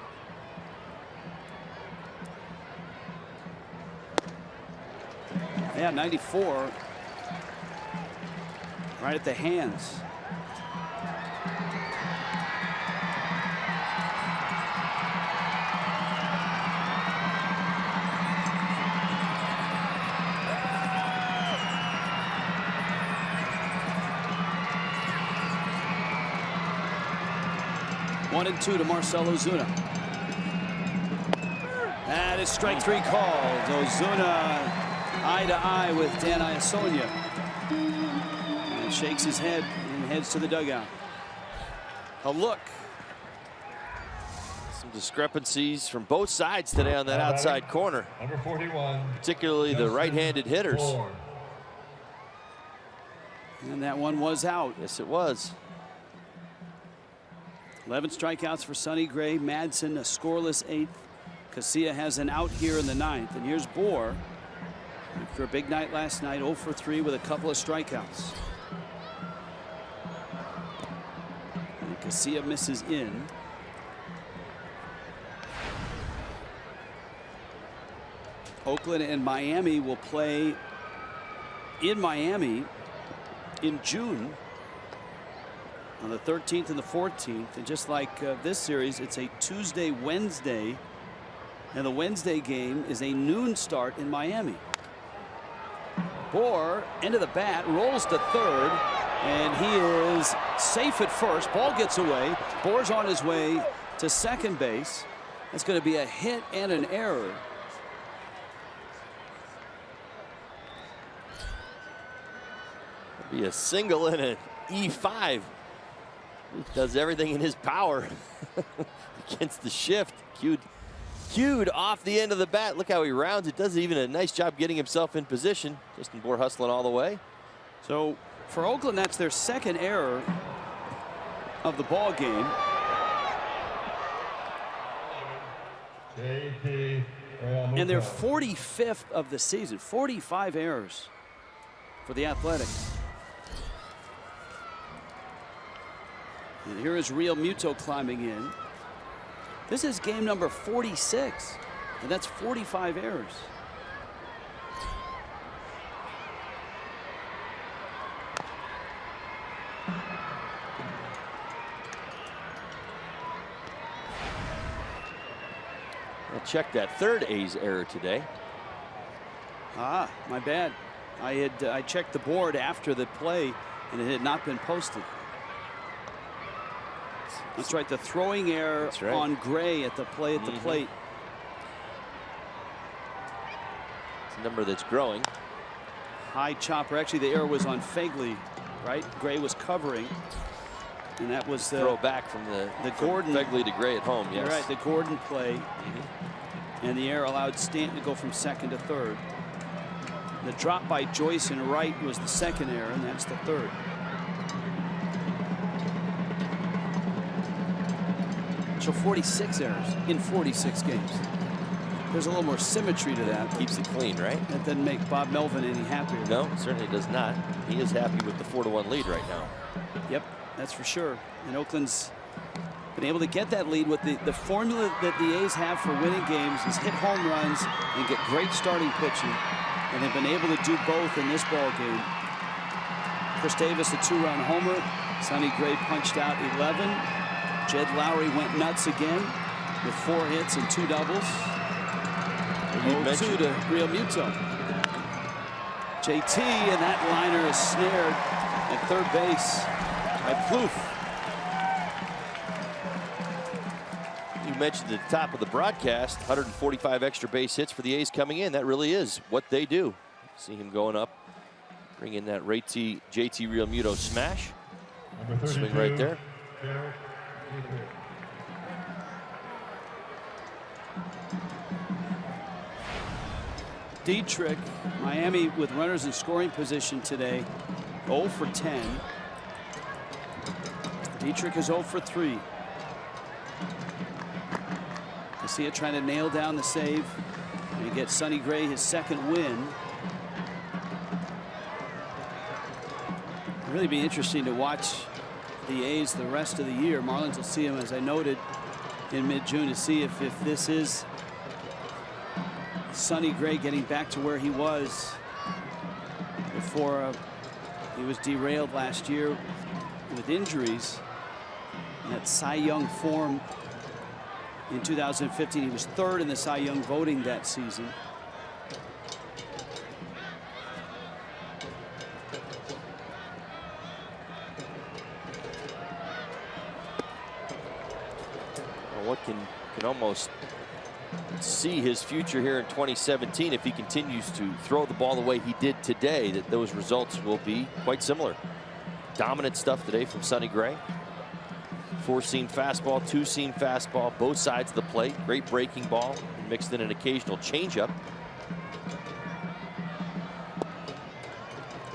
Yeah, 94. Right at the hands. One and 2 to Marcell Ozuna. That is strike 3 called. Ozuna eye to eye with Dan Iasonia. And shakes his head and heads to the dugout. A look.
Some discrepancies from both sides today on that outside corner.
Number 41.
Particularly the right-handed hitters.
And that one was out.
Yes, it was.
11 strikeouts for Sonny Gray. Madsen a scoreless 8th. Casilla has an out here in the 9th. And here's Bohr. After a big night last night, 0 for 3 with a couple of strikeouts. And Casilla misses in. Oakland and Miami will play in Miami in June on the 13th and the 14th. And just like this series, it's a Tuesday, Wednesday. And the Wednesday game is a noon start in Miami. Bohr, end of the bat, rolls to third, and he is safe at first. Ball gets away. Bohr's on his way to second base. That's going to be a hit and an error.
Be a single and an E5. He does everything in his power against the shift. Cued off the end of the bat. Look how he rounds it. Does even a nice job getting himself in position. Justin Bour hustling all the way.
So for Oakland, that's their second error of the ball game. And they're 45th of the season. 45 errors for the Athletics. And here is Real Muto climbing in. This is game number 46, and that's 45 errors.
I'll check that third A's error today.
Ah, my bad. I checked the board after the play, and it had not been posted. That's right, the throwing error on Gray at the play at the plate.
It's a number that's growing.
High chopper. Actually, the error was on Fegley, right? Gray was covering, and that was the
throw back from the Gordon Fegley to Gray at home. Yes,
you're right. The Gordon play, and the error allowed Stanton to go from second to third. The drop by Joyce and Wright was the second error, and that's the third. So 46 errors in 46 games. There's a little more symmetry to that.
Keeps it clean, right?
That doesn't make Bob Melvin any happier.
No, certainly does not. He is happy with the 4-1 lead right now.
Yep, that's for sure. And Oakland's been able to get that lead with the formula that the A's have for winning games is hit home runs and get great starting pitching. And they've been able to do both in this ball game. Chris Davis, a 2-run homer. Sonny Gray punched out 11. Jed Lowry went nuts again with 4 hits and 2 doubles. 0-2 to Real Muto. JT, and that liner is snared at third base by Plouffe.
You mentioned at the top of the broadcast, 145 extra base hits for the A's coming in. That really is what they do. See him going up, bring in that JT Real Muto smash. Swing right there.
Dietrich, Miami with runners in scoring position today, 0 for 10. Dietrich is 0 for 3. Garcia trying to nail down the save and get Sonny Gray his second win. It'll really be interesting to watch the A's the rest of the year. Marlins will see him, as I noted, in mid-June to see if this is Sonny Gray getting back to where he was before he was derailed last year with injuries. And that Cy Young form in 2015, he was 3rd in the Cy Young voting that season.
What can almost see his future here in 2017 if he continues to throw the ball the way he did today, that those results will be quite similar. Dominant stuff today from Sonny Gray. 4-seam fastball, 2-seam fastball, both sides of the plate. Great breaking ball, and mixed in an occasional changeup.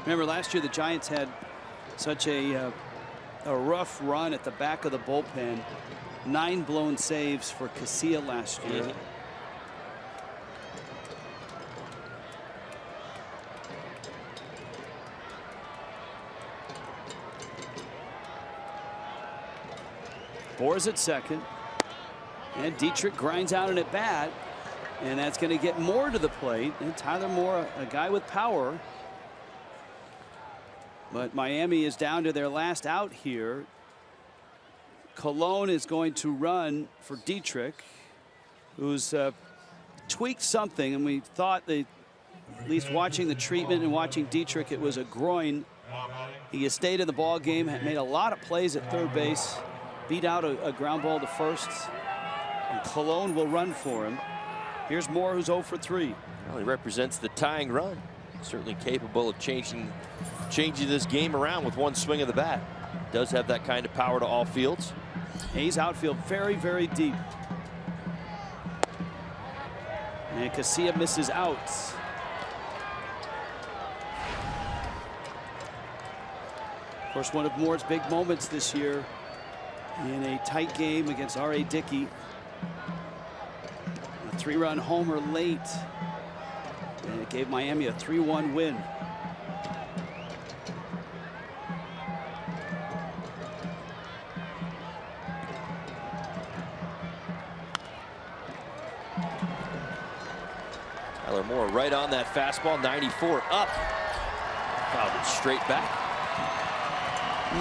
Remember last year the Giants had such a rough run at the back of the bullpen. 9 blown saves for Casilla last year. Bour's at second, and Dietrich grinds out an at bat, and that's going to get Moore to the plate. And Tyler Moore, a guy with power, but Miami is down to their last out here. Colon is going to run for Dietrich, who's tweaked something, and we thought that, at least watching the treatment and watching Dietrich, it was a groin. He has stayed in the ball game, made a lot of plays at third base, beat out a ground ball to first, and Colon will run for him. Here's Moore, who's 0 for 3.
Well, he represents the tying run. Certainly capable of changing changing this game around with one swing of the bat. Does have that kind of power to all fields.
A's outfield very, very deep. And Casilla misses out. Of course, one of Moore's big moments this year in a tight game against R.A. Dickey. A 3-run homer late. And it gave Miami a 3-1 win.
Tyler Moore right on that fastball, 94 up. Fouled it straight back.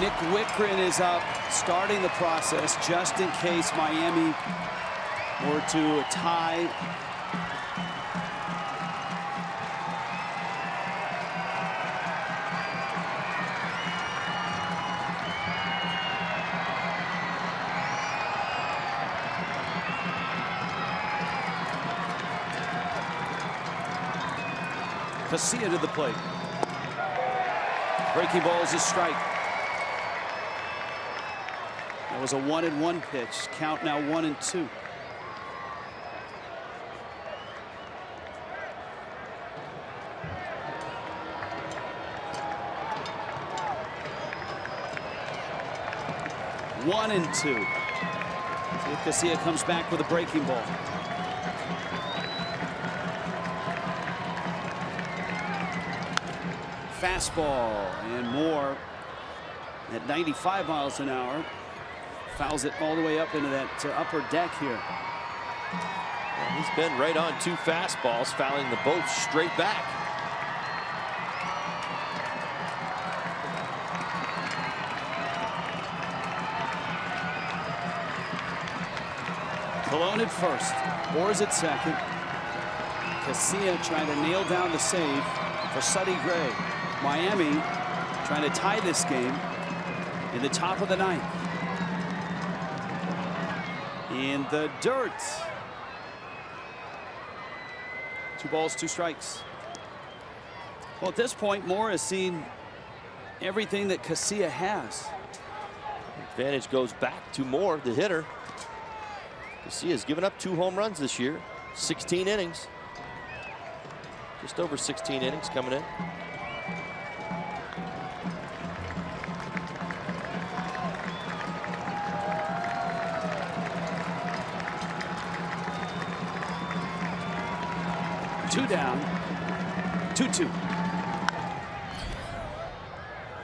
Nick Wickren is up, starting the process just in case Miami were to tie. Casilla to the plate. Breaking ball is a strike. That was a 1-1 pitch. Count now 1-2. One and two. See if Casilla comes back with a breaking ball. Fastball, and Moore at 95 miles an hour fouls it all the way up into that upper deck here.
Well, he's been right on 2 fastballs, fouling the both straight back.
Colon at first, Boers at second. Casilla trying to nail down the save for Sonny Gray. Miami trying to tie this game in the top of the 9th. In the dirt. 2 balls, 2 strikes. Well, at this point, Moore has seen everything that Casilla has.
Advantage goes back to Moore, the hitter. Casilla's given up 2 home runs this year, 16 innings. Just over 16 innings coming in.
Two down, 2-2.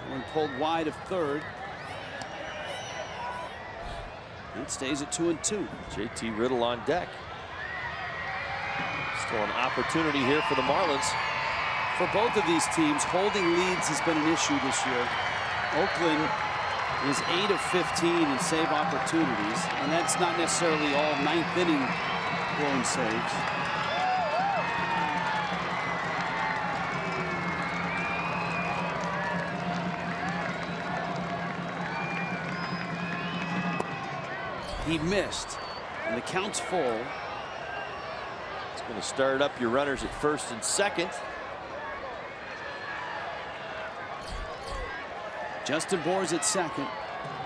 One pulled wide of third. It stays at 2-2.
JT Riddle on deck. Still an opportunity here for the Marlins.
For both of these teams, holding leads has been an issue this year. Oakland is 8 of 15 in save opportunities, and that's not necessarily all 9th inning blown saves. He missed, and the count's full.
It's going to start up your runners at first and second.
Justin Boers at second.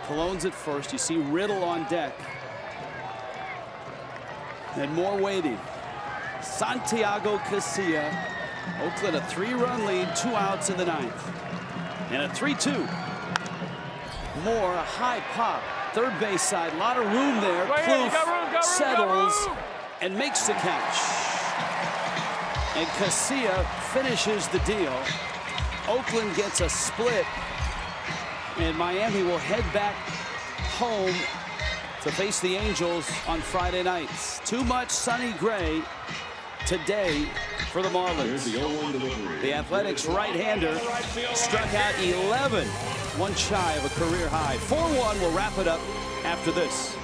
Colon's at first. You see Riddle on deck. And Moore waiting. Santiago Casilla. Oakland a 3-run lead, 2 outs in the 9th. And a 3-2. Moore, a high pop. Third base side, a lot of room there. Kloof settles and makes the catch. And Casilla finishes the deal. Oakland gets a split. And Miami will head back home to face the Angels on Friday nights. Too much Sonny Gray today for the Marlins. The Athletics right-hander struck out 11. One shy of a career high. 4-1 will wrap it up after this.